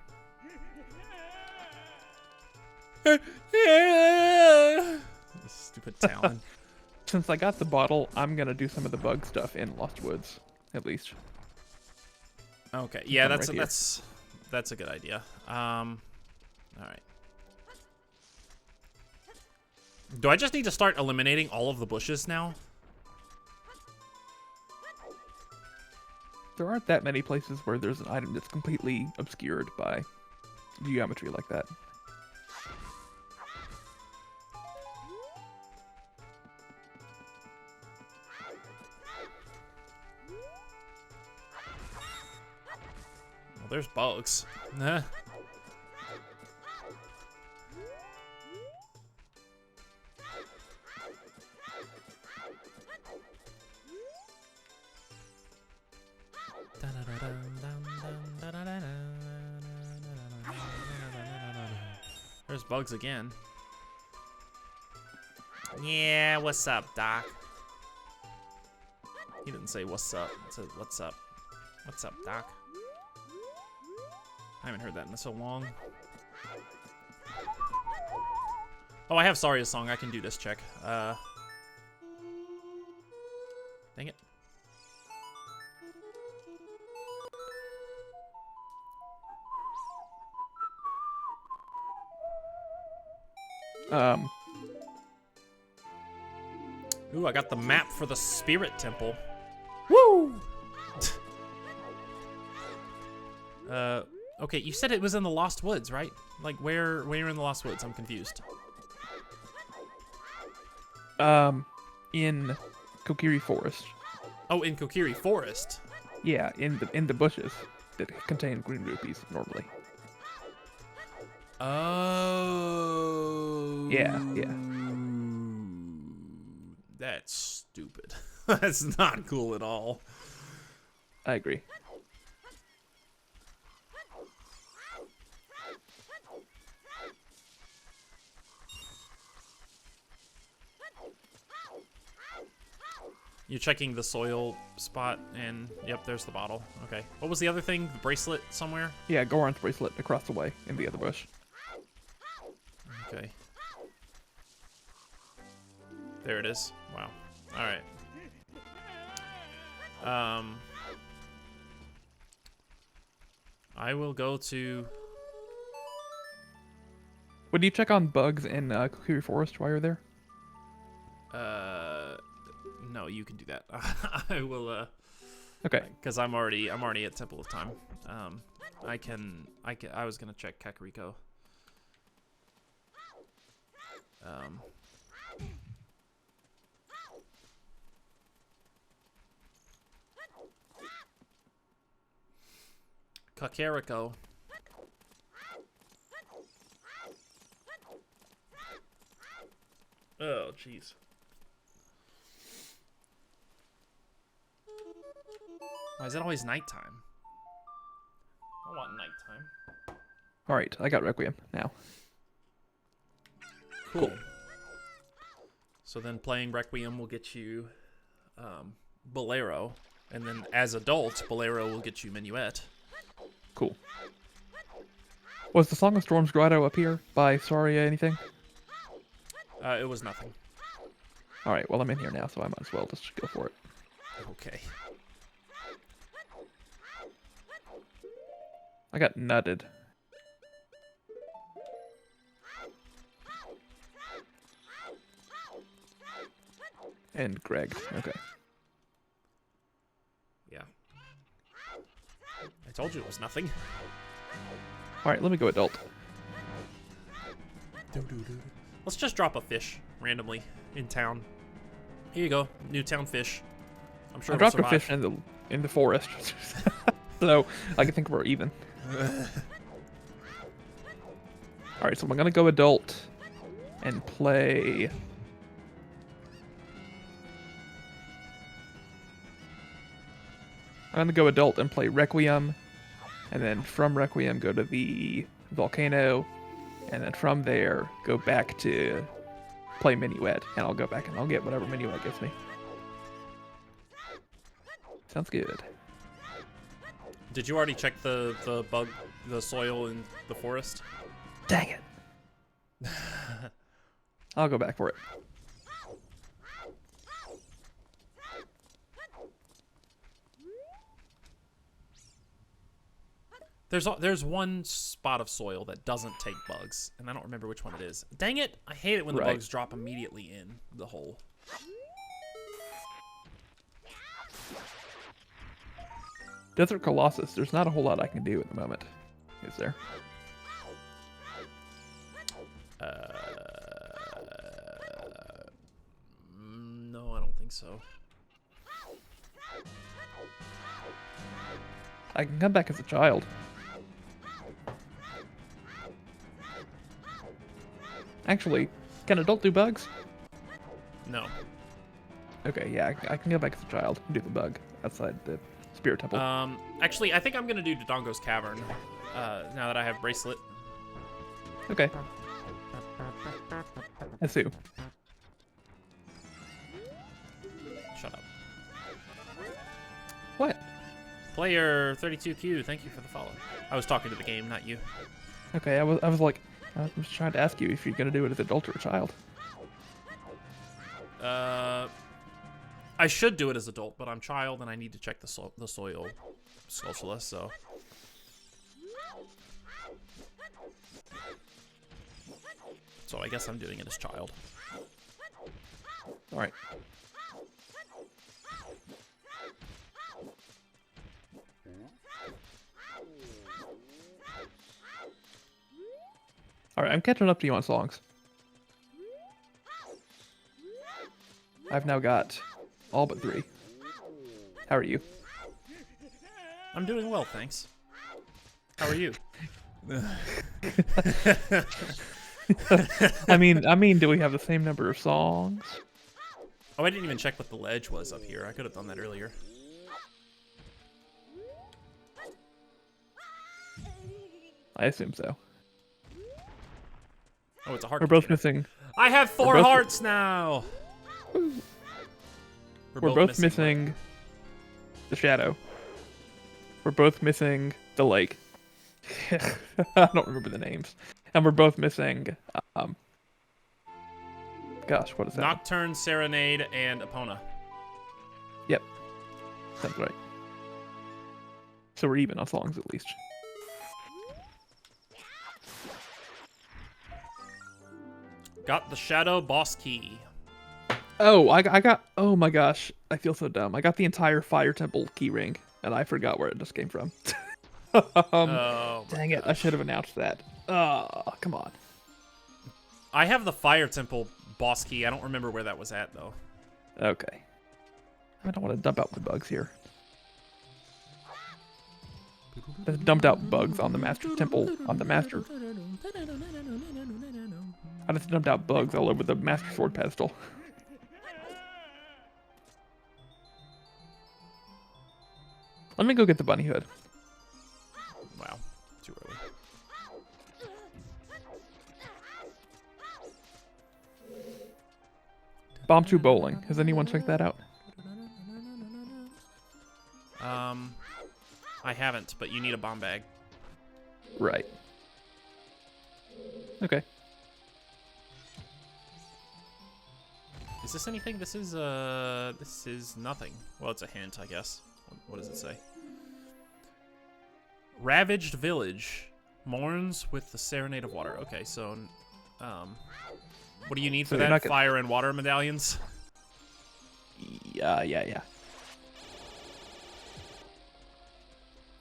Stupid Talon. Since I got the bottle, I'm gonna do some of the bug stuff in Lost Woods, at least. Okay, yeah, Right that's a good idea. All right. Do I just need to start eliminating all of the bushes now? There aren't that many places where there's an item that's completely obscured by geometry like that. Well, there's bugs. Nah. There's bugs again. Yeah, what's up, Doc? He didn't say what's up. He said what's up. What's up, Doc? I haven't heard that in so long. Oh, I have Saria's song. I can do this check. Dang it. Ooh, I got the map for the Spirit Temple. Woo! Okay, you said it was in the Lost Woods, right? Like, where in the Lost Woods? I'm confused. In Kokiri Forest. Oh, in Kokiri Forest? Yeah, in the bushes that contain green rupees normally. Oh. Yeah. That's stupid. That's not cool at all. I agree. You're checking the soil spot, and yep, there's the bottle. Okay. What was the other thing? The bracelet somewhere? Yeah, Goron's bracelet across the way in the other bush. Okay. There it is. Wow. All right. I will go to... Would you check on bugs in Kokiri Forest while you're there? No, you can do that. I will, Okay. because I'm already at Temple of Time. I was gonna check Kakariko. Kakariko. Oh, jeez. Why is it always nighttime? I want nighttime. All right, I got Requiem now. Cool. So then playing Requiem will get you Bolero, and then as adults, Bolero will get you Minuet. Cool. Was the Song of Storms Grotto up here by Saria anything? It was nothing. All right, well, I'm in here now, so I might as well just go for it. Okay. I got nutted. And Greg. Okay. Yeah. I told you it was nothing. All right, let me go adult. Let's just drop a fish randomly in town. Here you go, Newtown fish. I'm sure I it'll dropped a survive. fish in the forest, so I can think we're even. All right, so I'm gonna go adult and play. I'm gonna go adult and play Requiem, and then from Requiem go to the volcano, and then from there go back to play Minuet, and I'll go back and I'll get whatever Minuet gives me. Sounds good. Did you already check the soil in the forest? Dang it. I'll go back for it. There's one spot of soil that doesn't take bugs, and I don't remember which one it is. Dang it! I hate it when the Right. bugs drop immediately in the hole. Desert Colossus, there's not a whole lot I can do at the moment, is there? No, I don't think so. I can come back as a child. Actually, can adult do bugs? No. Okay, yeah, I can go back as a child and do the bug outside the Spirit Temple. Actually, I think I'm gonna do Dodongo's Cavern. Now that I have Bracelet. Okay. Asu. Shut up. Player 32Q, thank you for the follow. I was talking to the game, not you. Okay, I was like, I was trying to ask you if you're gonna do it as adult or a child. I should do it as adult, but I'm child and I need to check the soil socialist, so. So I guess I'm doing it as child. All right. All right, I'm catching up to you on songs. I've now got all but 3. How are you? I'm doing well, thanks. How are you? I mean, do we have the same number of songs? Oh, I didn't even check what the ledge was up here. I could have done that earlier. I assume so. Oh, it's a heart. We're both container. missing. I have 4 hearts now. We're both missing the shadow. We're both missing the lake. I don't remember the names. And we're both missing, gosh, what is that? Nocturne, Serenade, and Epona. Yep. Sounds right. So we're even on songs at least. Got the Shadow Boss Key. Oh, I got, oh my gosh, I feel so dumb. I got the entire Fire Temple keyring, and I forgot where it just came from. Oh, dang it, I should have announced that. Oh, come on. I have the Fire Temple Boss Key. I don't remember where that was at, though. Okay. I don't want to dump out my bugs here. I dumped out bugs on the Master Temple, on the Master. I just dumped out bugs all over the Master Sword pedestal. Let me go get the bunny hood. Wow, too early. Bomb 2 Bowling. Has anyone checked that out? I haven't, but you need a bomb bag. Right. Okay. Is this anything? This is nothing. Well, it's a hint, I guess. What does it say? Ravaged village mourns with the serenade of water. Okay, so, what do you need for that? Fire and water medallions? Yeah.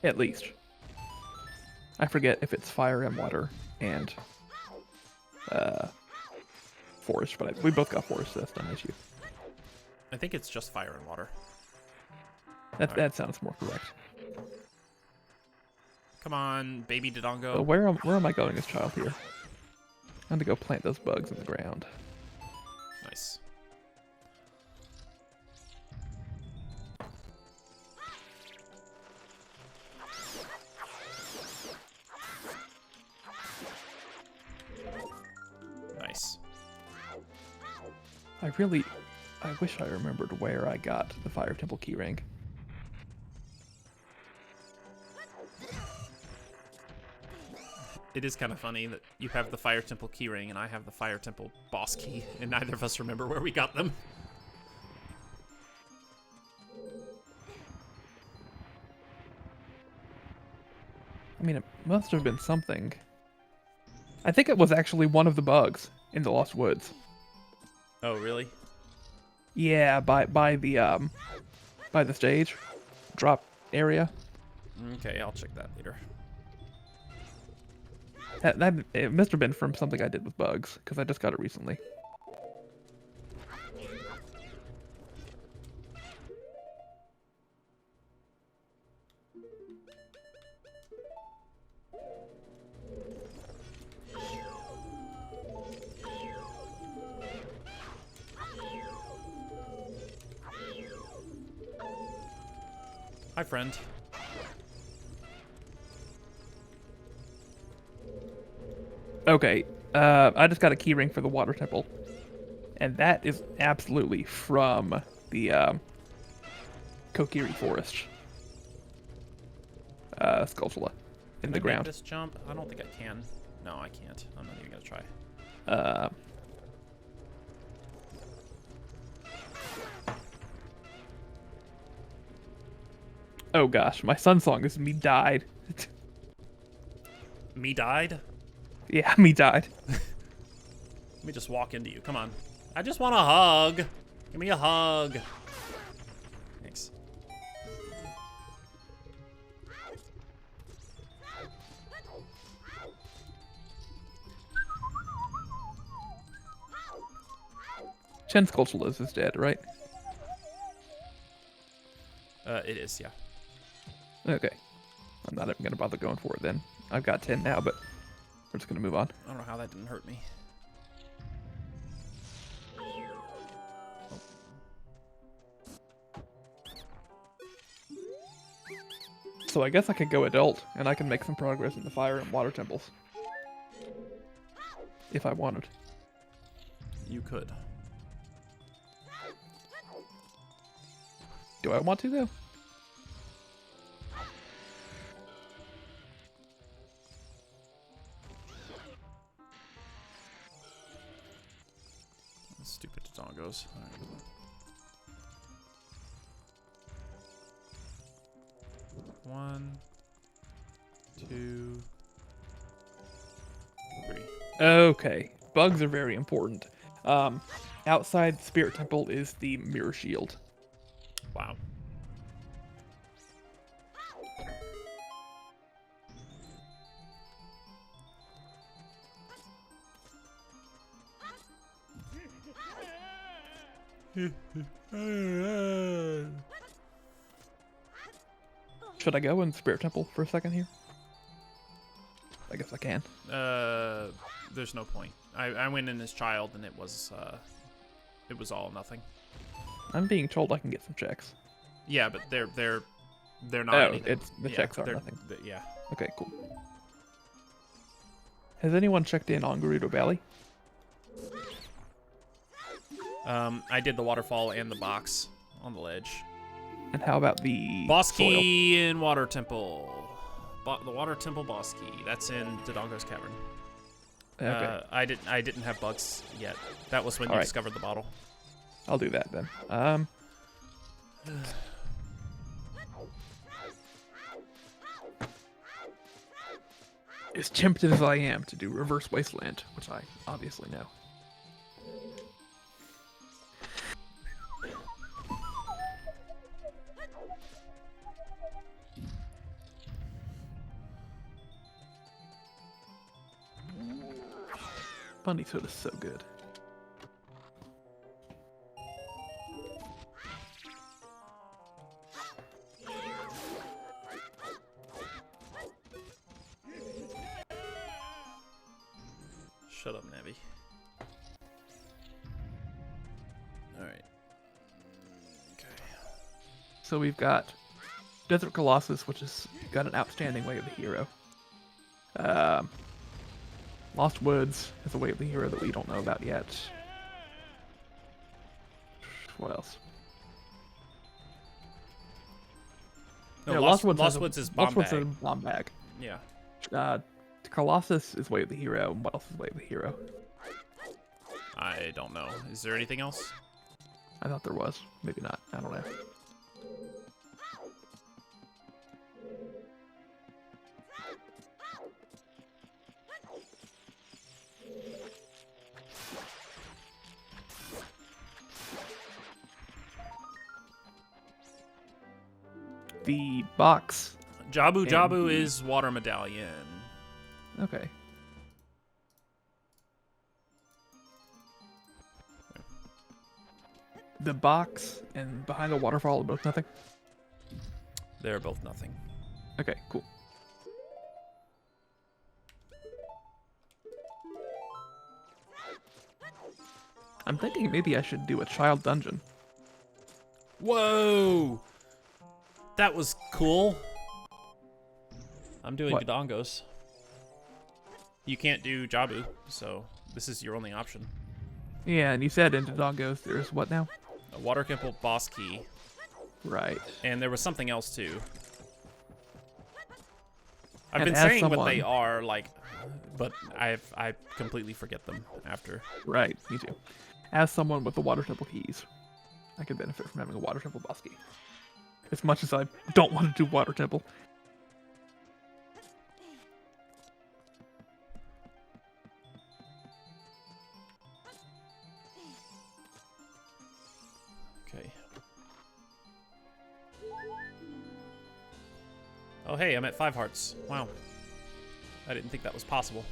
At least. I forget if it's fire and water and forest, but we both got forest, so that's not an issue. I think it's just fire and water. That sounds more correct. Come on, baby Dodongo. So where am I going as child here? I'm gonna go plant those bugs in the ground. Nice. Nice. I wish I remembered where I got the Fire Temple keyring. It is kind of funny that you have the Fire Temple keyring and I have the Fire Temple boss key, and neither of us remember where we got them. I mean, it must have been something. I think it was actually one of the bugs in the Lost Woods. Oh, really? Yeah, by the stage drop area. Okay, I'll check that later. That it must have been from something I did with bugs, because I just got it recently. Hi, friend. Okay, I just got a keyring for the Water Temple, and that is absolutely from the Kokiri Forest. Skulltula in Can the I ground. make this jump? I don't think I can. No, I can't. I'm not even gonna try. Oh gosh, my Sun Song is me died. Me died? Yeah, me died. Let me just walk into you. Come on. I just want a hug. Give me a hug. Thanks. Chen Skulltula is dead, right? It is, yeah. Okay. I'm not even gonna bother going for it then. I've got 10 now, but we're just gonna move on. I don't know how that didn't hurt me. So I guess I could go adult, and I can make some progress in the fire and water temples. If I wanted. You could. Do I want to, though? Stupid dongos. All right. One, two, three. Okay. Bugs are very important. Outside the Spirit Temple is the Mirror Shield. Wow. Should I go in the Spirit Temple for a second here? I guess I can. There's no point. I went in as child and it was all nothing. I'm being told I can get some checks. Yeah, but they're not. Oh, anything. it's the checks are nothing. Yeah. Okay, cool. Has anyone checked in on Gerudo Valley? I did the waterfall and the box on the ledge. And how about the Boss soil? key in Water Temple. The Water Temple boss key. That's in Dodongo's Cavern. Okay. I didn't have bugs yet. That was when you All right. discovered the bottle. I'll do that then. As tempted as I am to do Reverse Wasteland, which I obviously know. Bunny Soda's so good. Shut up, Navi. Alright. Okay. So we've got Desert Colossus, which has got an outstanding Way of the Hero. Lost Woods is a Way of the Hero that we don't know about yet. What else? No, Yeah, Lost has Woods is Lost Woods is Bombag. a bomb bag. Yeah. Colossus is Way of the Hero. And what else is Way of the Hero? I don't know. Is there anything else? I thought there was. Maybe not. I don't know. The box. Jabu And Jabu the- is Water Medallion. Okay. The box and behind the waterfall are both nothing? They're both nothing. Okay, cool. I'm thinking maybe I should do a child dungeon. Whoa! That was cool. I'm doing What? Dodongos. You can't do Jabu, so this is your only option. Yeah, and you said in Dodongos there's what now? A Water Temple boss key, Right. and there was something else too. I've been saying what they are, like, but I completely forget them after. Right, me too. As someone with the Water Temple keys, I could benefit from having a Water Temple boss key. As much as I don't want to do Water Temple. Okay. Oh, hey, I'm at 5 hearts. Wow. I didn't think that was possible.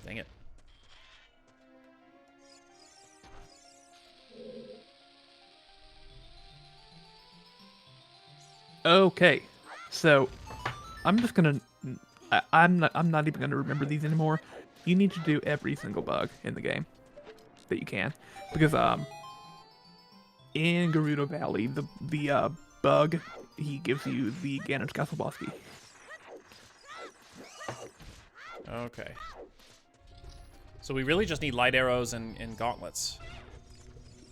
Dang it. Okay, so I'm just gonna. I'm not even gonna remember these anymore. You need to do every single bug in the game that you can, because in Gerudo Valley, the bug he gives you the Ganon's Castle boss key. Okay. So we really just need light arrows and gauntlets,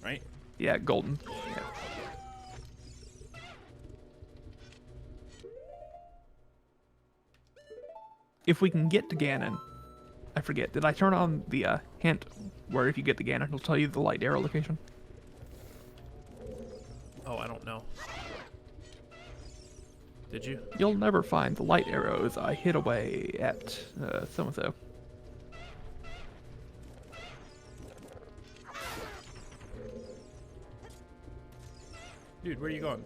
right? Yeah, golden. Yeah. If we can get to Ganon, I forget. Did I turn on the hint where if you get to Ganon, it'll tell you the light arrow location? Oh, I don't know. Did you? You'll never find the light arrows I hid away at so-and-so. Dude, where are you going?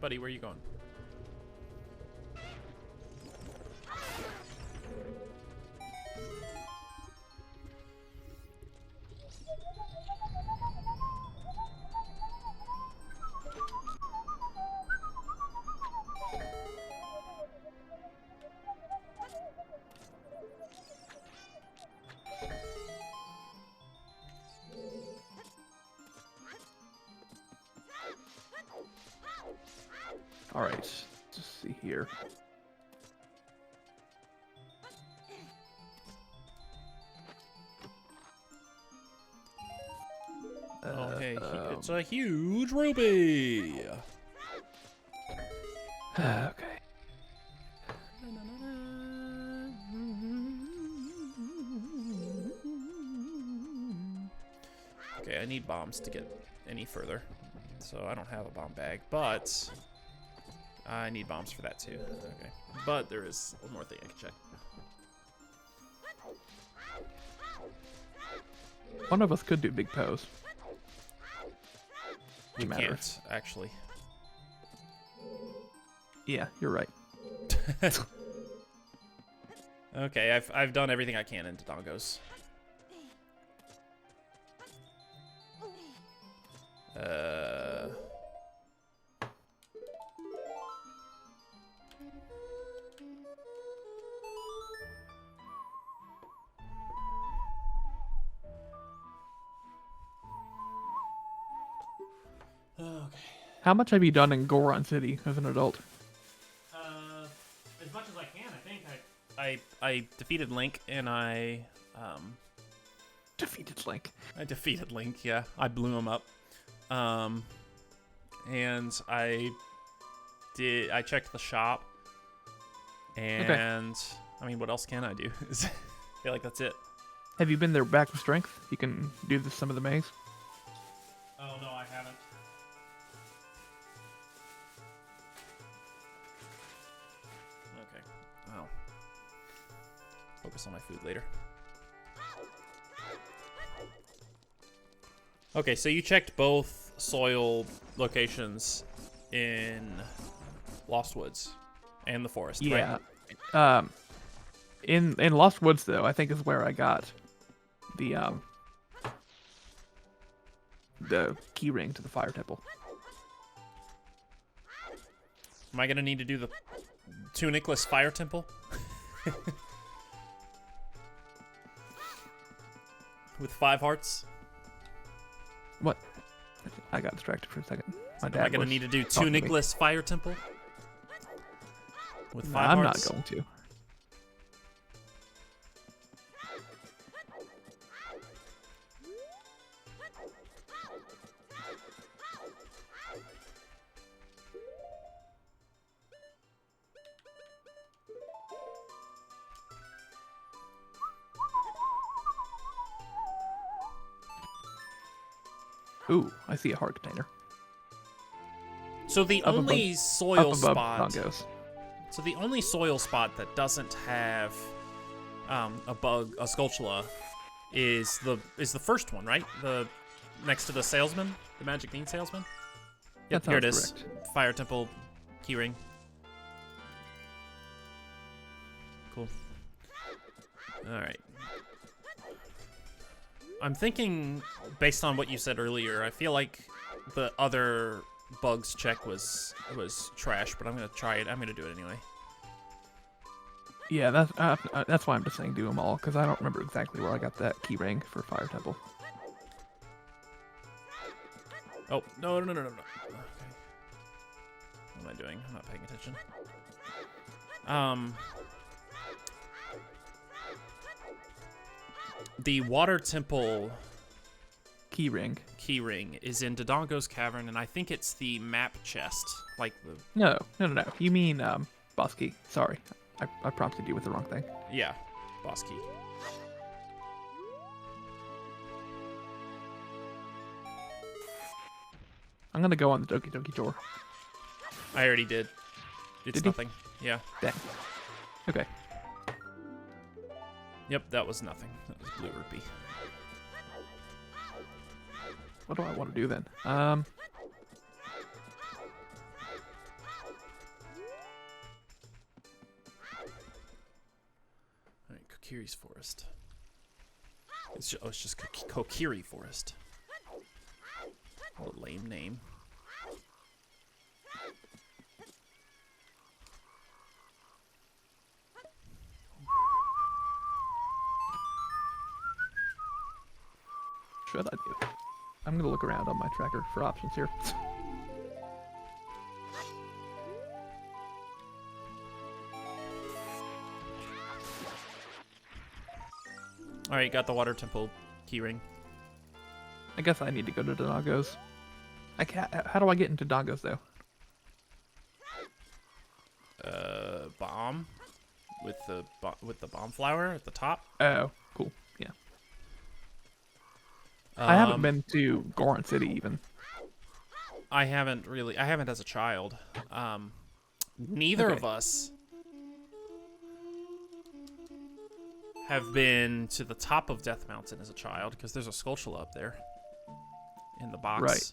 Buddy, where are you going? All right, let's see here. Oh, hey, it's a huge ruby. Okay. Okay, I need bombs to get any further. So I don't have a bomb bag, but I need bombs for that too. Okay. But there is one more thing I can check. One of us could do big pose. We Matters. can't, actually. Yeah, you're right. Okay, I've done everything I can in Dodongos. Okay. How much have you done in Goron City as an adult? As much as I can, I think. I defeated Link, and I Defeated Link. I defeated Link. Yeah, I blew him up. And I checked the shop, and I mean, what else can I do? I feel like that's it. Have you been there back with strength? You can do some of the maze. Oh no, I haven't. Okay. I'll focus on my food later. Okay, so you checked both soil locations in Lost Woods and the forest, Yeah. right? In Lost Woods though, I think is where I got the key ring to the fire temple. Am I gonna need to do the Tunicless Fire Temple? With 5 hearts? What? I got distracted for a second. My Am dad I gonna was need to do talking to me. Tunicless Fire Temple? With No, 5 I'm hearts? not going to. Ooh, I see a heart container. So the Up only above- soil Up above spot. Dongos. So the only soil spot that doesn't have a Skulltula, is the first one, right? The next to the salesman, the Magic Bean salesman. Yep, That here it sounds is. correct. Fire Temple keyring. Cool. All right. I'm thinking, based on what you said earlier, I feel like the other bugs check was trash, but I'm gonna try it. I'm gonna do it anyway. Yeah, that's why I'm just saying do them all, because I don't remember exactly where I got that key ring for Fire Temple. Oh, no. Okay. What am I doing? I'm not paying attention. The Water Temple Key ring. keyring is in Dodongo's Cavern, and I think it's the map chest. Like the... No. You mean, boss key. Sorry. I prompted you with the wrong thing. Yeah, boss key. I'm gonna go on the Doki Doki door. I already did. It's Did you? nothing. Yeah. Dang. Okay. Yep, that was nothing. That was Blue Rupee. What do I want to do then? Alright, Kokiri's Forest. It's just Kokiri Forest. What a lame name. Should I do? I'm gonna look around on my tracker for options here. Alright, got the Water Temple keyring. I guess I need to go to Dongos. How do I get into Dongos though? Bomb with the bomb flower at the top. Oh, cool. Yeah. I haven't been to Goron City even. I haven't as a child. Neither Okay. of us have been to the top of Death Mountain as a child, because there's a Skulltula up there in the box. Right.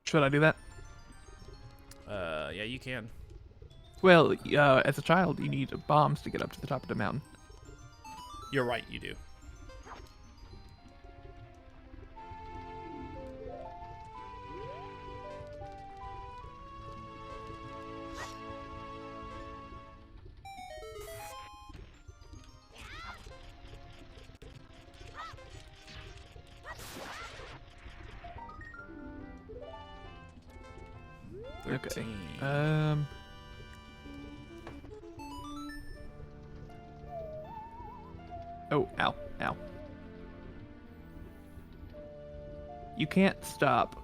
Should I do that? Yeah, you can. Well, as a child, you need bombs to get up to the top of the mountain. You're right, you do. Okay. 13. Oh, ow. You can't stop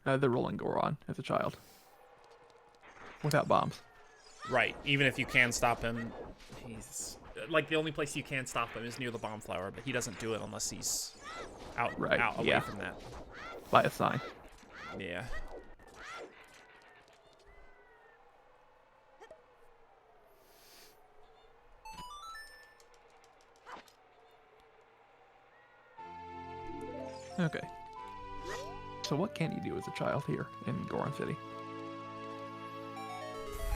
the rolling Goron as a child without bombs. Right. Even if you can stop him, he's like the only place you can stop him is near the bomb flower, but he doesn't do it unless he's out away yeah. from that. By a sign. Yeah. Okay. So what can you do as a child here in Goron City?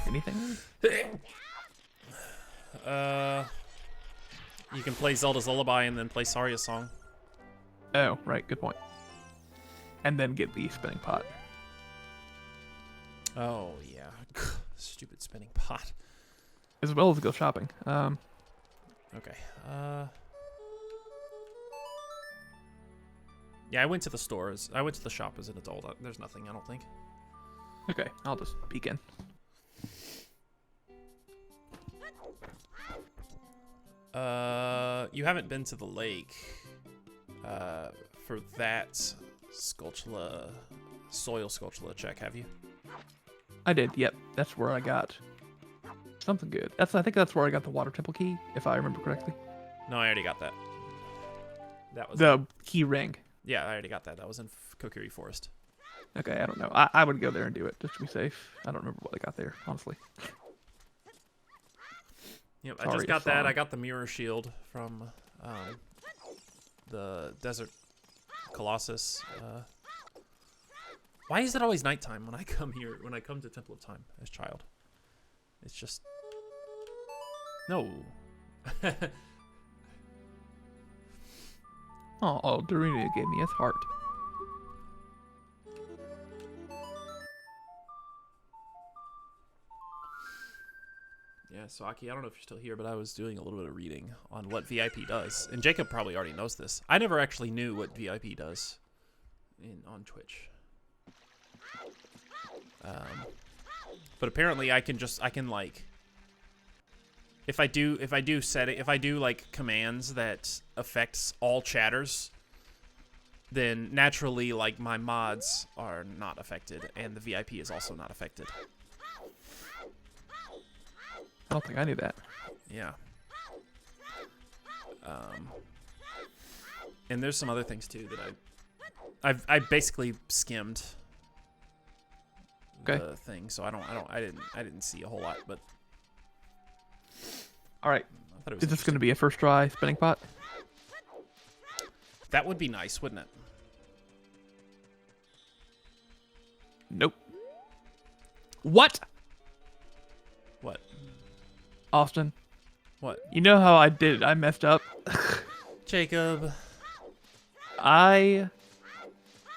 Anything? You can play Zelda's Lullaby and then play Saria's song. Oh, right. Good point. And then get the spinning pot. Oh, yeah. Stupid spinning pot. As well as go shopping. Okay. Yeah, I went to the stores. I went to the shop as an adult. There's nothing, I don't think. Okay, I'll just peek in. You haven't been to the lake for that Skulltula, soil Skulltula check, have you? I did, yep. That's where I got something good. I think that's where I got the Water Temple key, if I remember correctly. No, I already got that. That was The key ring. Yeah, I already got that. That was in Kokiri Forest. Okay, I don't know. I would go there and do it just to be safe. I don't remember what I got there, honestly. Yep, I Sorry, just got that. Fawn. I got the mirror shield from the Desert Colossus. Why is it always nighttime when I come here? When I come to Temple of Time as child, it's just no. Oh, Dorina gave me his heart. Yeah, so Aki, I don't know if you're still here, but I was doing a little bit of reading on what VIP does, and Jacob probably already knows this. I never actually knew what VIP does on Twitch. But apparently I can like, if I do like commands that affects all chatters, then naturally like my mods are not affected, and the VIP is also not affected. I don't think I knew that. Yeah. And there's some other things too that I basically skimmed the thing, so I didn't see a whole lot, but All right. I thought it was Is this going to be a first try spinning pot? That would be nice, wouldn't it? Nope. What? What? Austin, What? you know how I did it? I messed up. Jacob. I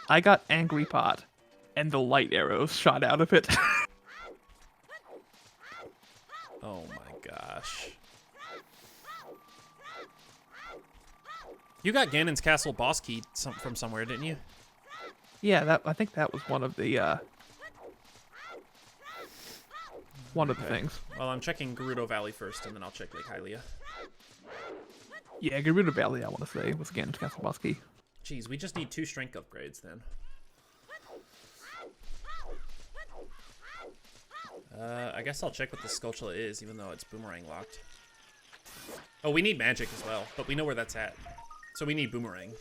got angry pot, and the light arrows shot out of it. Oh my gosh. You got Ganon's Castle boss key from somewhere, didn't you? Yeah, I think that was one of the things. Well, I'm checking Gerudo Valley first, and then I'll check Lake Hylia. Yeah, Gerudo Valley, I want to say, was again Castle Boss Key. Jeez, we just need 2 strength upgrades then. I guess I'll check what the Skulltula is, even though it's boomerang locked. Oh, we need magic as well, but we know where that's at. So we need boomerang.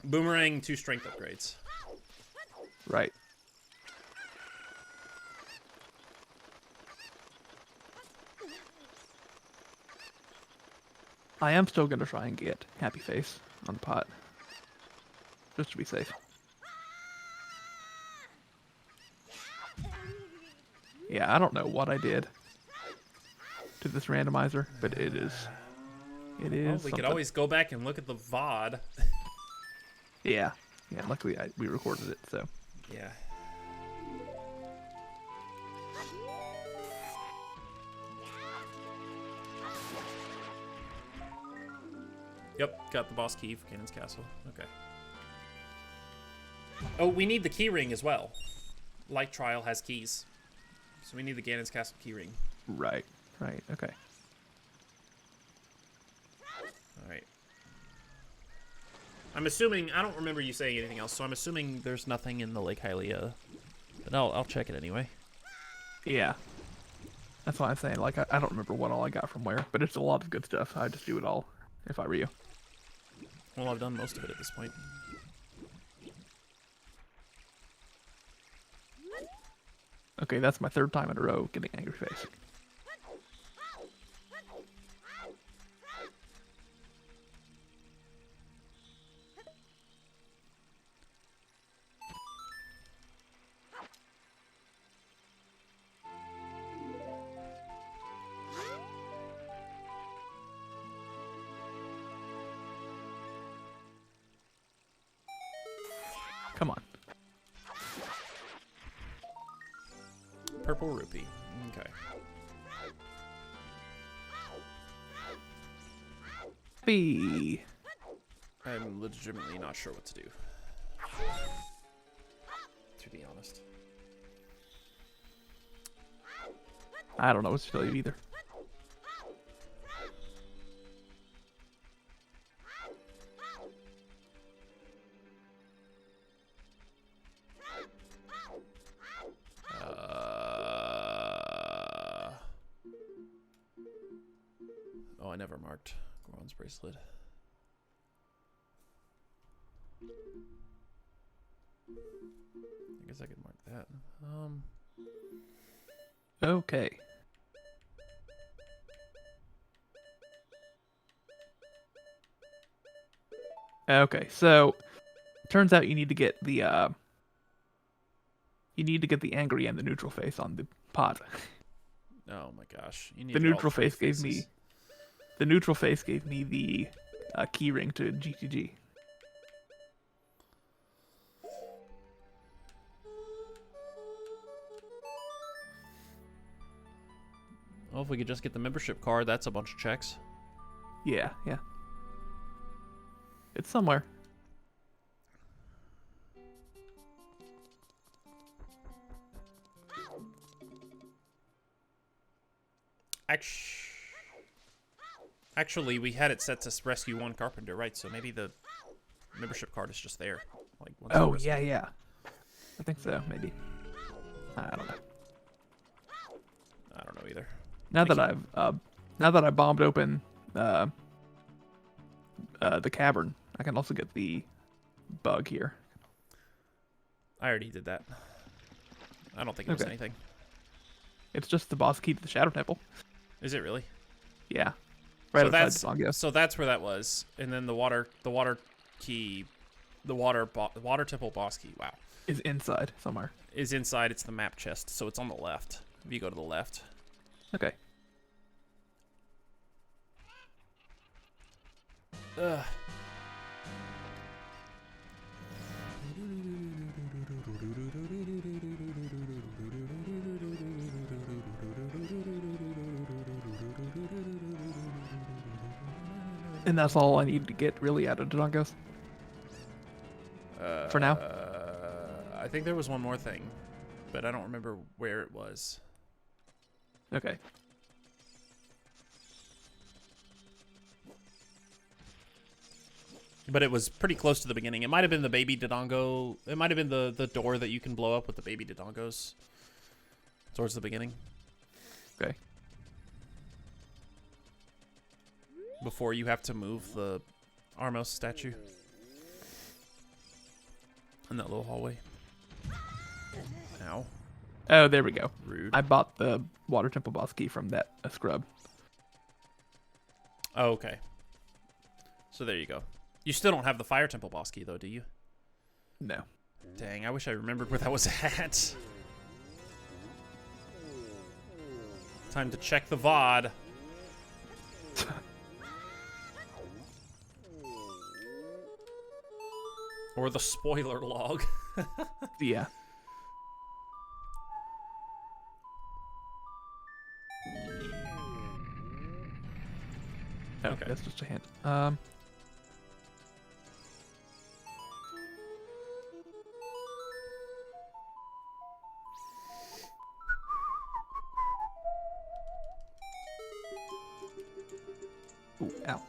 Boomerang, 2 strength upgrades. Right. I am still going to try and get Happy Face on the pot. Just to be safe. Yeah, I don't know what I did to this randomizer, but it is Well, we something. could always go back and look at the VOD. Yeah. Yeah, luckily we recorded it, so. Yeah. Yep, got the boss key for Ganon's Castle. Okay. Oh, we need the key ring as well. Light Trial has keys. So we need the Ganon's Castle key ring. Right. Right. Okay. Alright. I'm assuming, I don't remember you saying anything else, so I'm assuming there's nothing in the Lake Hylia. But I'll check it anyway. Yeah. That's why I'm saying, like, I don't remember what all I got from where, but it's a lot of good stuff. I'd just do it all if I were you. Well, I've done most of it at this point. Okay, that's my 3rd time in a row getting Angry Face. Come on. Purple rupee. Okay. B. I'm legitimately not sure what to do. To be honest. I don't know what to tell you either. Oh, I never marked Goron's bracelet. I guess I could mark that. Okay. Okay, so turns out you need to get the angry and the neutral face on the pot. Oh my gosh. You need The to get all neutral three face gave faces. me the neutral face gave me the key ring to GTG. Well, if we could just get the membership card, that's a bunch of checks. Yeah, yeah. It's somewhere. Actually, we had it set to rescue one carpenter, right? So maybe the membership card is just there. Like once you Oh, rescue- yeah, yeah. I think so, maybe. I don't know. I don't know either. Now that I bombed open the cavern, I can also get the bug here. I already did that. I don't think it was Okay. anything. It's just the boss key to the Shadow Temple. Is it really? Yeah. Right So outside that's Songia. so that's where that was, and then the water key, the water temple boss key. Wow, Is inside somewhere. is inside. It's the map chest, so it's on the left. If you go to the left. Okay. Ugh. And that's all I need to get really out of Dodongos. For now. I think there was one more thing, but I don't remember where it was. Okay. But it was pretty close to the beginning. It might have been the baby Dodongo. It might have been the door that you can blow up with the baby Dodongos. Towards the beginning. Okay. Before you have to move the Armos statue. In that little hallway. Ow. Oh, there we go. Rude. I bought the Water Temple boss key from that scrub. Oh, okay. So there you go. You still don't have the Fire Temple boss key, though, do you? No. Dang, I wish I remembered where that was at. Time to check the VOD. Or the spoiler log. Yeah. Okay. That's just a hint. Ooh, ow.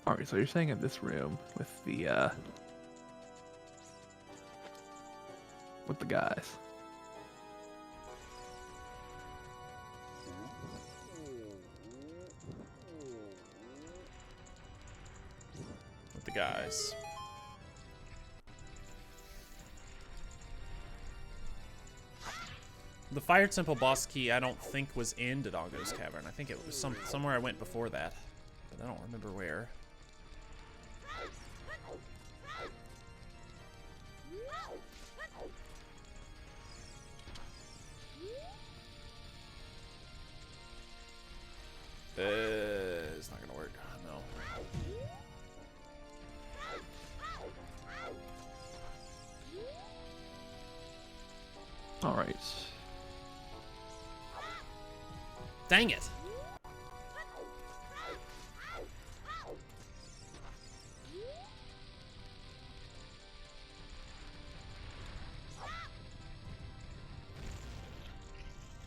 Alright, so you're staying in this room with the guys. With the guys. The Fire Temple boss key, I don't think was in Dodongo's Cavern. I think it was somewhere I went before that, but I don't remember where. It's not gonna work. No. All right. Dang it.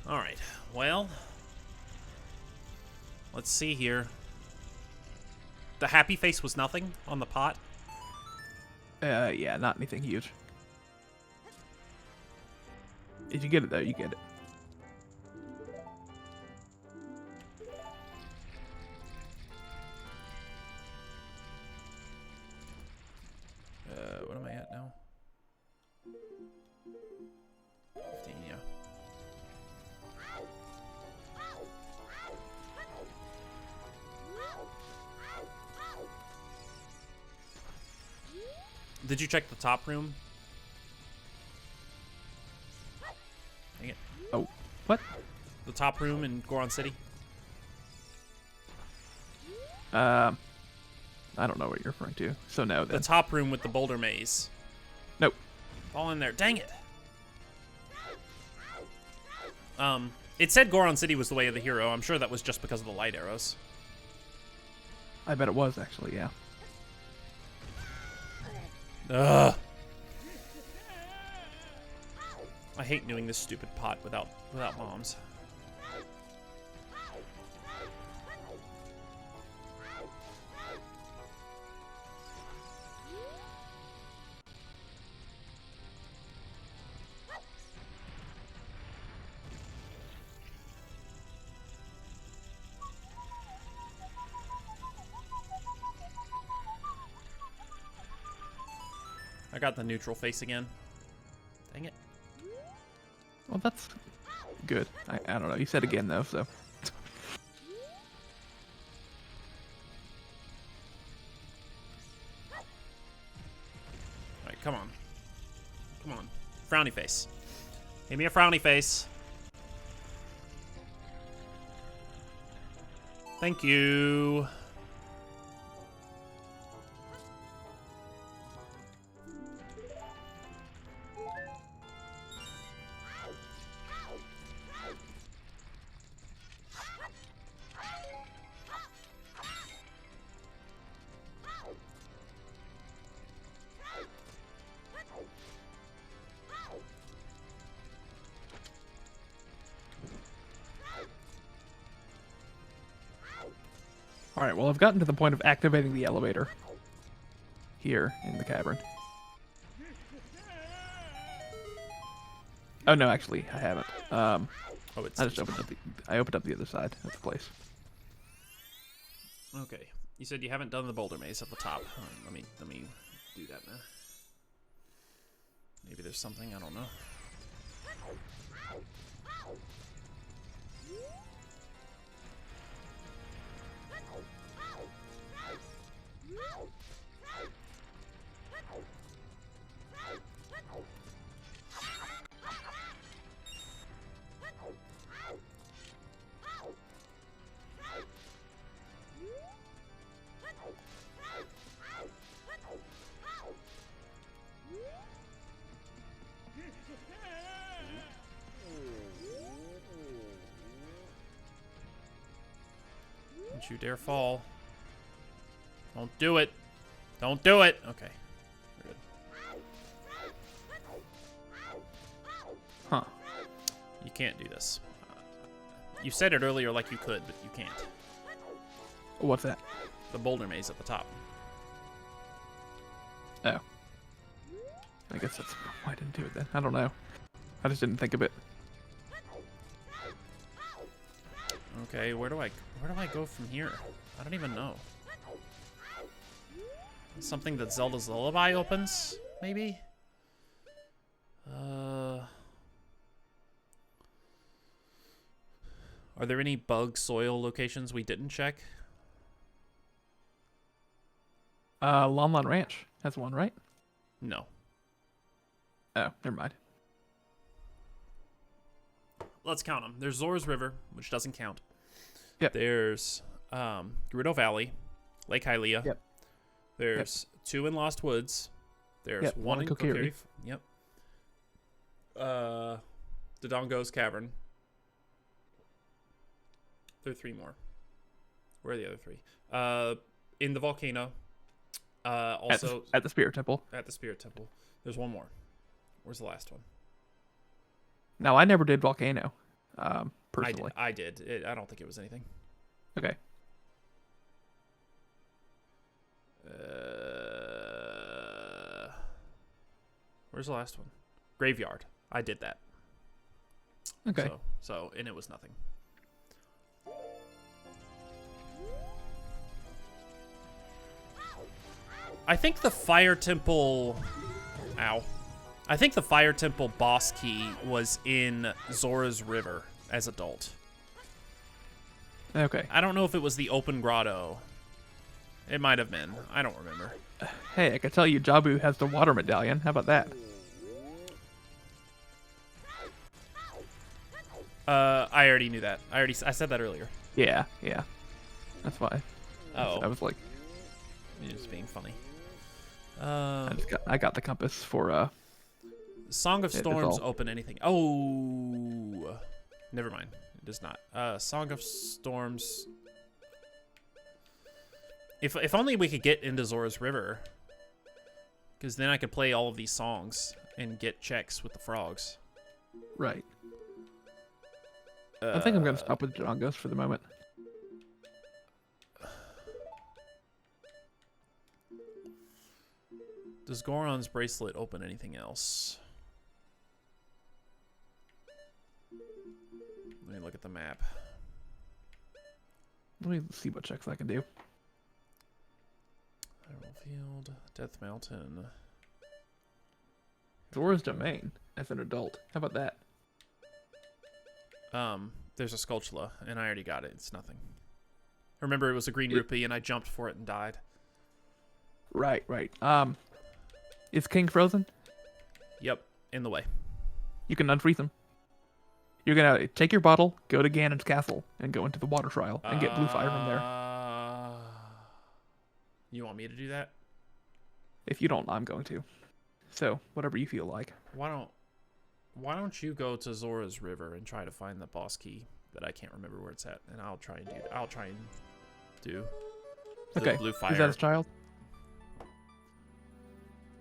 All right. Well, let's see here. The happy face was nothing on the pot. Yeah, not anything huge. If you get it though, you get it. Did you check the top room? Dang it. Oh, what? The top room in Goron City? I don't know what you're referring to. So no, then. The top room with the boulder maze. Nope. All in there. Dang it. It said Goron City was the way of the hero. I'm sure that was just because of the light arrows. I bet it was, actually, yeah. Ugh. I hate doing this stupid pot without bombs. I got the neutral face again. Dang it. Well, that's good. I don't know. You said again, though, so. Alright, come on. Come on. Frowny face. Give me a frowny face. Thank you. Alright, well, I've gotten to the point of activating the elevator. Here, in the cavern. Oh, no, actually, I haven't. Oh, it's I just opened up the other side of the place. okay. You said you haven't done the boulder maze at the top. Let me do that now. Maybe there's something, I don't know. Don't you dare fall. Don't do it. Don't do it. Okay. We're good. Huh. You can't do this. You said it earlier like you could, but you can't. What's that? The boulder maze at the top. Oh. I guess that's why I didn't do it then. I don't know. I just didn't think of it. Okay, where do I go from here? I don't even know. Something that Zelda's Lullaby opens, maybe? Are there any bug soil locations we didn't check? Lon Lon Ranch has one, right? No. Oh, never mind. Let's count them. There's Zora's River, which doesn't count. Yep. There's Gerudo Valley, Lake Hylia. Yep. There's 2 in Lost Woods. There's Yep, 1 in Kokiri. Kokiri. Yep. Dodongo's Cavern. There are 3 more. Where are the other 3? In the volcano. Also at the Spirit Temple. at the Spirit Temple. There's 1 more. Where's the last one? Now, I never did Volcano, personally. I did. I don't think it was anything. Okay. Where's the last one? Graveyard. I did that. Okay. And it was nothing. I think the Fire Temple... Ow. I think the Fire Temple boss key was in Zora's River as adult. Okay. I don't know if it was the open grotto. It might have been. I don't remember. Hey, I can tell you Jabu has the water medallion. How about that? I already knew that. I said that earlier. Yeah. That's why. Oh. I was like, You're just being funny. I got the compass for Song of It is Storms all. open anything. Oh, never mind. It does not. Song of Storms. If only we could get into Zora's River, because then I could play all of these songs and get checks with the frogs. right. I think I'm gonna stop with Jongos for the moment. Does Goron's bracelet open anything else? Let me look at the map. Let me see what checks I can do. Hyrule Field, Death Mountain. Zora's Domain as an adult. How about that? There's a Skulltula, and I already got it. It's nothing. Remember, it was a green rupee, and I jumped for it and died. Right. Is King frozen? Yep, in the way. You can unfreeze him. You're gonna take your bottle, go to Ganon's castle, and go into the water trial and get blue fire from there. You want me to do that? If you don't, I'm going to. So whatever you feel like. Why don't you go to Zora's River and try to find the boss key that I can't remember where it's at, and I'll try and do that. I'll try and do the Okay. blue fire. Is that his child?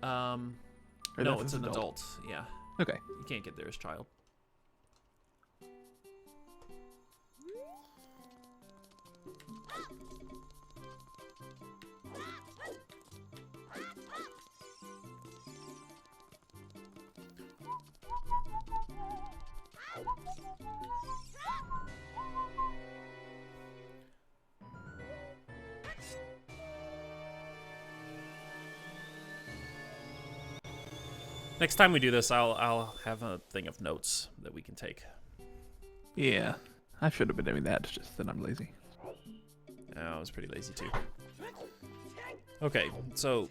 Or No, that's it's his an adult. Yeah, Okay. you can't get there as child. Next time we do this, I'll have a thing of notes that we can take. Yeah. I should have been doing that. It's just that I'm lazy. I was pretty lazy too. Okay, so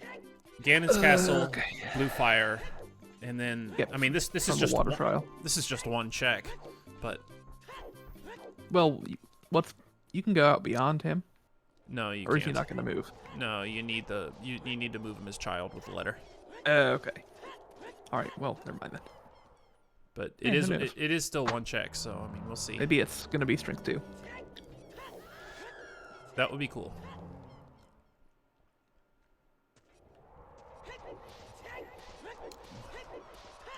Ganon's castle, Okay. blue fire, and then Yep, I mean this is From just the water trial. this is just one check, but Well, you can go out beyond him, no, you or can't. is he not gonna move? No, you need you need to move him as child with the letter. Okay. All right. Well, never mind then. But Yeah, it is who knows? it is still one check, so I mean we'll see. Maybe it's gonna be strength 2. That would be cool.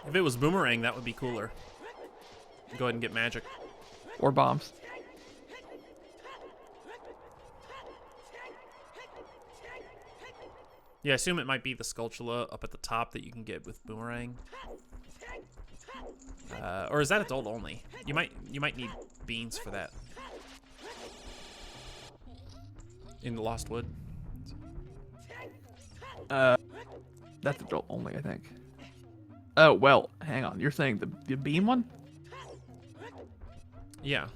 If it was boomerang, that would be cooler. Go ahead and get magic. Or bombs. Yeah, I assume it might be the Skulltula up at the top that you can get with boomerang. Or is that adult only? You might need beans for that. In the Lost Wood. That's adult only, I think. Oh well, hang on. You're saying the bean one? Yeah.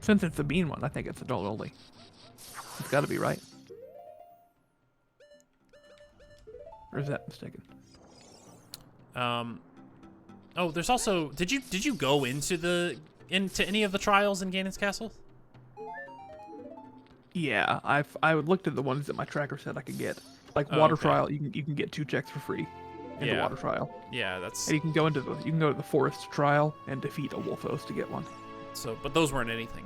Since it's the bean one, I think it's adult only. It's got to be right. Or is that mistaken? Oh, there's also did you go into any of the trials in Ganon's castle? Yeah, I looked at the ones that my tracker said I could get. Like Oh, water okay. trial, you can get 2 checks for free in the Yeah. water trial. Yeah, that's And you can go to the forest trial and defeat a Wolfos to get one. so. But those weren't anything.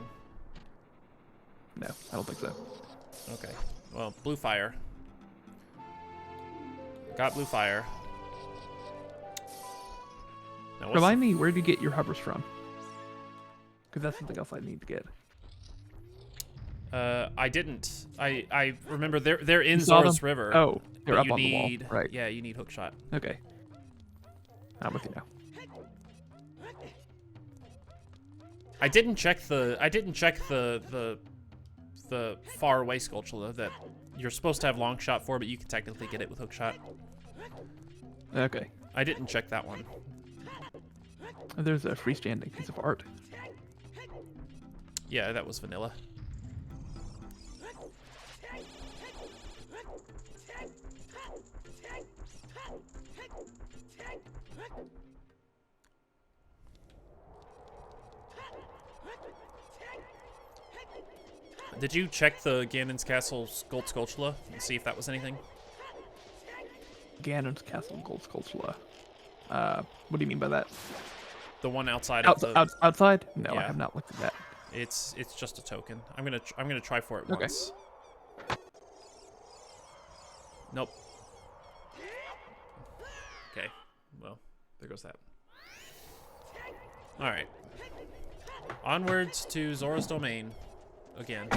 No, I don't think so. Okay. Well, blue fire. Got blue fire. Now, what's Remind me, where do you get your hovers from? Because that's something else I need to get. I didn't. I remember they're in You saw Zora's them? River. Oh, they're but up you on need, the wall. Right. Yeah, you need hookshot. Okay. I'm with you now. I didn't check the far away Skulltula that you're supposed to have long shot for, but you can technically get it with hookshot. Okay. I didn't check that one. There's a freestanding piece of art. Yeah, that was vanilla. Did you check the Ganon's Castle's Gold Skulltula and see if that was anything? Ganon's Castle Gold Skulltula. What do you mean by that? The one outside of the... Outside? No, Yeah. I have not looked at that. It's just a token. I'm gonna try for it Okay. once. Nope. Okay. Well, there goes that. All right. Onwards to Zora's Domain. Again.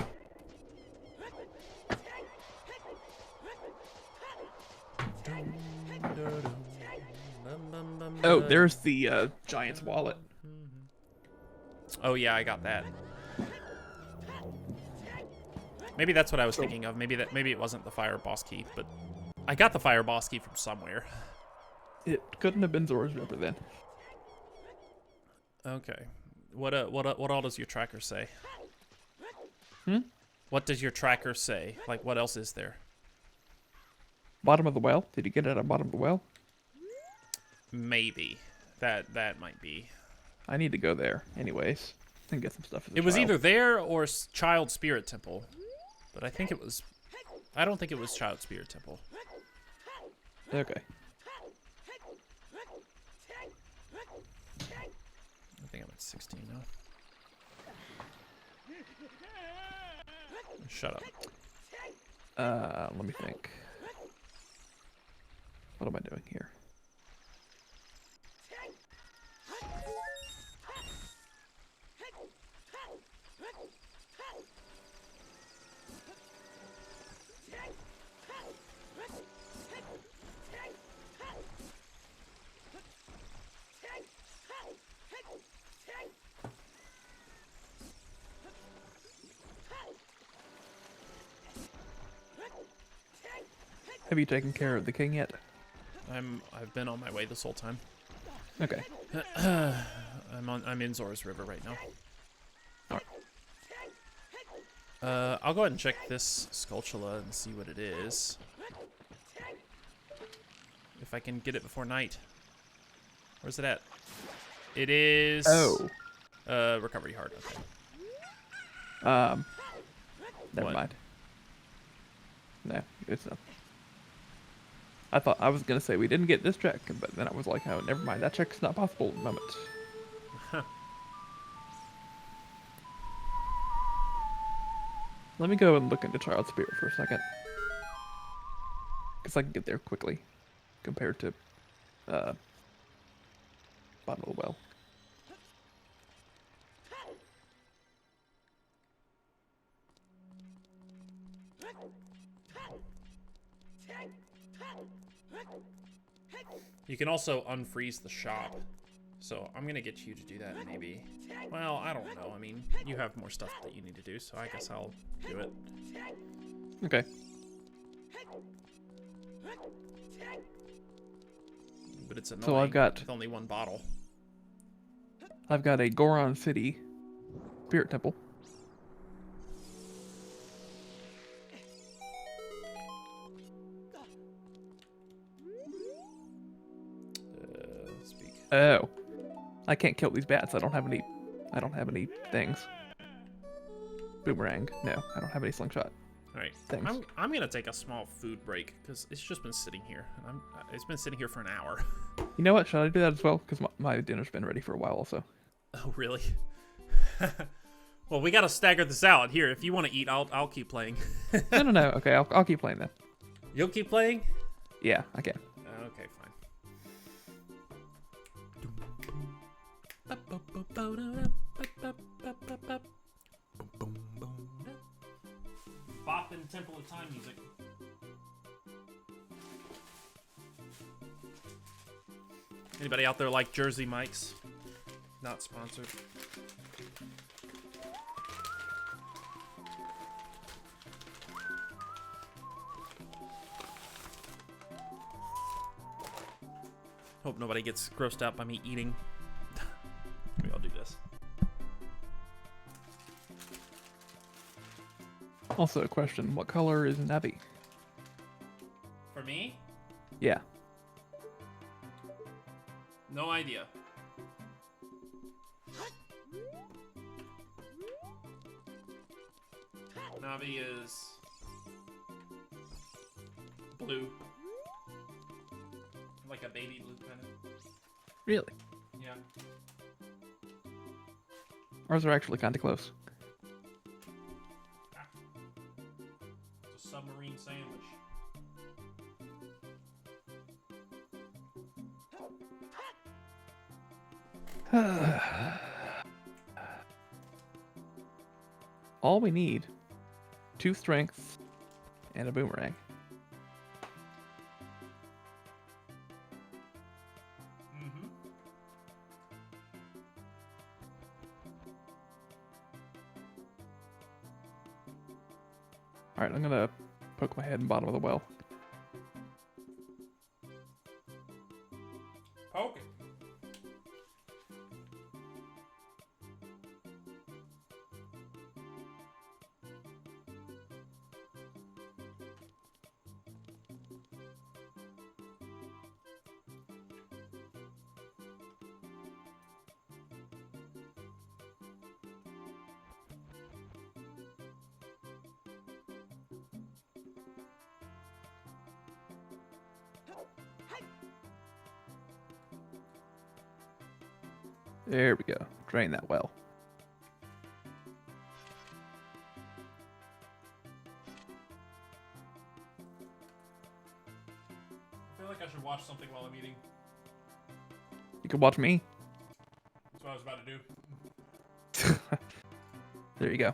Oh, there's the Giant's wallet. Oh yeah, I got that. Maybe that's what I was thinking of. Maybe it wasn't the fire boss key, but I got the fire boss key from somewhere. It couldn't have been Zora's River then. Okay. What all does your tracker say? Hmm? What does your tracker say? Like, what else is there? Bottom of the well? Did you get it at the bottom of the well? Maybe. That might be. I need to go there, anyways, and get some stuff. As a It was child. either there or Child Spirit Temple, but I think it was. I don't think it was Child Spirit Temple. Okay. I think I'm at 16 now. Shut up. Let me think. What am I doing here? Have you taken care of the king yet? I've been on my way this whole time. Okay. I'm in Zora's River right now. Alright. I'll go ahead and check this Skulltula and see what it is. If I can get it before night. Where's it at? It is... Oh. Recovery Heart, okay. Never What? mind. No, it's not. I thought I was gonna say we didn't get this check, but then I was like, oh, never mind. That check's not possible at the moment. Huh. Let me go and look into Child Spirit for a second, because I can get there quickly, compared to bottom of the well. You can also unfreeze the shop. So I'm gonna get you to do that maybe. Well, I don't know. I mean, you have more stuff that you need to do, so I guess I'll do it. Okay. But it's annoying So I've got- with only one bottle. I've got a Goron City Spirit Temple. Speak. Oh, I can't kill these bats. I don't have any. I don't have any things. Boomerang. No, I don't have any slingshot. All right. Thanks. I'm gonna take a small food break because it's just been sitting here, and it's been sitting here for an hour. You know what? Should I do that as well? Because my dinner's been ready for a while also. Oh really? Well, we gotta stagger this out. Here, if you want to eat, I'll keep playing. No. Okay, I'll keep playing then. You'll keep playing? Yeah, I can. Okay, fine. Bop and Temple of Time music. Anybody out there like Jersey mics? Not sponsored. Hope nobody gets grossed out by me eating. Maybe I'll do this. Also a question, what color is Navi? For me? Yeah. No idea. Navi is blue. Like a baby blue kind of. Really? Yeah. Ours are actually kind of close. It's a submarine sandwich. All we need, 2 strength and a boomerang. Mm-hmm. All right, I'm gonna poke my head in the bottom of the well. Poke it. There we go. Drain that well. I feel like I should watch something while I'm eating. You can watch me. That's what I was about to do. There you go.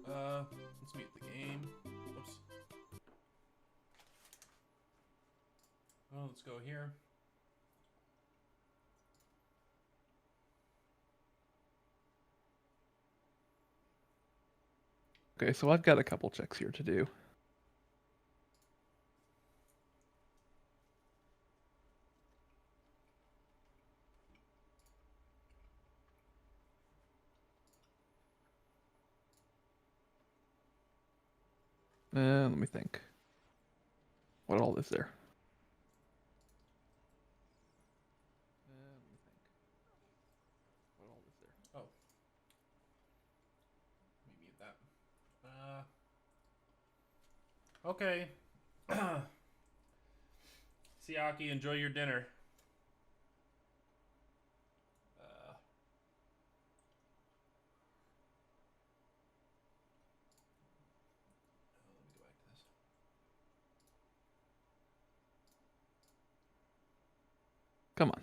Let's mute the game. Oops. Well, let's go here. Okay, so I've got a couple checks here to do. Let me think. What all is there? Let me think. What all is there? Oh. Let me mute that. Okay. Siaki, enjoy your dinner. Let me go back to this. Come on.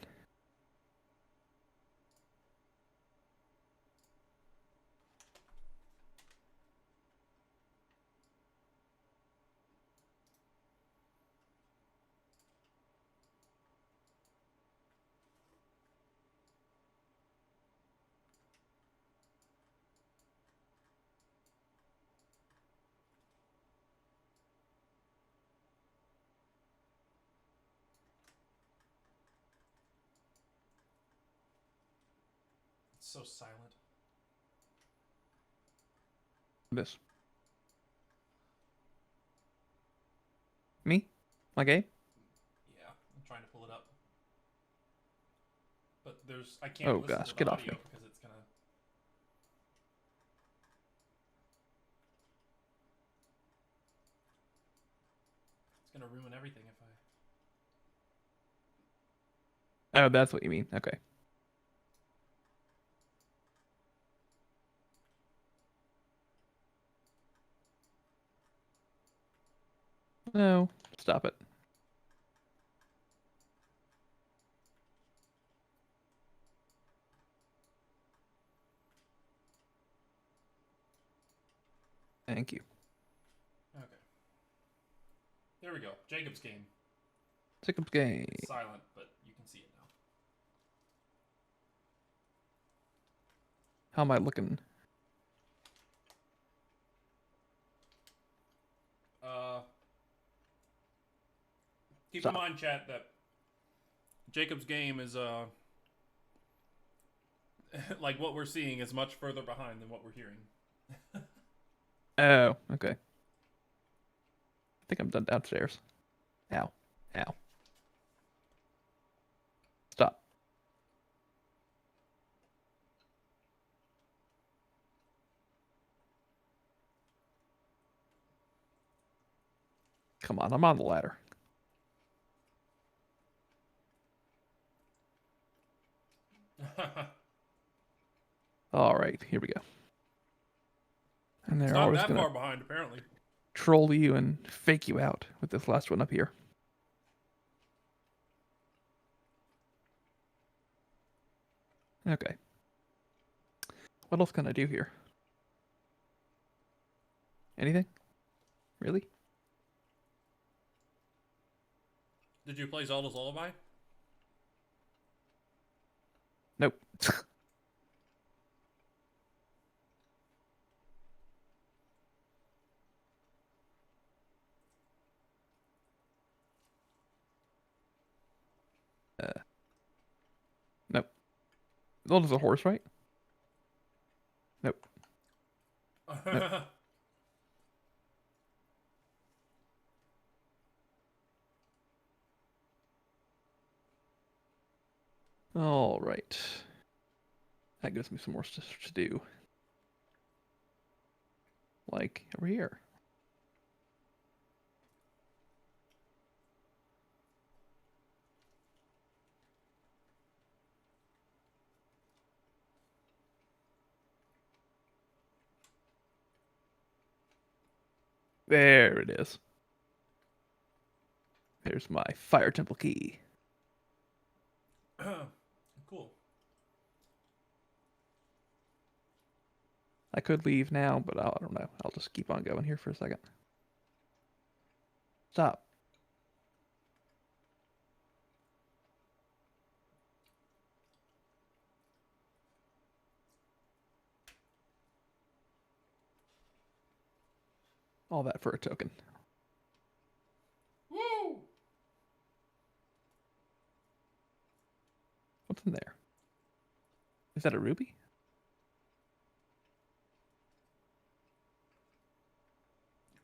It's so silent. This. Me? My game? Yeah, I'm trying to pull it up. But I can't Oh listen gosh, to the get off audio me. because it's gonna... It's gonna ruin everything if I... Oh, that's what you mean. Okay. No, stop it. Thank you. Okay. There we go. Jacob's game. Jacob's game. It's silent, but you can see it How am I looking? now. Keep Stop. in mind, chat, that Jacob's game is like what we're seeing is much further behind than what we're hearing. Oh, okay. think I'm done downstairs. Ow. Ow. Stop. Come on, I'm on the ladder. All right, here we go. And It's they're not always that gonna far behind, apparently. troll you and fake you out with this last one up here. Okay. What else can I do here? Anything? Really? Did you play Zelda's Lullaby? Nope. Nope. Zelda's a horse, right? Nope. Nope. All right. That gives me some more stuff to do. Like over here. There it is. There's my fire temple key. Cool. I could leave now, but I don't know. I'll just keep on going here for a second. Stop. All that for a token. Woo! What's in there? Is that a ruby?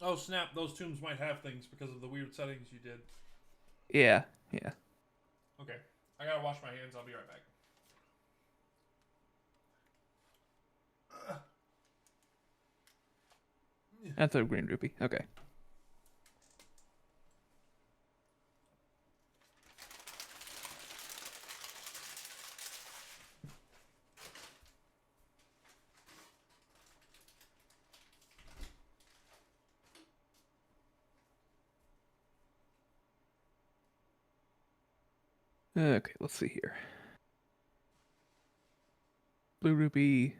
Oh, snap. Those tombs might have things because of the weird settings you did. Yeah, yeah. Okay. I gotta wash my hands. I'll be right back. That's a green rupee. Okay. Okay, let's see here. Blue rupee.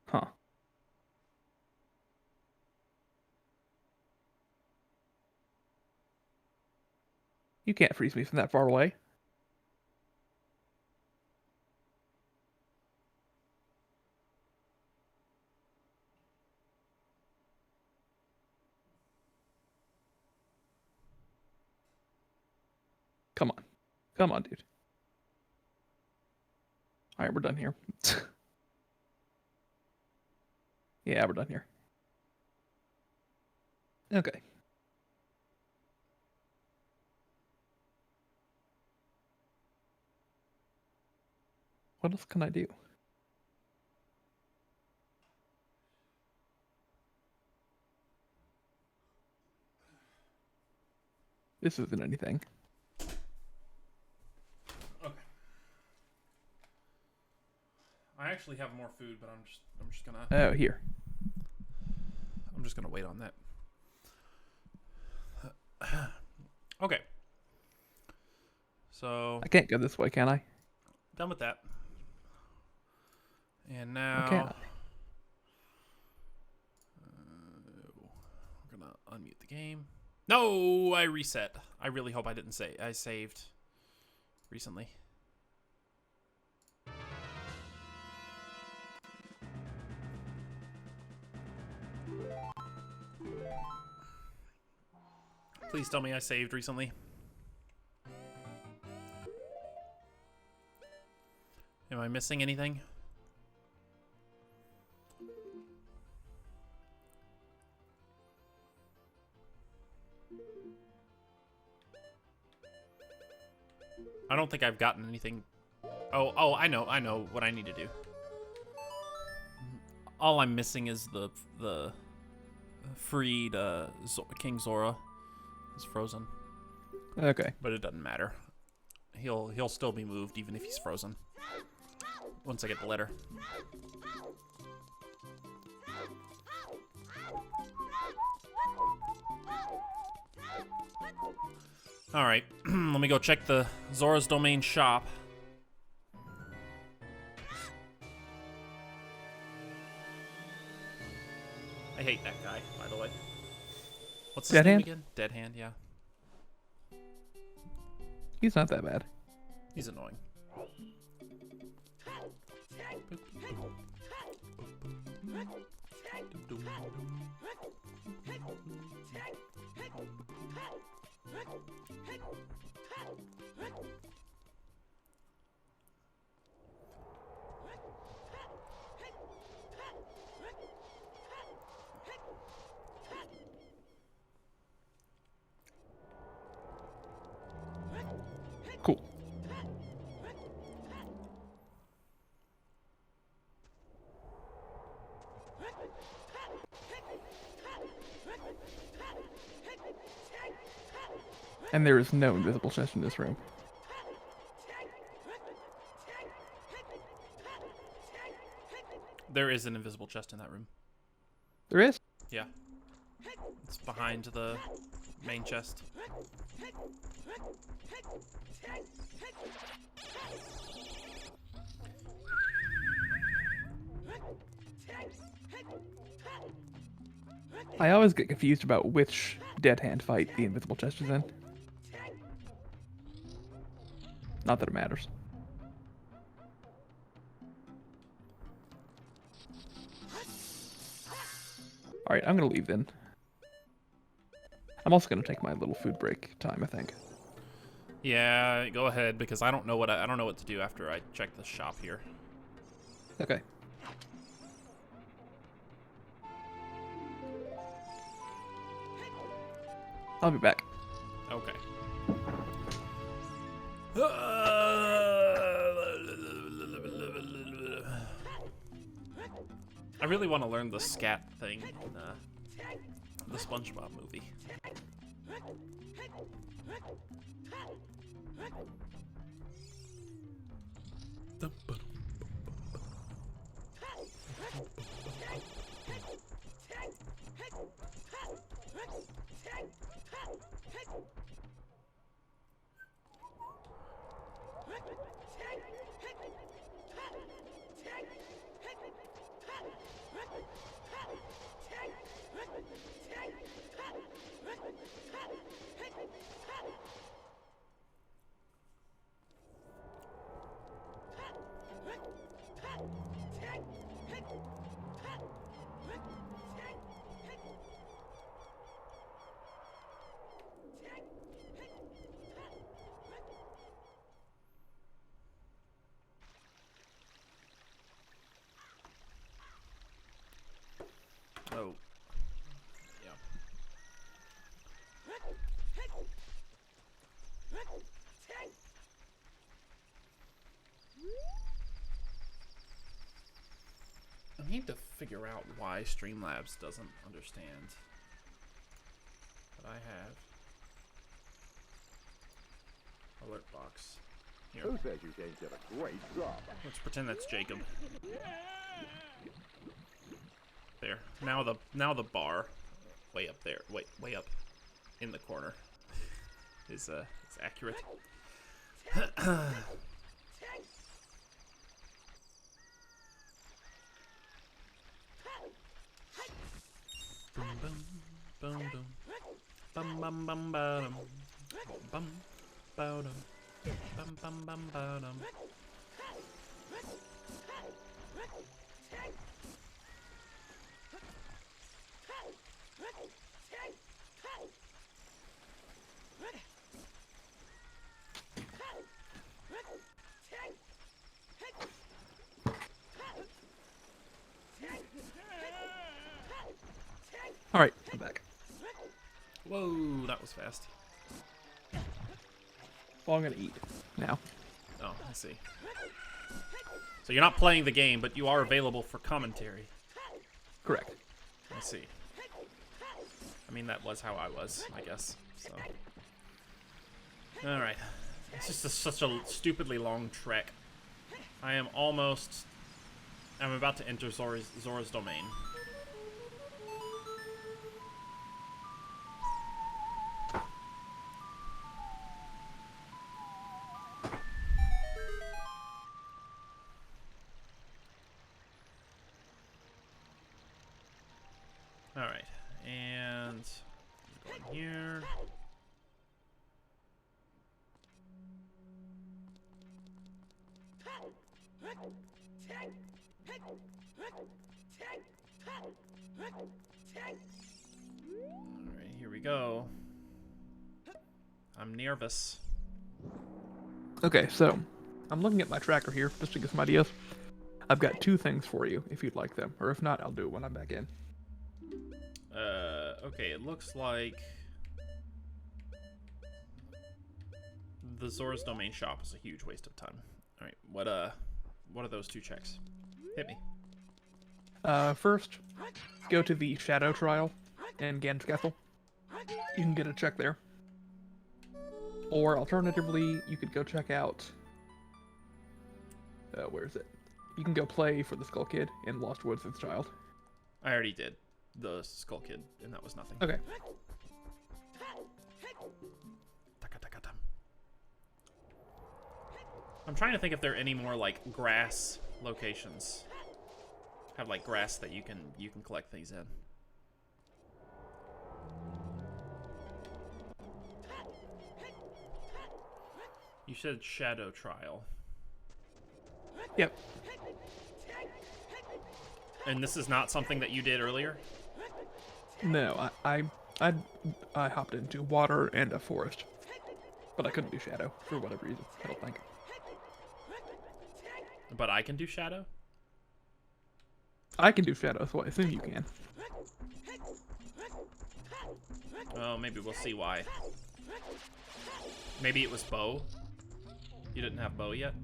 Huh. You can't freeze me from that far away. Come on. Come on, dude. All right, we're done here. Yeah, we're done here. Okay. What else can I do? This isn't anything. Okay. I actually have more food, but I'm just gonna Oh, here. I'm just gonna wait on that. Okay. So I can't go this way, can I? done with that. And Or can now I? we're gonna unmute the game. No, I reset. I really hope I didn't say I saved recently. Please tell me I saved recently. Am I missing anything? I don't think I've gotten anything. Oh, I know what I need to do. All I'm missing is the freed King Zora is frozen. Okay. But it doesn't matter. He'll still be moved even if he's frozen. Once I get the letter. All right, let me go check the Zora's Domain shop. I hate that guy, by the way. What's his Dead name Hand? again? Dead Hand, yeah. He's not that bad. He's annoying. Cool. And there is no invisible chest in this room. There is an invisible chest in that room. There is? Yeah. It's behind the main chest. I always get confused about which Dead Hand fight the invisible chest is in. Not that it matters. Alright, I'm gonna leave then. I'm also gonna take my little food break time, I think. Yeah, go ahead because I don't know what to do after I check the shop here. Okay. I'll be back. Okay. I really want to learn the scat thing in the SpongeBob movie. Oh. Yeah. I need to figure out why Streamlabs doesn't understand that I have alert box. Here. Who says you can't get a great job? Let's pretend that's Jacob. There. Now the bar, way up there, way up, in the corner, is accurate. Boom boom boom boom. Bum bum bum ba dum. Bum ba dum. Bum bum bum ba dum. All right, I'm back. Whoa, that was fast. Well, I'm gonna eat now. Oh, I see. So you're not playing the game, but you are available for commentary. Correct. I see. I mean, that was how I was, I guess. So. Alright. It's just such a stupidly long trek. I'm about to enter Zora's domain. Alright, and go in here. Alright, here we go. I'm nervous. Okay, so I'm looking at my tracker here just to get some ideas. I've got 2 things for you if you'd like them, or if not, I'll do it when I'm back in. Okay, it looks like the Zora's Domain shop is a huge waste of time. Alright, what are those 2 checks? Hit me. First, go to the Shadow Trial in Gan's Castle. You can get a check there. Or alternatively, you could go check out... where is it? You can go play for the Skull Kid in Lost Woods as a child. I already did the Skull Kid, and that was nothing. Okay. I'm trying to think if there are any more like grass locations. Have like grass that you can collect these in. You said Shadow Trial. Yep. And this is not something that you did earlier? No, I hopped into water and a forest, but I couldn't do Shadow for whatever reason. I don't think. But I can do Shadow? I can do Shadow, so I assume you can. Oh, maybe we'll see why. Maybe it was bow? You didn't have bow yet?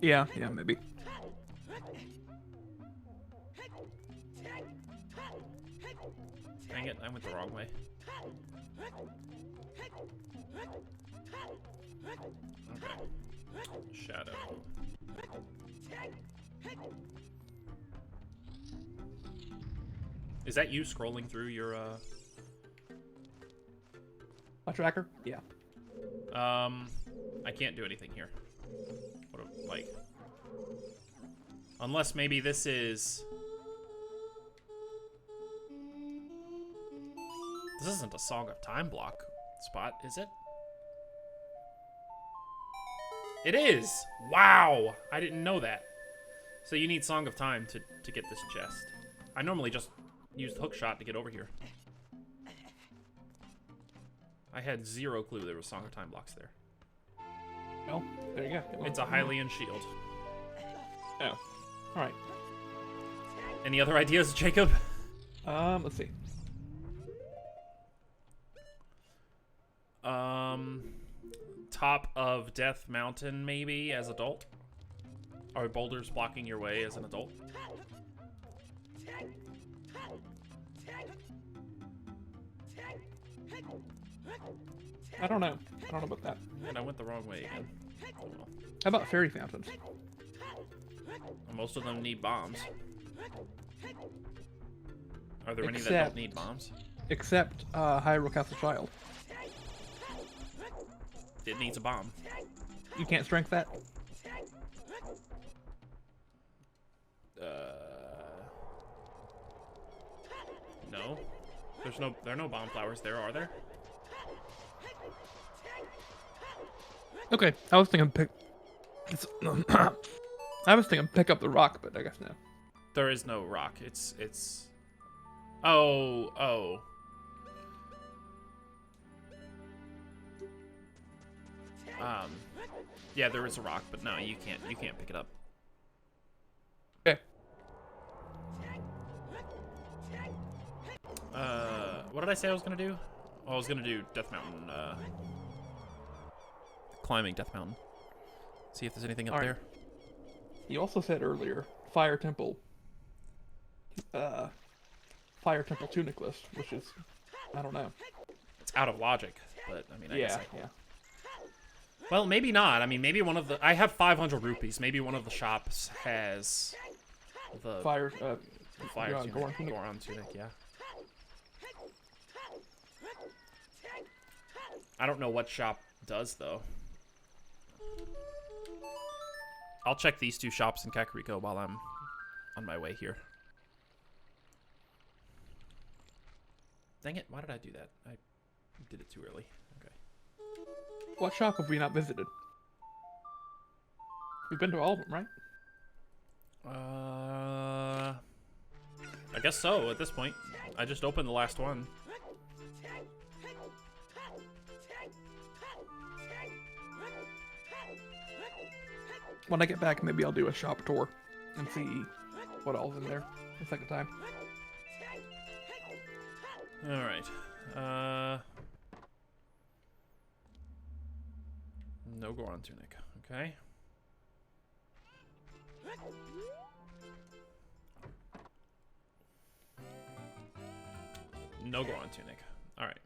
Yeah, maybe. Dang it, I went the wrong way. Okay. Shadow. Is that you scrolling through your, My tracker? Yeah. I can't do anything here. What, like... Unless maybe this is... This isn't a Song of Time block spot, is it? It is! Wow! I didn't know that. So you need Song of Time to get this chest. I normally just use the hook shot to get over here. I had zero clue there was Song of Time blocks there. Oh, there you go. It's a Hylian shield. Oh. Alright. Any other ideas, Jacob? Let's see. Top of Death Mountain, maybe, as adult? Are boulders blocking your way as an adult? I don't know. I don't know about that. And I went the wrong way again. Oh, well. How about fairy fountains? Most of them need bombs. Are there any that don't need bombs? Except Hyrule Castle Child. It needs a bomb. You can't strength that? No. There are no bomb flowers there, are there? Okay, I was thinking pick up the rock, but I guess no. There is no rock. It's Oh. Yeah, there is a rock, but no, you can't pick it up. Okay. did I say I was gonna do? Oh, I was gonna do Death Mountain, climbing Death Mountain. See if there's anything up there. You also said earlier, Fire Temple tunic list, which is, I don't know. It's out of logic, but I mean, I guess Yeah. Well, maybe not. I mean, maybe one of the... I have 500 rupees. Maybe one of the shops has the... Fire tunic. Goron tunic. Goron tunic, yeah. I don't know what shop does, though. I'll check these two shops in Kakariko while I'm on my way here. Dang it, why did I do that? I did it too early. Okay. What shop have we not visited? We've been to all of them, right? I guess so, at this point. I just opened the last one. When I get back, maybe I'll do a shop tour and see what all's in there the second time. Alright. No Goron tunic. Okay. No Goron tunic. Alright.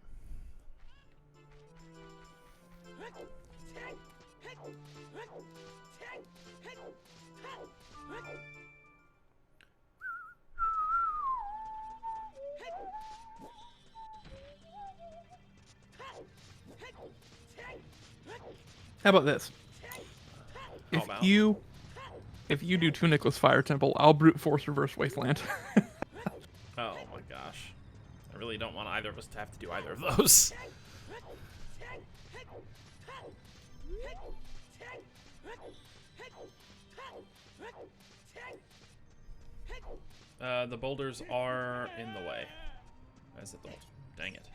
How about this? If about? you do Tunicless Fire Temple, I'll brute force reverse Wasteland. Oh my gosh. I really don't want either of us to have to do either of those. The boulders are in the way. As adult. Dang it.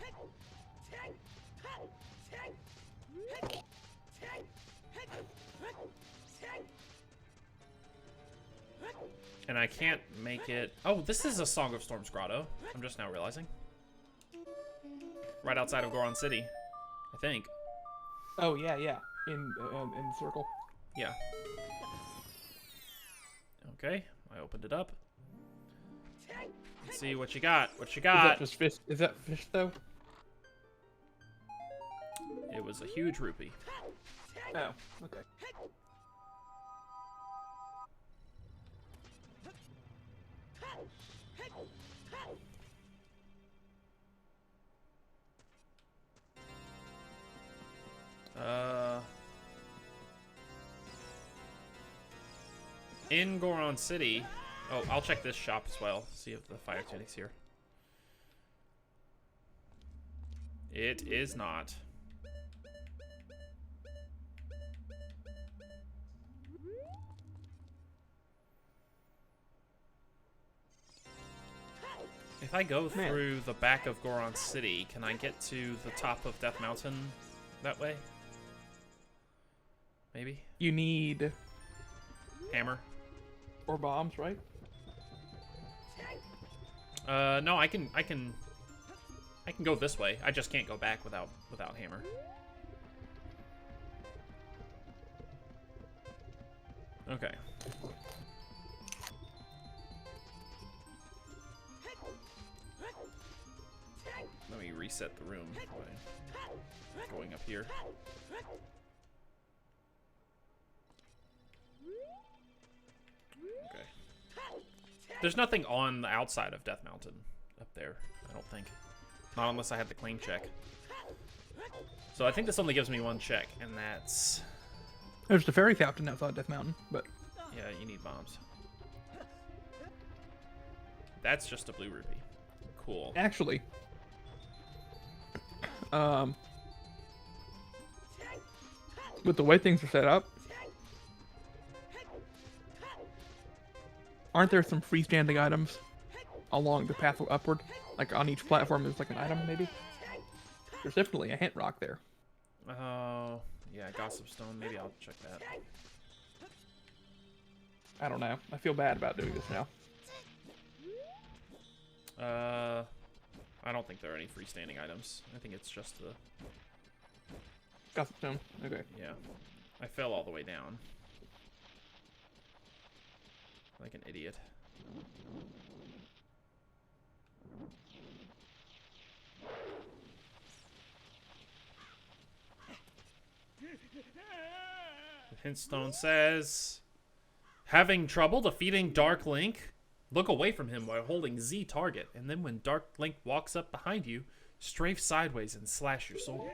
And I can't make it... Oh, this is a Song of Storms grotto. I'm just now realizing. Right outside of Goron City, I think. Oh yeah, in the circle. Yeah. Okay, I opened it up. Let's see what you got. What you Is that got? just fish? Is that fish though? It was a huge rupee. Oh, okay. In Goron City... Oh, I'll check this shop as well. See if the fire tunic's here. It is not. If I go through the back of Goron City, can I get to the top of Death Mountain that way? Maybe? You need Hammer? or bombs, right? No, I can go this way. I just can't go back without hammer. Okay. Let me reset the room by going up here. Okay. There's nothing on the outside of Death Mountain up there, I don't think. Not unless I had the claim check. So I think this only gives me one check, and that's... There's the fairy fountain outside Death Mountain, but... Yeah, you need bombs. That's just a blue rupee. Cool. Actually... with the way things are set up... Aren't there some freestanding items along the path upward? Like on each platform there's like an item, maybe? There's definitely a hint rock there. Oh, yeah, Gossip Stone. Maybe I'll check that. I don't know. I feel bad about doing this now. I don't think there are any freestanding items. I think it's just the... Gossip Stone. Okay. Yeah. I fell all the way down. Like an idiot. The hintstone says, having trouble defeating Dark Link? Look away from him while holding Z target, and then when Dark Link walks up behind you, strafe sideways and slash your sword.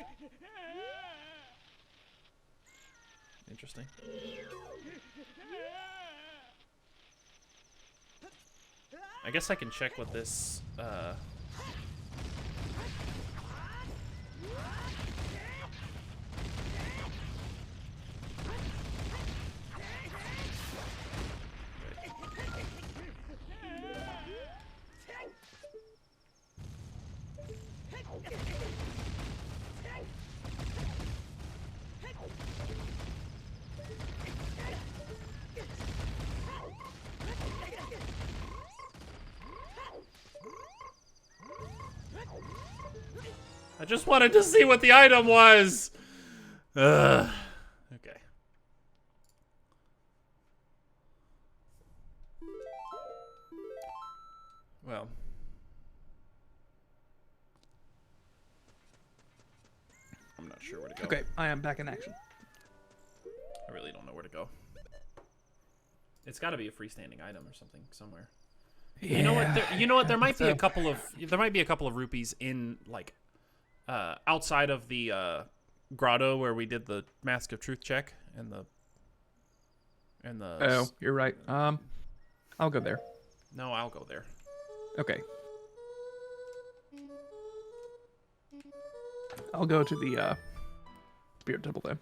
Interesting. I guess I can check what this, I just wanted to see what the item was. Ugh. Okay. Well. I'm not sure where to go. Okay, I am back in action. I really don't know where to go. It's got to be a freestanding item or something somewhere. Yeah. You know what? There might be So- a couple of rupees in like outside of the grotto where we did the Mask of Truth check and the Oh, you're right. I'll go there. No, I'll go there. Okay. I'll go to the Spirit Temple then.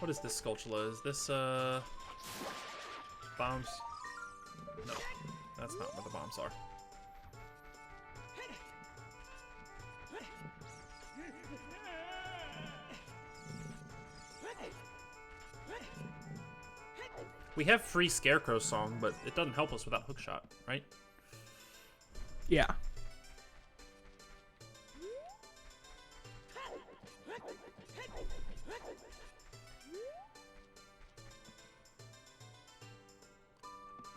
What is this Skulltula? Is this bombs? No, that's not what the bombs are. We have free Scarecrow song, but it doesn't help us without hookshot, right? Yeah.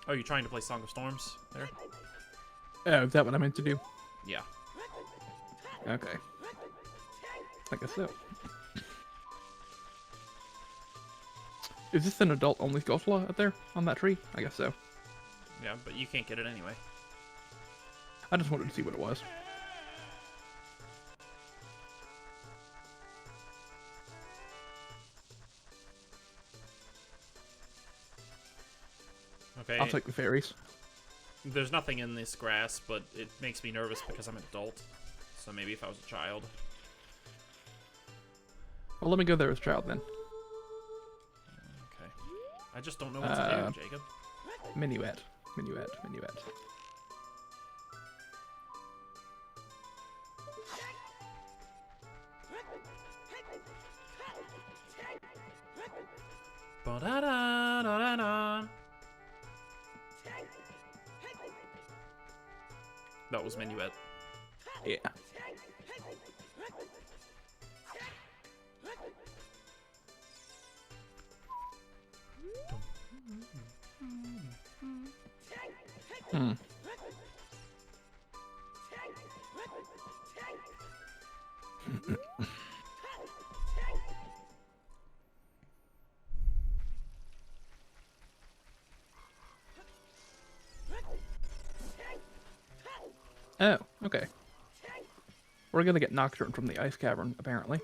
Oh, you're trying to play Song of Storms there? Oh, is that what I meant to do? Yeah. Okay. I guess so. Is this an adult-only Skulltula up there on that tree? I guess so. Yeah, but you can't get it anyway. I just wanted to see what it was. Okay. I'll take the fairies. There's nothing in this grass, but it makes me nervous because I'm an adult. So maybe if I was a child. Well, let me go there as a child then. Okay. I just don't know what to do, Jacob. Minuet. Minuet. Minuet. Ba-da-da-da-da-da. That was Minuet. Yeah. Hmm. Oh, okay. We're gonna get Nocturne from the ice cavern, apparently.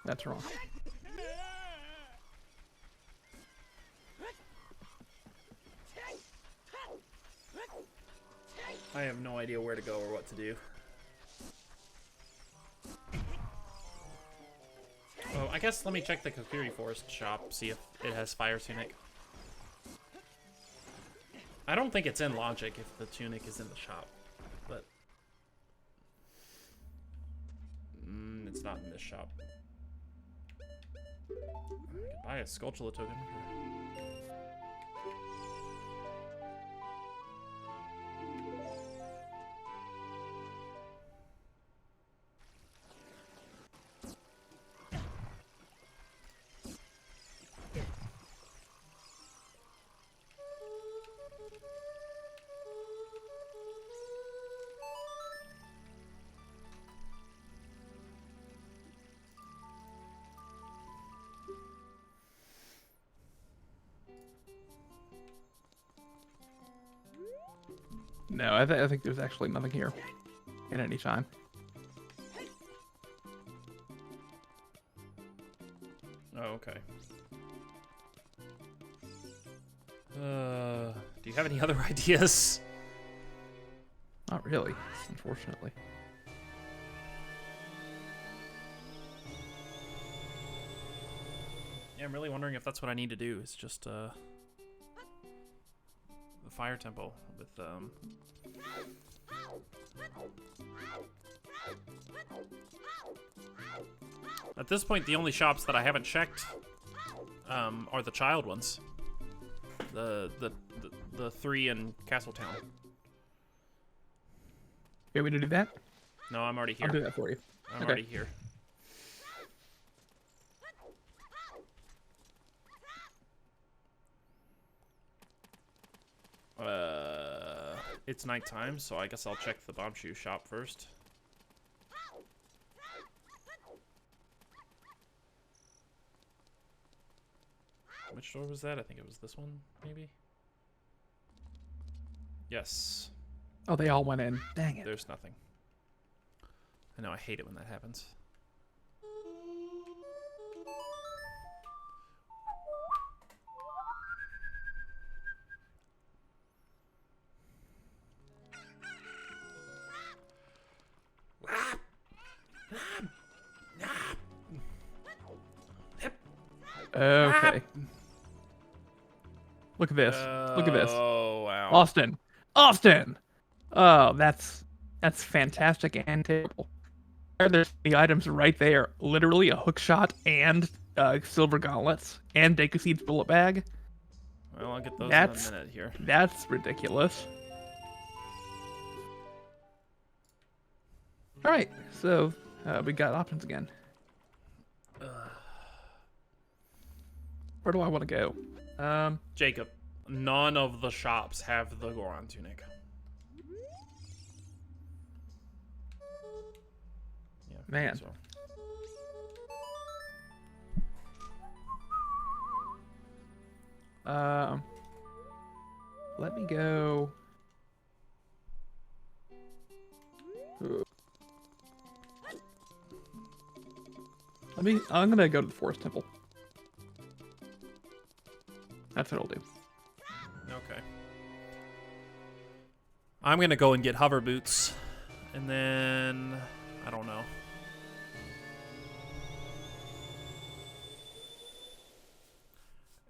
That's wrong. I have no idea where to go or what to do. Oh, I guess let me check the Kokiri Forest shop, see if it has Fire Tunic. I don't think it's in Logic if the tunic is in the shop, but it's not in this shop. I could buy a Skulltula token. No, I think there's actually nothing here at any time. Oh, okay. Do you have any other ideas? Not really, unfortunately. Yeah, I'm really wondering if that's what I need to do. It's just the Fire Temple with At this point, the only shops that I haven't checked are the child ones. The 3 in Castletown. You want me to do that? No, I'm already here. I'll do that for you. I'm Okay. already here. It's nighttime, so I guess I'll check the Bombshoe shop first. Which door was that? I think it was this one, maybe? Yes. Oh, they all went in. Dang it. There's nothing. I know, I hate it when that happens. Okay. Look at this. Look at this. Oh, wow. Austin. Austin! Oh, that's fantastic and terrible. There's the items right there. Literally a hook shot and silver gauntlets and Deku Seed's bullet bag. Well, I'll get those That's- in a minute here. That's ridiculous. Alright, so we got options again. Where do I want to go? Jacob, none of the shops have the Goron tunic. Yeah, Man. So. Let me go. I'm gonna go to the Forest Temple. That's what I'll do. Okay. I'm gonna go and get hover boots, and then I don't know.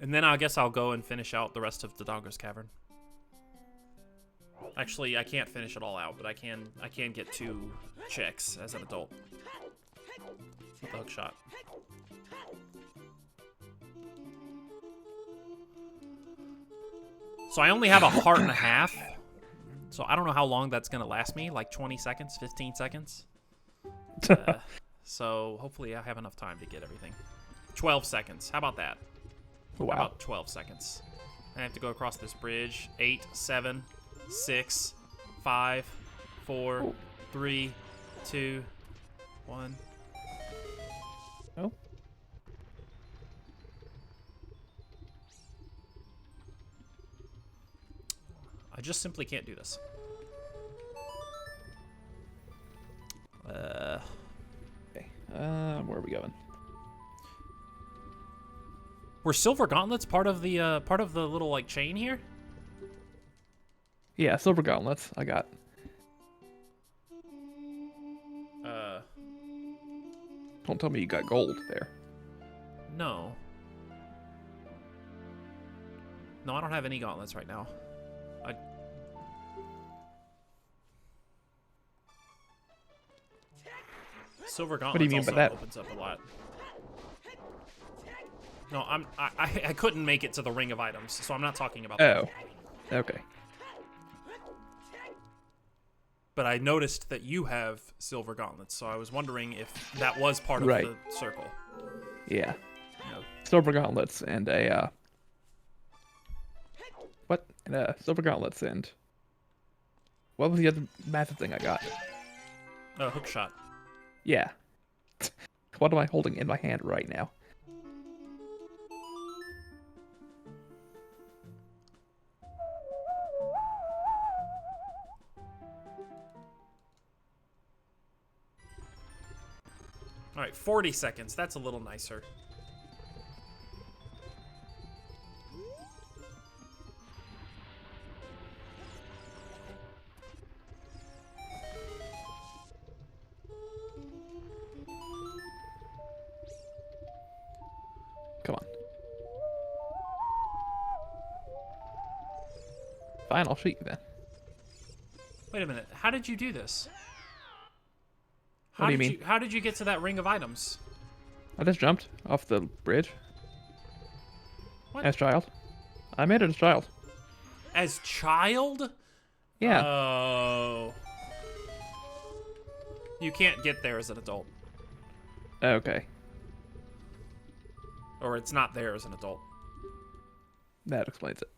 And then I guess I'll go and finish out the rest of the Dodongo's Cavern. Actually, I can't finish it all out, but I can get 2 checks as an adult with the hook shot. So I only have a heart and a half. So I don't know how long that's going to last me, like 20 seconds, 15 seconds. So hopefully I have enough time to get everything. 12 seconds. How about that? Wow. How about 12 seconds? I have to go across this bridge. 8, 7, 6, 5, 4, 3, 2, 1. Oh. I just simply can't do this. Okay. Where are we going? Were silver gauntlets part of the little like chain here? Yeah, silver gauntlets. I got. Don't tell me you got gold there. No. No, I don't have any gauntlets right now. Silver gauntlets. What do you mean by that? Opens up a lot. No, I couldn't make it to the ring of items, so I'm not talking about that. Oh, okay. But I noticed that you have silver gauntlets, so I was wondering if that was part of Right. the circle. Yeah. No. Silver gauntlets and a what? And silver gauntlets and what was the other massive thing I got? Hook shot. Yeah. What am I holding in my hand right now? All right, 40 seconds. That's a little nicer. Come on. Fine, I'll shoot you then. Wait a minute. How did you do this? What do you mean? How did you get to that ring of items? I just jumped off the bridge. What? As child. I made it as child. As child? Yeah. Oh. You can't get there as an adult. Okay. Or it's not there as an adult. That explains it.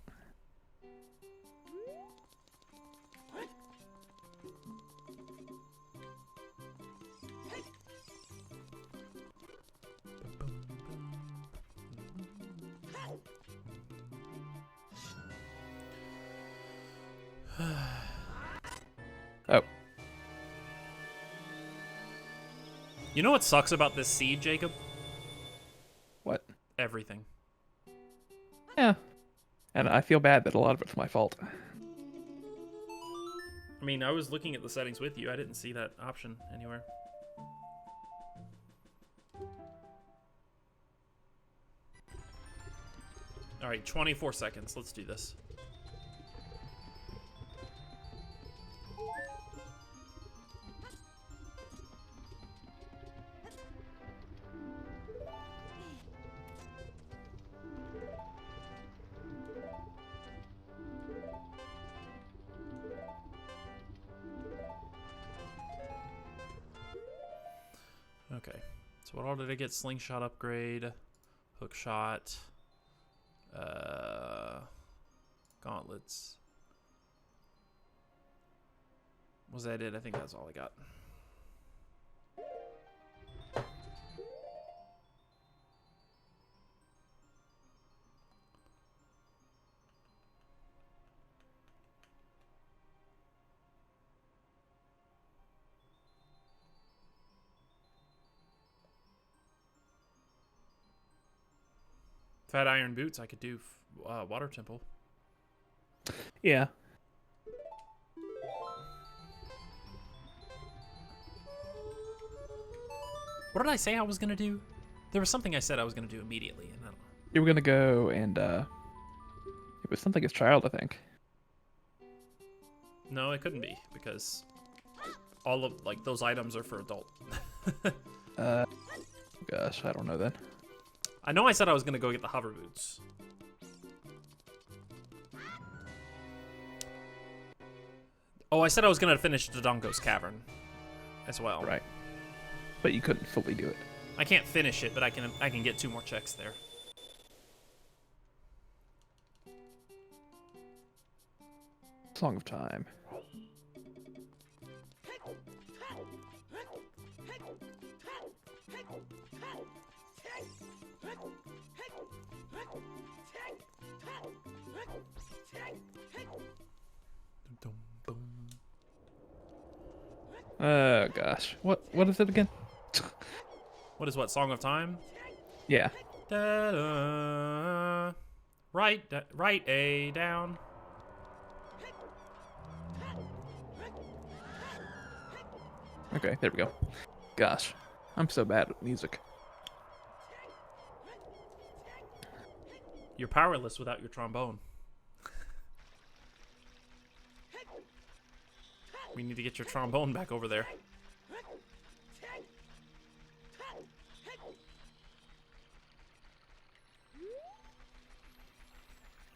Oh. You know what sucks about this seed, Jacob? What? Everything. Yeah. And I feel bad that a lot of it's my fault. I mean, I was looking at the settings with you. I didn't see that option anywhere. All right, 24 seconds. Let's do this. Okay, so what all did I get? Slingshot upgrade, hook shot, gauntlets. Was that it? I think that's all I got. If I had iron boots, I could do water temple. Yeah. What did I say I was gonna do? There was something I said I was gonna do immediately, and I don't know. You were gonna go and it was something as child, I think. No, it couldn't be because all of like those items are for adult. Gosh, I don't know then. I know I said I was gonna go get the hover boots. Oh, I said I was gonna finish Dodongo's cavern as well. Right. But you couldn't fully do it. I can't finish it, but I can get 2 more checks there. Song of Time. Oh gosh. What is it again? What is what? Song of Time? Yeah. Da-da. Right A down. Okay, there we go. Gosh, I'm so bad with music. You're powerless without your trombone. We need to get your trombone back over there.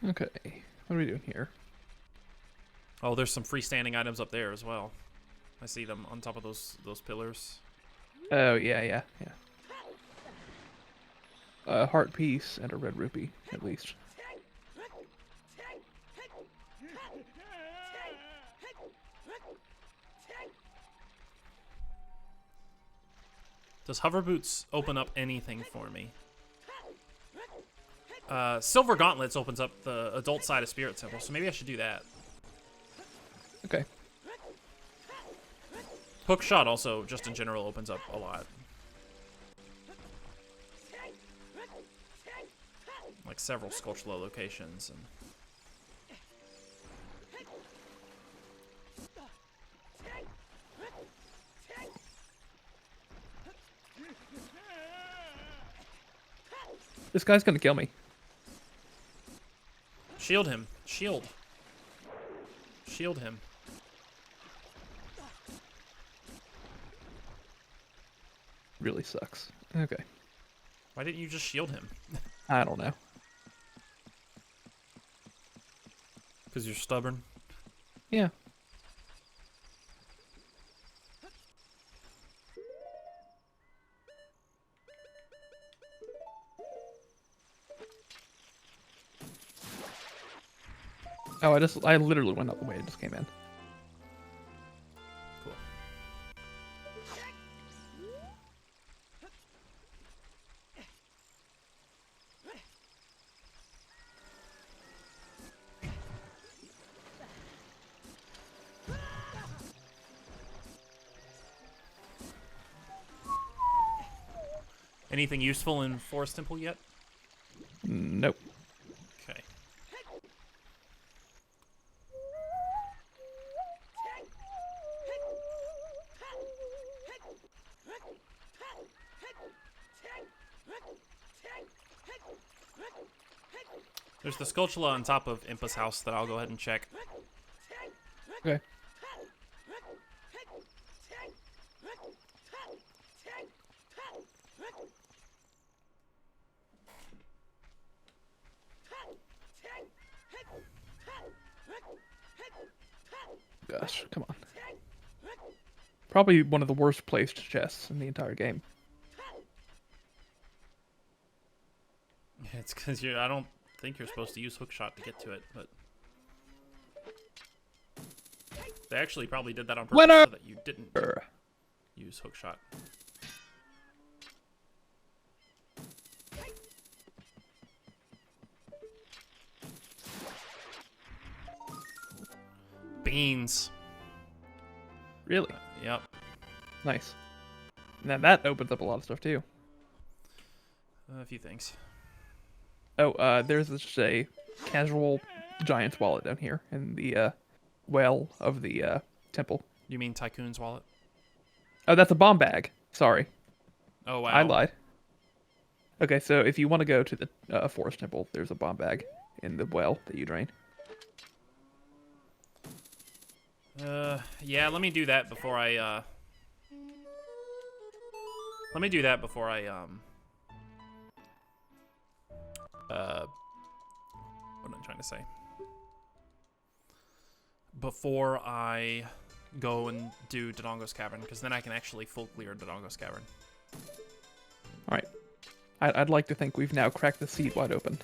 Okay, what are we doing here? Oh, there's some freestanding items up there as well. I see them on top of those pillars. Oh, yeah. A heart piece and a red rupee, at least. Does hover boots open up anything for me? Silver gauntlets opens up the adult side of Spirit Temple, so maybe I should do that. Okay. Hook shot also, just in general, opens up a lot. Like several Sculptula locations. And This guy's gonna kill me. shield him. Shield. Shield him. Really sucks. Okay. Why didn't you just shield him? I don't know. Because you're stubborn. Yeah. Oh, I literally went out the way. I just came in. Cool. Anything useful in Forest Temple yet? Nope. Okay. There's the Sculptula on top of Impa's house that I'll go ahead and check. Okay. Gosh, come on. Probably one of the worst placed chests in the entire game. It's because I don't think you're supposed to use hookshot to get to it, but they actually probably did that on purpose so that you didn't use hookshot. Beans. Really? Yep. Nice. Now that opens up a lot of stuff too. A few things. Oh, there's just a casual giant's wallet down here in the well of the temple. You mean Tycoon's wallet? Oh, that's a bomb bag. Sorry, Oh, wow. I lied. Okay, so if you want to go to the forest temple, there's a bomb bag in the well that you drain. Yeah, let me do that before I, Let me do that before I, what am I trying to say? Before I go and do Dodongo's Cavern, because then I can actually full clear Dodongo's Cavern. All right. I'd like to think we've now cracked the seed wide open.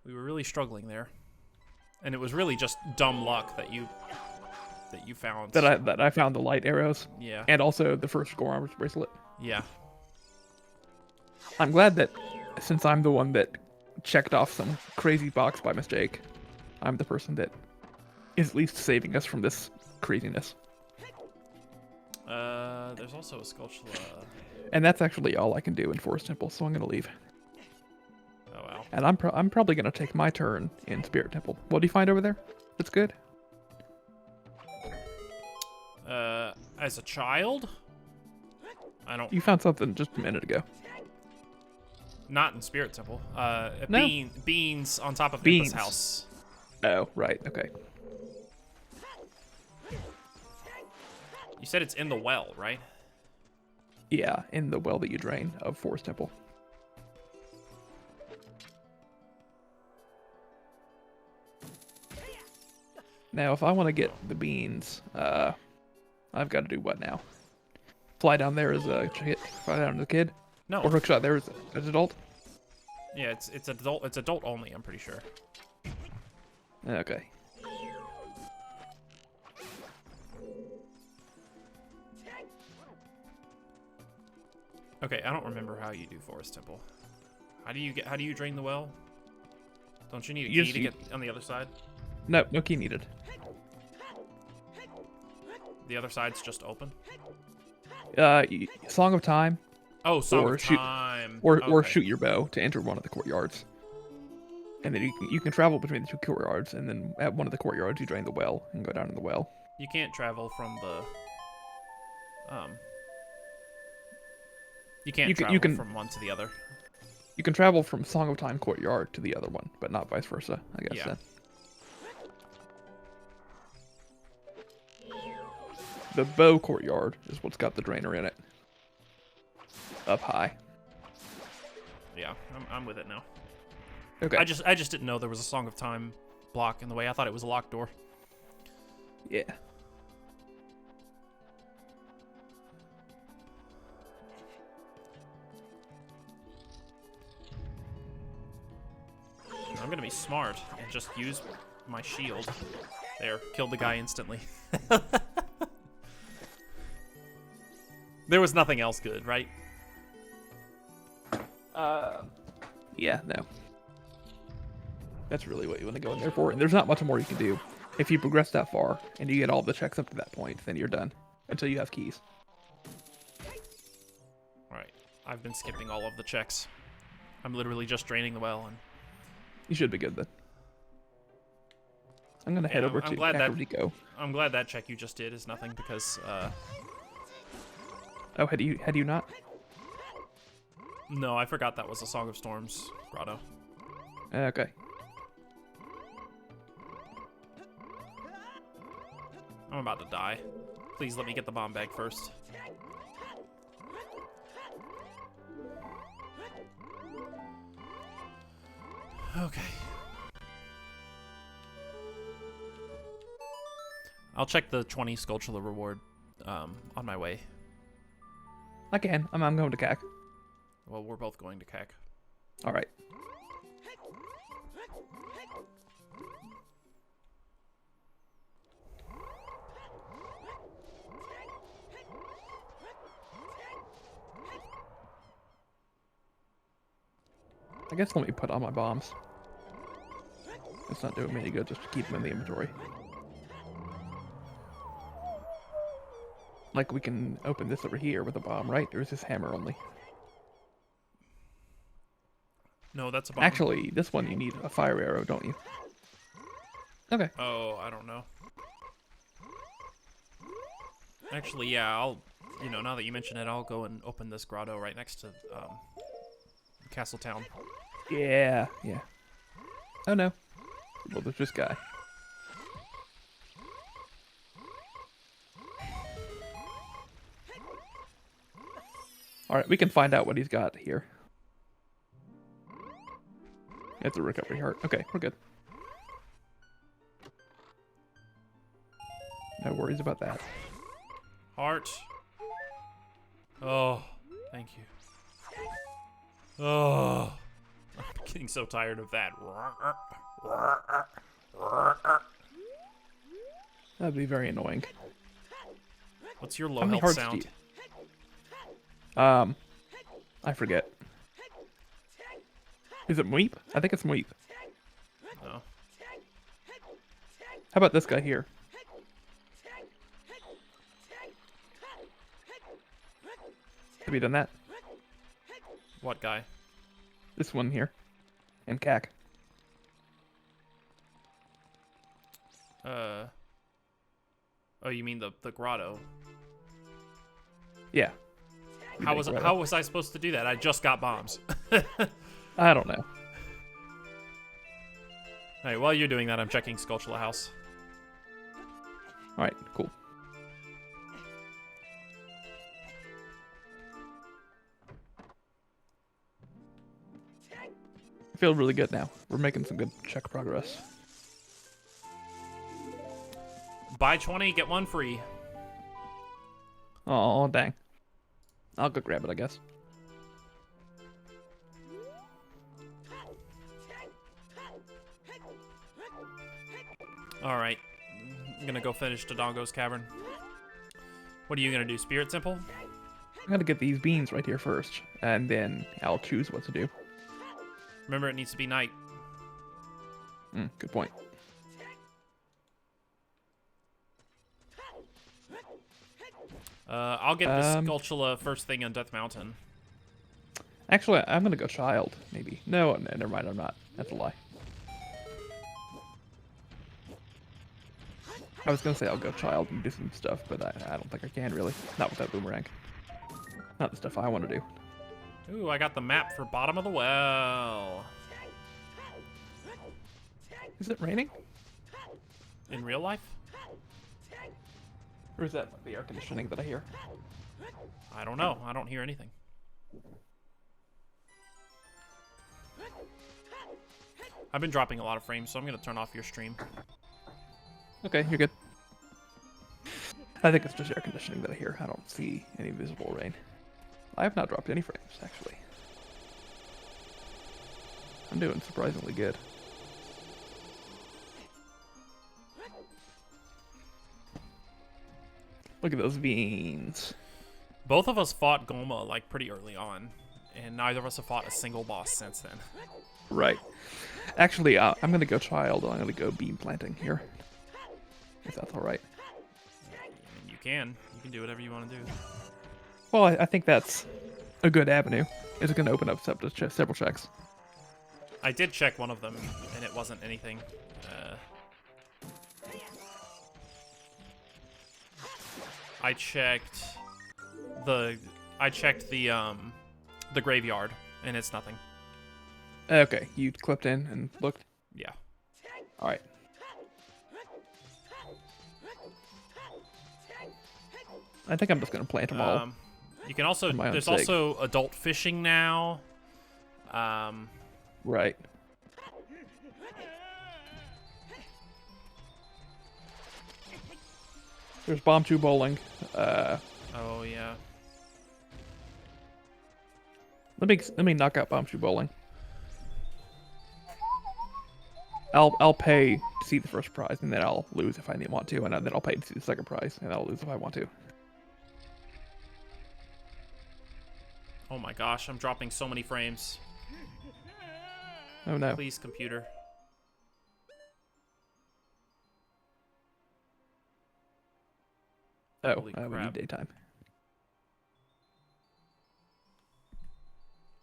We were really struggling there. And it was really just dumb luck that you found. That I found the light arrows. Yeah. And also the first Gore Armor's bracelet. Yeah. I'm glad that since I'm the one that checked off some crazy box by mistake, I'm the person that is at least saving us from this craziness. There's also a Sculptula. And that's actually all I can do in Forest Temple, so I'm gonna leave. Oh well. And I'm probably gonna take my turn in Spirit Temple. What do you find over there? That's good. As a child, I don't. You found something just a minute ago. Not in Spirit Temple. No. Beans on top of Beans. Impa's house. Oh, right. Okay. You said it's in the well, right? Yeah, in the well that you drain of Forest Temple. Now, if I want to get the beans, I've got to do what now? Fly down there as a kid? Fly down as a kid? No. Or hookshot there as an adult? Yeah, it's adult. It's adult only. I'm pretty sure. Okay. Okay, I don't remember how you do Forest Temple. How do you drain the well? Don't you need a key to get on the other side? No, no key needed. The other side's just open? Song of Time. Oh, Song or of shoot, Time. Or Okay. shoot your bow to enter one of the courtyards. And then you can travel between the two courtyards, and then at one of the courtyards you drain the well and go down in the well. You can't travel from the You can't travel from one to the other. You can travel from Song of Time courtyard to the other one, but not vice versa, I guess. Yeah. Then. The bow courtyard is what's got the drainer in it. Up high. Yeah, I'm with it now. Okay. I just didn't know there was a Song of Time block in the way. I thought it was a locked door. Yeah. I'm gonna be smart and just use my shield. There, killed the guy instantly. There was nothing else good, right? Yeah, no. That's really what you want to go in there for. And there's not much more you can do. If you progress that far and you get all the checks up to that point, then you're done. Until you have keys. Alright, I've been skipping all of the checks. I'm literally just draining the well and... You should be good then. I'm gonna head over to Rico. I'm glad that check you just did is nothing because, Oh, had you not? No, I forgot that was a Song of Storms grotto. Okay. I'm about to die. Please let me get the bomb bag first. Okay. I'll check the 20 Skulltula reward on my way. I can. I'm going to CAC. Well, we're both going to CAC. All right. I guess let me put on my bombs. It's not doing me any good just to keep them in the inventory. Like we can open this over here with a bomb, right? Or is this hammer only? No, that's a bomb. Actually, this one you need a fire arrow, don't you? Okay. Oh, I don't know. Actually, yeah, I'll, now that you mention it, I'll go and open this grotto right next to, Castle Town. Yeah, yeah. Oh no. Well, there's this guy. Alright, we can find out what he's got here. It's a recovery heart. Okay, we're good. No worries about that. Heart. Oh, thank you. Oh, I'm getting so tired of that. That'd be very annoying. What's your low How many health hearts do sound? you... I forget. Is it Mweep? I think it's Mweep. Oh. How about this guy here? Have you done that? What guy? This one here. And CAC. Oh, you mean the grotto? Yeah. How was I supposed to do that? I just got bombs. I don't know. Alright, while you're doing that, I'm checking Skulltula House. Alright, cool. I feel really good now. We're making some good check progress. Buy 20, get one free. Oh, dang. I'll go grab it, I guess. Alright. I'm gonna go finish Dodongo's Cavern. What are you gonna do? Spirit Simple? I'm gonna get these beans right here first, and then I'll choose what to do. Remember, it needs to be night. Good point. I'll get the Skulltula first thing on Death Mountain. Actually, I'm gonna go child, maybe. No, never mind, I'm not. That's a lie. I was gonna say I'll go child and do some stuff, but I don't think I can really. Not with that boomerang. Not the stuff I want to do. Ooh, I got the map for Bottom of the Well. Is it raining? In real life? Or is that the air conditioning that I hear? I don't know. I don't hear anything. I've been dropping a lot of frames, so I'm going to turn off your stream. Okay, you're good. I think it's just air conditioning that I hear. I don't see any visible rain. I have not dropped any frames, actually. I'm doing surprisingly good. Look at those beans. Both of us fought Goma, like, pretty early on, and neither of us have fought a single boss since then. Right. Actually, I'm going to go child. I'm going to go bean planting here. If that's alright. You can. You can do whatever you want to do. Well, I think that's a good avenue. It's going to open up several checks. I did check one of them, and it wasn't anything. I checked the graveyard, and it's nothing. Okay, you clipped in and looked? Yeah. Alright. I think I'm just going to plant them all. You can also, there's sake. also adult fishing now. Right. There's bomb chew bowling. Oh yeah. Let me knock out bomb chew bowling. I'll pay to see the first prize, and then I'll lose if I want to, and then I'll pay to see the second prize, and I'll lose if I want to. Oh my gosh, I'm dropping so many frames. Oh no. Please, computer. Oh, Holy we crap. need daytime.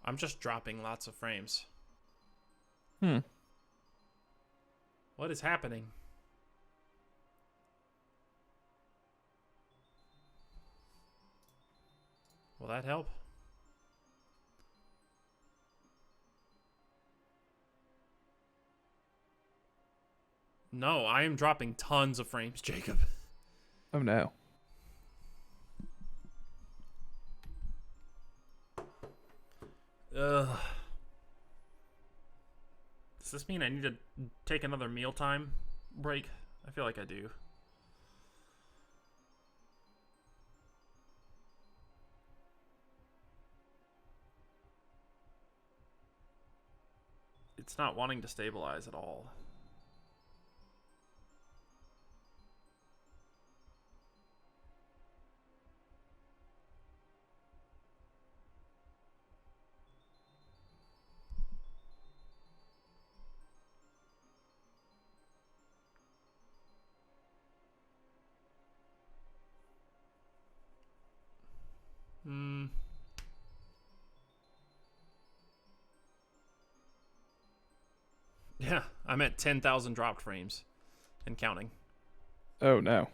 I'm just dropping lots of frames. What is happening? Will that help? No, I am dropping tons of frames, Jacob. Oh no. Ugh. Does this mean I need to take another mealtime break? I feel like I do. It's not wanting to stabilize at all. Yeah, I'm at 10,000 dropped frames and counting. Oh no.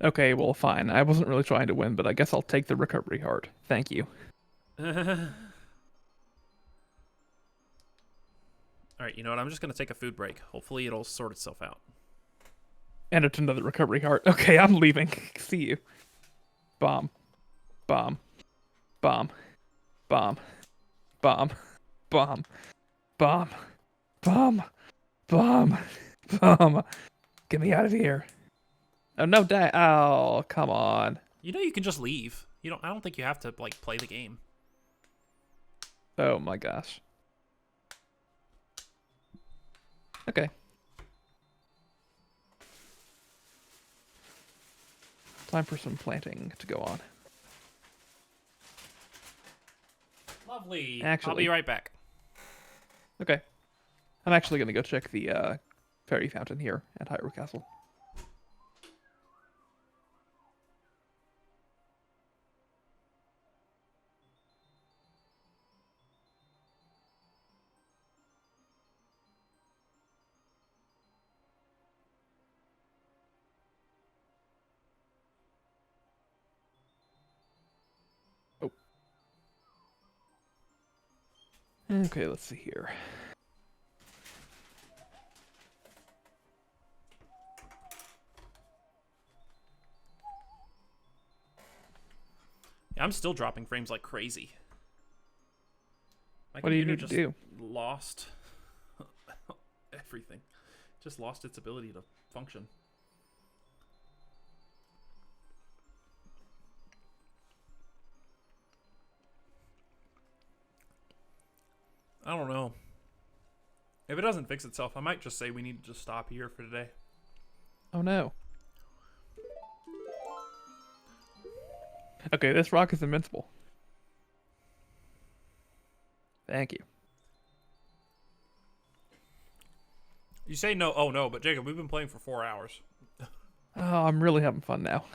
Okay, well, fine. I wasn't really trying to win, but I guess I'll take the recovery heart. Thank you. All right, you know what? I'm just going to take a food break. Hopefully it'll sort itself out. And it's another recovery heart. Okay, I'm leaving. See you. Bomb. Bomb. Bomb. Bomb. Bomb. Bomb. Bomb. Bomb. Bomb. Bomb. Get me out of here. Oh, no, oh, come on. You know you can just leave. I don't think you have to, like, play the game. Oh, my gosh. Okay. Time for some planting to go on. Lovely. Actually, I'll be right back. Okay. I'm actually going to go check the fairy fountain here at Hyrule Castle. Oh. Okay, let's see here. Yeah, I'm still dropping frames like crazy. My What do you computer need to do? lost everything. Just lost its ability to function. I don't know. If it doesn't fix itself, I might just say we need to just stop here for today. Oh no. Okay, this rock is invincible. Thank you. You say no, oh no, but Jacob, we've been playing for 4 hours. Oh, I'm really having fun now.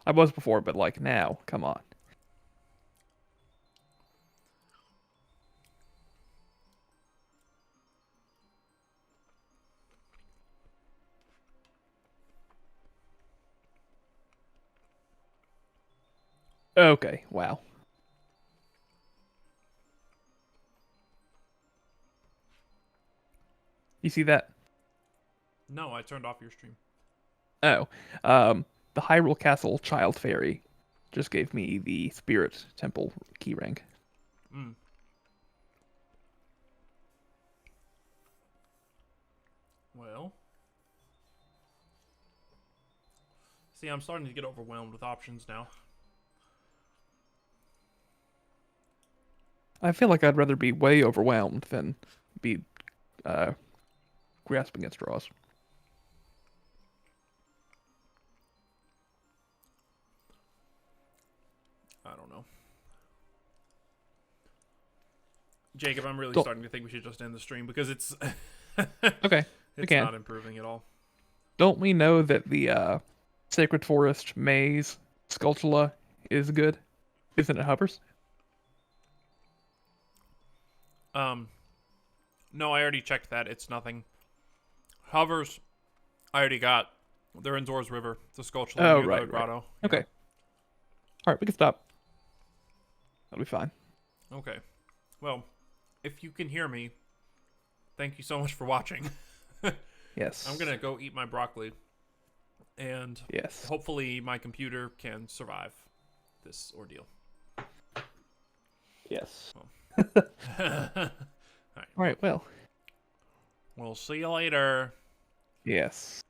I was before, but like now, come on. Okay, wow. You see that? No, I turned off your stream. Oh, the Hyrule Castle Child Fairy just gave me the Spirit Temple key rank. Mm. Well. See, I'm starting to get overwhelmed with options now. I feel like I'd rather be way overwhelmed than be grasping at straws. I don't know. Jacob, I'm really starting to think we should just end the stream because it's Okay, it's can. not improving at all. Don't we know that the Sacred Forest Maze Skulltula is good? Isn't it, Hovers? No, I already checked that. It's nothing. Hovers, I already got. They're in Zora's River, the Skulltula Oh, near right, the grotto. Right. Okay. All right, we can stop. That'll be fine. Okay. Well, if you can hear me, thank you so much for watching. Yes. I'm gonna go eat my broccoli, and yes, hopefully my computer can survive this ordeal. Yes. Well. All right. Well. We'll see you later. Yes.